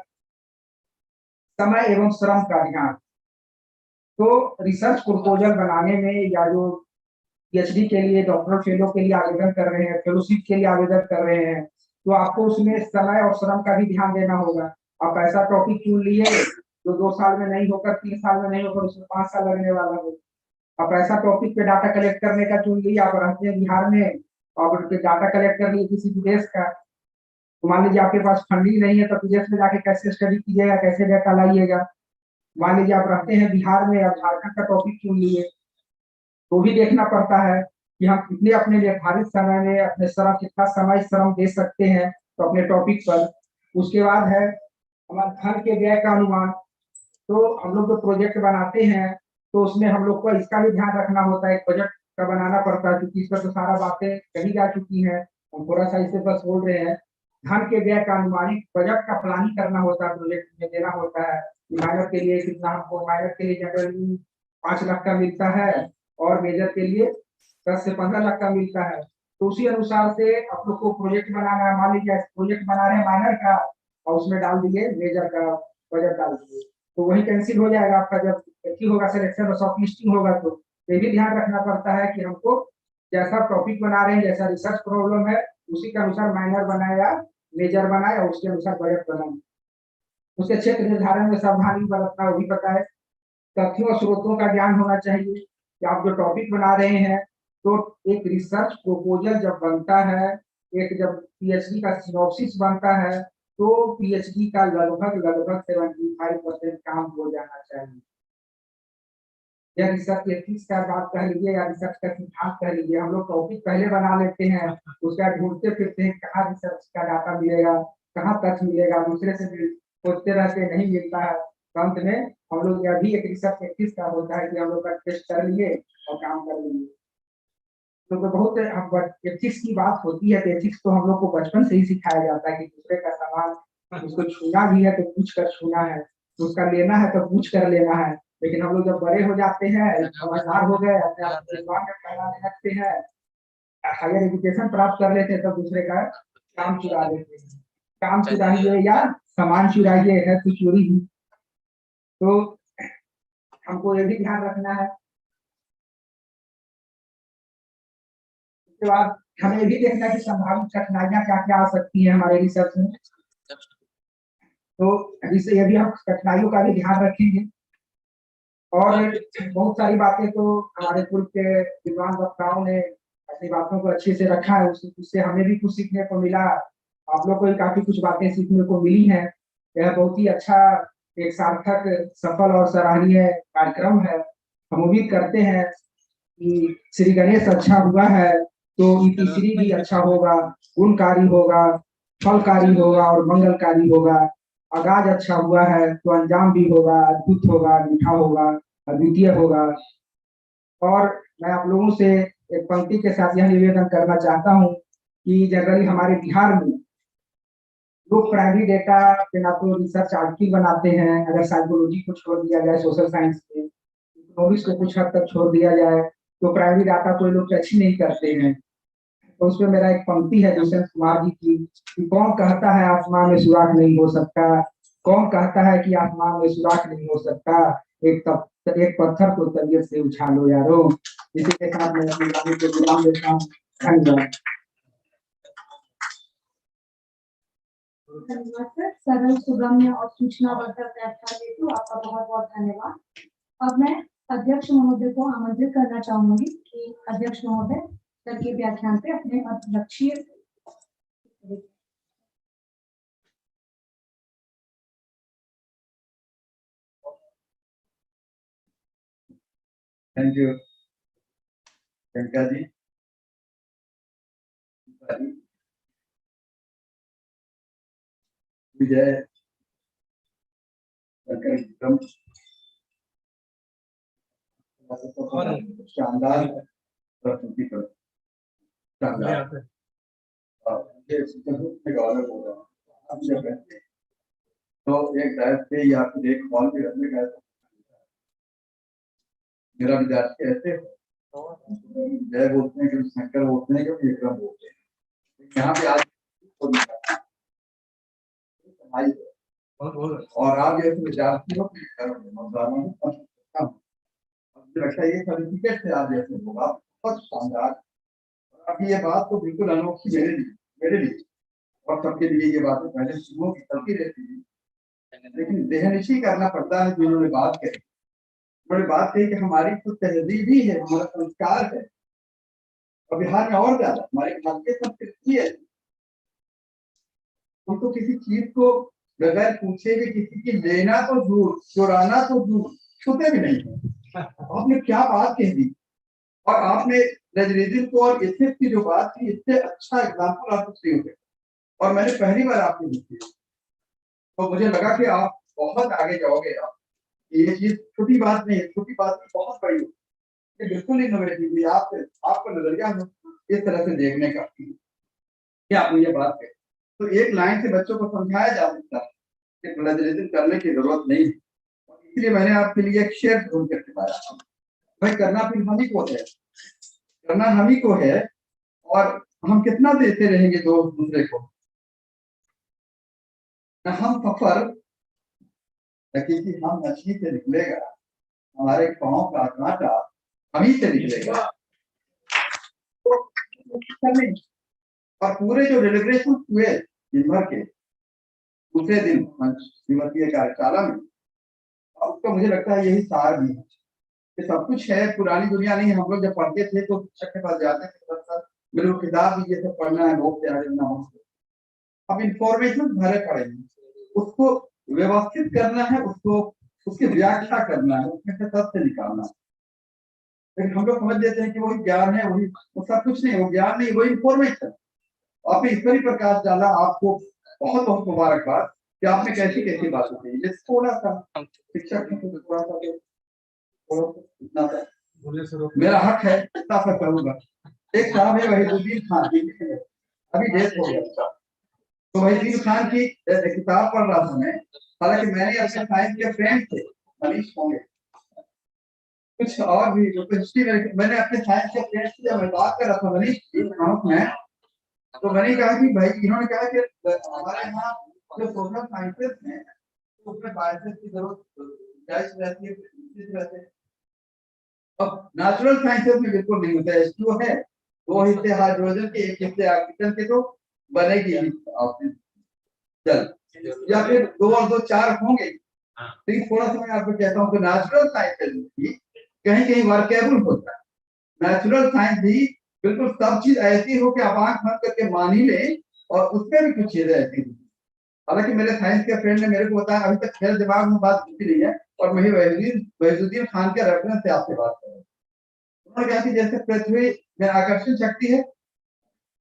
समय एवं श्रम का ध्यान। तो रिसर्च प्रपोजल बनाने में या जो पीएचडी के लिए, डॉक्टरल फेलो के लिए आवेदन कर रहे हैं, फेलोशिप के लिए आवेदन कर रहे हैं, तो आपको उसमें समय और श्रम का भी ध्यान देना होगा। आप ऐसा टॉपिक चुन लिए जो 2 साल में नहीं होकर, 3 साल में नहीं होकर, उसमें 5 साल लगने वाला हो। आप ऐसा टॉपिक पे डाटा कलेक्ट करने का चुन लिया, आप रहते हैं बिहार में और डाटा कलेक्ट कर लिए किसी विदेश का, तो मान लीजिए आपके पास फंडिंग नहीं है तो विदेश में जाके कैसे स्टडी कीजिएगा, कैसे डाटा लाइएगा। मान लीजिए आप रहते हैं बिहार में, आप झारखंड का टॉपिक चुन लिए, तो भी देखना पड़ता है कि हम कितने अपने निर्धारित समय में अपने श्रम, कितना समय श्रम दे सकते हैं तो अपने टॉपिक पर। उसके बाद है हमारा धन के व्यय का अनुमान। तो हम लोग जो प्रोजेक्ट बनाते हैं तो उसमें हम लोग को इसका भी ध्यान रखना होता है, एक बजट का बनाना पड़ता है, क्योंकि इस पर तो सारा बातें कही जा चुकी हैं, हम थोड़ा सा इसे बस बोल रहे हैं। धन के व्यय का अनुमानित बजट का प्लानिंग करना होता है, प्रोजेक्ट में देना होता है। माइनर के लिए कितना हमको, माइनर के लिए जनरली 5 लाख का मिलता है और मेजर के लिए 10 से 15 लाख का मिलता है। तो उसी अनुसार से आप लोग को प्रोजेक्ट बनाना है। मान लीजिए प्रोजेक्ट बना रहे हैं माइनर का और उसमें डाल दिए मेजर का बजट डाल दिए, तो वही कैंसिल हो जाएगा आपका जब होगा सिलेक्शन और शॉर्ट लिस्टिंग होगा। तो ये भी ध्यान रखना पड़ता है कि हमको जैसा टॉपिक बना रहे हैं, जैसा रिसर्च प्रॉब्लम है, उसी के अनुसार माइनर बनाए या मेजर बनाए और उसके अनुसार बजट बनाए। उसके क्षेत्र निर्धारण में सावधानी बरतना वो भी पता है। तथ्यों और स्रोतों का ज्ञान होना चाहिए कि आप जो टॉपिक बना रहे हैं, तो एक रिसर्च प्रपोजल जब बनता है, एक जब पीएचडी का सिनॉप्सिस बनता है, तो पीएचडी का लगभग 75% काम हो जाना चाहिए। या रिसर्च एथिक्स का बात कह लीजिए या रिसर्च का सिद्धांत कह लीजिए, हम लोग टॉपिक पहले बना लेते हैं, उसका ढूंढते फिरते हैं कहाँ रिसर्च का डाटा मिलेगा, कहाँ तथ्य मिलेगा, दूसरे से खोजते रहते नहीं मिलता है। अंत में हम लोग यह भी एक रिसर्च एथिक्स का होता है कि हम लोग का टेस्ट कर लिए और काम कर लिए। तो बहुत एथिक्स की बात होती है, तो एथिक्स तो हम लोग को बचपन से ही सिखाया जाता है कि दूसरे का सामान उसको छूना भी है तो पूछ कर छूना है, उसका लेना है तो पूछ कर लेना है। लेकिन हम लोग जब बड़े हो जाते हैं, समझदार हो गए, अपने आप को दिमाग में फैलाने लगते हैं, हायर एजुकेशन प्राप्त कर लेते हैं, तब दूसरे का काम चुरा लेते हैं। काम चुराइए या सामान चुराइए है तो चोरी ही। तो हमको ये भी ध्यान रखना है। उसके बाद हमें भी देखना है कि संभावित कठिनाइयां क्या क्या आ सकती है हमारे रिसर्च में। तो इससे यदि हम कठिनाइयों का भी ध्यान रखेंगे, और बहुत सारी बातें तो हमारे पूर्व के विद्वान वक्ताओं ने अपनी बातों को अच्छे से रखा है, उससे हमें भी कुछ सीखने को मिला, आप लोग को भी काफी कुछ बातें सीखने को मिली हैं। यह बहुत ही अच्छा, एक सार्थक, सफल और सराहनीय कार्यक्रम है। हम उम्मीद करते हैं कि श्री गणेश अच्छा हुआ है तो तीसरी भी अच्छा होगा, गुणकारी होगा, फलकारी होगा और मंगलकारी होगा। आगाज अच्छा हुआ है तो अंजाम भी होगा, अद्भुत होगा, मीठा होगा, अद्वितीय होगा। और मैं आप लोगों से एक पंक्ति के साथ यह निवेदन करना चाहता हूँ कि जनरली हमारे बिहार में लोग प्राइमरी डेटा के ना तो रिसर्च आर्टिकल बनाते हैं, अगर साइकोलॉजी को छोड़ दिया जाए, सोशल साइंस में, इकोनॉमिक्स को कुछ हद तक छोड़ दिया जाए, तो प्राइमरी डाटा कोई लोग टच ही नहीं करते हैं। तो उसमें मेरा एक पंक्ति है दुष्यंत कुमार जी की कि कौन कहता है आसमान में सुराख नहीं हो सकता, कौन कहता है कि आसमान में सुराख नहीं हो सकता, एक पत्थर को तबीयत से उछालो यारो। इसी के साथ मैं अपनी वाणी को विराम देता हूँ। धन्यवाद। धन्यवाद सर, सरल, सुगम्य और सूचनावर्धक व्याख्यान हेतु आपका बहुत बहुत धन्यवाद। अब मैं अध्यक्ष महोदय को आमंत्रित करना चाहूंगी कि अध्यक्ष महोदय सर के व्याख्यान पे अपने लक्ष्य। Thank you Priyanka ji. विजय शानदार प्रस्तुति कर, शानदार। तो एक डायट पे या फिर एक हॉल पे रखने गए, मेरा विद्यार्थी ऐसे जय बोलते हैं, कभी शंकर बोलते हैं, कभी विक्रम बोलते हैं। यहाँ पे आज और आप जैसे विद्यार्थी हो लगता है ये सर्टिफिकेट से आप जैसे होगा, बहुत शानदार। अभी ये बात तो बिल्कुल अनोखी मेरे लिए और सबके लिए ये बातें पहले शुरू की चलती रहती है, लेकिन देहनिशी करना पड़ता है। जिन्होंने बात कही, उन्होंने बात कही कि हमारी तो तहजीब ही है, हमारा संस्कार है, और बिहार में और ज्यादा हमारी भारतीय संस्कृति है। हम तो किसी चीज को बगैर पूछे भी किसी की लेना तो दूर, चुराना तो दूर, छूते भी नहीं है। आपने क्या बात कह दी, और आपने प्लेजरिज्म को और एथिक्स की जो बात की, इससे अच्छा एग्जाम्पल आप कुछ नहीं हो सकता। और मैंने पहली बार आपको देखी, तो मुझे लगा कि आप बहुत आगे जाओगे। आप ये चीज छोटी बात नहीं है, छोटी बात नहीं, बहुत बड़ी है। ये बिल्कुल इनोवेटिव है। आपका नजरिया इस तरह से देखने का, क्या आप मुझे बात करें तो एक लाइन से बच्चों को समझाया जा सकता है कि प्लेजरिज्म करने की जरूरत नहीं है। इसलिए मैंने आपके लिए एक शेर ढूंढ करके लाया। भाई करना फिर हम ही को है, करना हम ही को है, और हम कितना देते रहेंगे दूसरे को। न हम सफर हकीकी हम मछली से निकलेगा, हमारे पाँव का कांटा हम ही से निकलेगा। तो और पूरे जो डेलीब्रेशन हुए दिन भर के दूसरे दिन दिवसीय कार्यशाला में, उसका मुझे लगता है यही सार भी है कि सब कुछ है, पुरानी दुनिया नहीं। हम लोग जब पढ़ते थे तो शिक्षक के पास जाते थे, मेरे को किताब भी ये सब पढ़ना है, लोग तैयार करना हो। अब इंफॉर्मेशन भरे पड़े हैं, उसको व्यवस्थित करना है, उसको उसकी व्याख्या करना है, उसमें से तथ्य निकालना है। लेकिन हम लोग समझ लेते हैं कि वही ज्ञान है, वही वो सब कुछ नहीं, वो ज्ञान नहीं, वो इंफॉर्मेशन। आपने इस पर ही प्रकाश डाला, आपको बहुत बहुत मुबारकबाद कि आपने कैसी कैसी बात कही। ये थोड़ा सा शिक्षक थोड़ा सा इतना सा मेरा हक है, इतना सा करूंगा। एक साहब है वहीदुद्दीन खान, अभी डेथ हो गया। तो वहीदुद्दीन खान की किताब पढ़ रहा था मैं, हालांकि मैंने अपने साइंस के फ्रेंड थे मनीष होंगे, कुछ और भी जो हिस्ट्री में मैंने अपने साइंस के फ्रेंड से जब मैं बात कर रहा था मनीष में, तो मैंने कहा कि भाई, इन्होंने कहा कि हमारे यहाँ जो सोशल साइंसेस हैं उसमें बायसेस की जरूरत रहती है। अब नेचुरल साइंसेस में बिल्कुल नहीं होता है। H2O है, 2 हिस्से हाइड्रोजन के, 1 हिस्से ऑक्सीजन के, तो बनेगी जल, या फिर 2 और 2 4 होंगे। लेकिन थोड़ा सा मैं आपको कहता हूँ कि नेचुरल साइंसेस भी कहीं कहीं वर्केबल होता है। नेचुरल साइंस भी बिल्कुल सब चीज ऐसी हो कि आप आंख बंद करके मान ही लें, और उसमें भी कुछ चीजें ऐसी होती। हालांकि मेरे साइंस के फ्रेंड ने मेरे को बताया, अभी तक मेरे दिमाग में बात घुसी नहीं है, और मैं वहीदुद्दीन खान के रेफरेंस से आपसे बात कर रहा हूँ। उन्होंने कहा कि जैसे पृथ्वी में आकर्षण शक्ति है,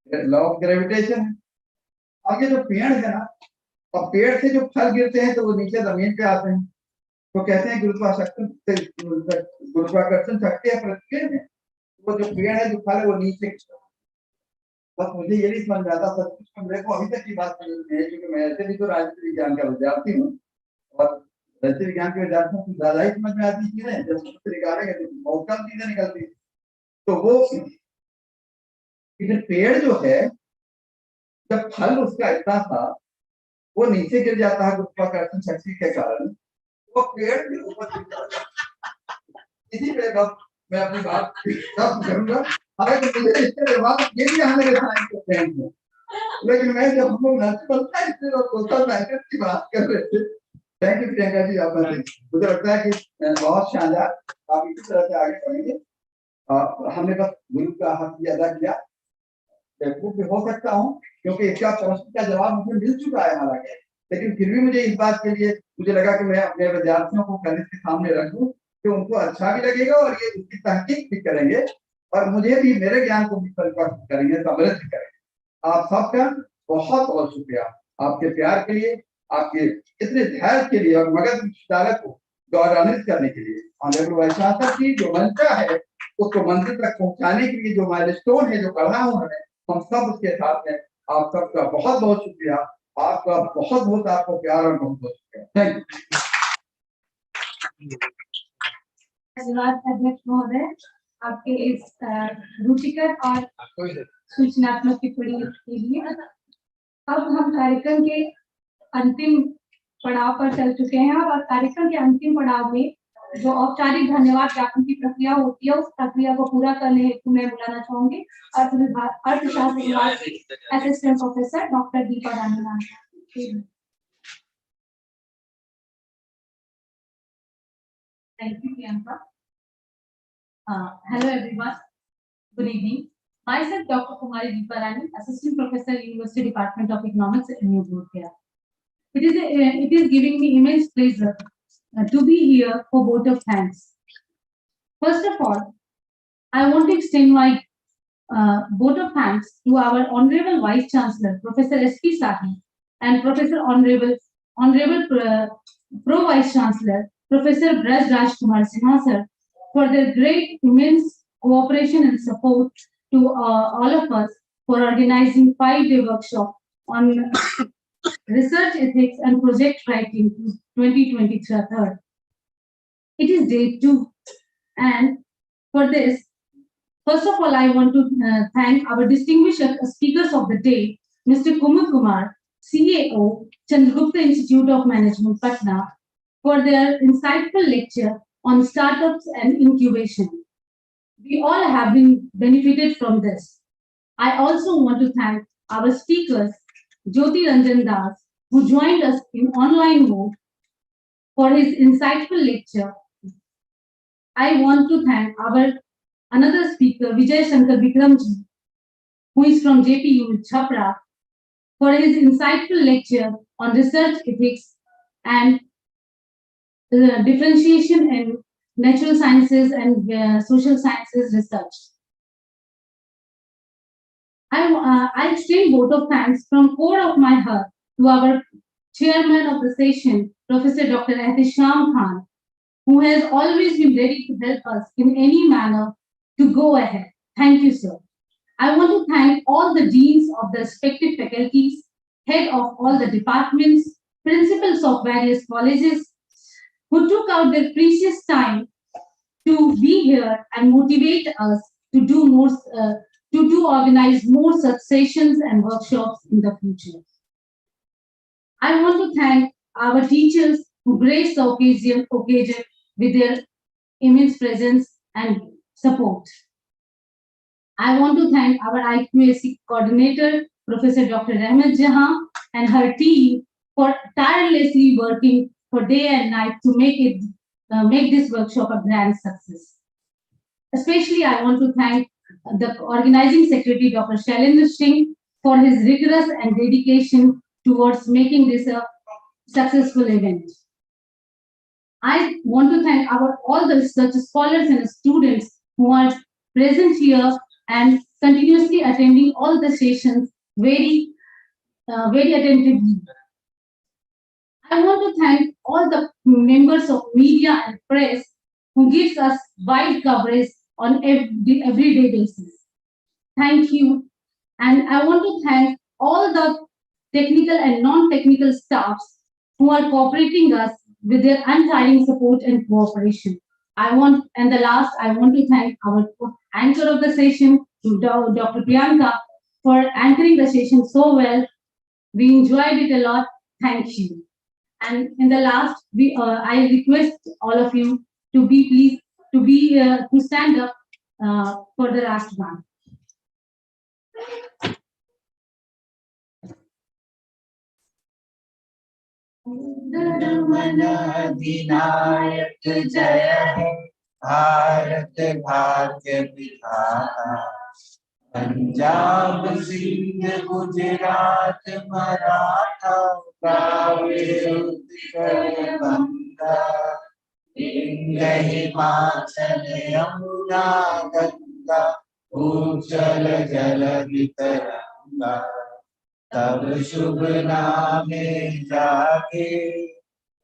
लॉ ऑफ ग्रेविटेशन है, आगे जो पेड़ है ना, और पेड़ से जो फल गिरते हैं तो वो नीचे जमीन पे आते हैं, तो कहते हैं गुरुत्वाकर्षण शक्ति है पृथ्वी में, वो जो पेड़ है जो फल है वो नीचे। बस मुझे ये नहीं समझ आता सब कुछ, मेरे को अभी तक की बात समझ नहीं है, क्योंकि मैं ऐसे भी तो राजनीति विज्ञान का विद्यार्थी हूँ, और राजनीति विज्ञान के विद्यार्थियों को ज्यादा ही समझ में आती चीजें, जब सूत्र निकालेंगे तो बहुत कम चीजें निकलती। तो वो पेड़ जो है, जब फल उसका इतना था, वो नीचे गिर जाता है गुरुत्वाकर्षण शक्ति के कारण, वो पेड़ भी ऊपर गिर जाता है। इसी पे मैं अपनी बात करूंगा। हालांकि मुझे इसके जवाब ये भी यहाँ मेरे साइंस के फ्रेंड हैं, लेकिन मैं जब हम लोग नेचुरल साइंस और सोशल साइंस की बात कर रहे थे, थैंक यू प्रियंका जी, आप मुझे लगता है कि बहुत शानदार, आप इसी तरह से आगे बढ़ेंगे। हमने बस गुरु का हक भी अदा किया, भी हो सकता हूँ, क्योंकि इसका प्रश्न का जवाब मुझे मिल चुका है हालांकि, लेकिन फिर भी मुझे इस बात के लिए मुझे लगा कि मैं अपने विद्यार्थियों को कल के सामने रखूं, कि उनको अच्छा भी लगेगा और ये उसकी तहकीक भी करेंगे, और मुझे भी, मेरे ज्ञान को भी परिपक्व करेंगे, समृद्ध करेंगे। आप सबका बहुत बहुत शुक्रिया आपके प्यार के लिए, आपके इतने धैर्य के लिए, और मगध विश्वविद्यालय को गौरवान्वित करने के लिए। ऑनरेबल वाइस चांसलर की जो मंशा है उसको मंजिल तक पहुंचाने के लिए जो माइलस्टोन है जो करना उन्होंने, हम सब उसके साथ हैं। आप सबका बहुत बहुत शुक्रिया, आपका बहुत बहुत आपको प्यार और बहुत बहुत शुक्रिया। Thank you. अध्यक्ष महोदय, आपके इस रुचिकर और सूचनात्मक टिप्पणी के लिए। अब हम कार्यक्रम के अंतिम पड़ाव पर चल चुके हैं, और कार्यक्रम के अंतिम पड़ाव में जो औपचारिक धन्यवाद ज्ञापन की प्रक्रिया होती है, उस प्रक्रिया को पूरा करने हेतु मैं बुलाना चाहूंगी अर्थशास्त्र विभाग की assistant professor doctor Deepa Rani. Thank you, Priyanka. Hello everyone. Good evening. Myself, Dr. Kumari Deepa Rani, Assistant Professor, University Department of Economics at New York. It is giving me immense pleasure to be here for vote of thanks. First of all, I want to extend my vote of thanks to our Honorable Vice Chancellor, Professor S.P. Sahi, and Professor Honorable Pro Vice Chancellor, Professor Braj Rajkumar Sinha sir, for their great immense cooperation and support to all of us for organizing 5-day workshop on research ethics and project writing 2023. It is day 2, and for this, first of all, I want to thank our distinguished speakers of the day, Mr. Kumud Kumar, CAO, Chandragupta Institute of Management, Patna, for their insightful lecture on startups and incubation. We all have been benefited from this. I also want to thank our speakers, Jyoti Ranjan Das, who joined us in online mode for his insightful lecture. I want to thank our another speaker, Vijay Shankar Vikramji, who is from JPU Chhapra, for his insightful lecture on research ethics and differentiation in natural sciences and social sciences research. I extend vote of thanks from core of my heart to our chairman of the session, Professor Dr. Ehtisham Khan, who has always been ready to help us in any manner to go ahead. Thank you, sir. I want to thank all the deans of the respective faculties, head of all the departments, principals of various colleges, who took out their precious time to be here and motivate us to do more, organize more such sessions and workshops in the future. I want to thank our teachers who graced the occasion with their immense presence and support. I want to thank our IQAC coordinator, Professor Dr. Rahmat Jahan, and her team for tirelessly working for day and night to make this workshop a grand success. Especially, I want to thank the organizing secretary, Dr. Shailendra Singh, for his rigorous and dedication towards making this a successful event. I want to thank all the research scholars and students who are present here and continuously attending all the sessions very attentively. I want to thank all the members of media and press who gives us wide coverage on everyday basis. Thank you. And I want to thank all the technical and non-technical staffs who are cooperating us with their untiring support and cooperation. I want to thank our anchor of the session, Dr. Priyanka, for anchoring the session so well. We enjoyed it a lot. Thank you. And in the last, I request all of you to stand up for the last one. मन अधिनायक जय है भारत भाग्य विधाता पंजाब सिंध गुजरात मराठा द्राविड़ उत्कल बंगा हिमाचल यमुना गंगा उज्जल जल वितरंगा तब शुभ नामे जागे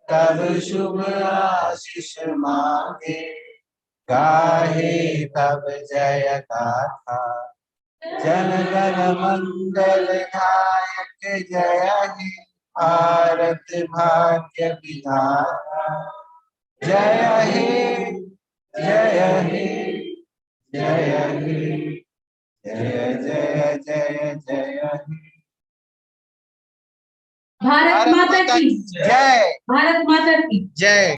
तब शुभ आशीष मांगे गाहे तब जय गाथा जन गण मंगल नायक जय हे भारत भाग्य विधाता जय हे जय हे जय हे जय जय जय जय हे भारत माता की जय भारत माता की जय।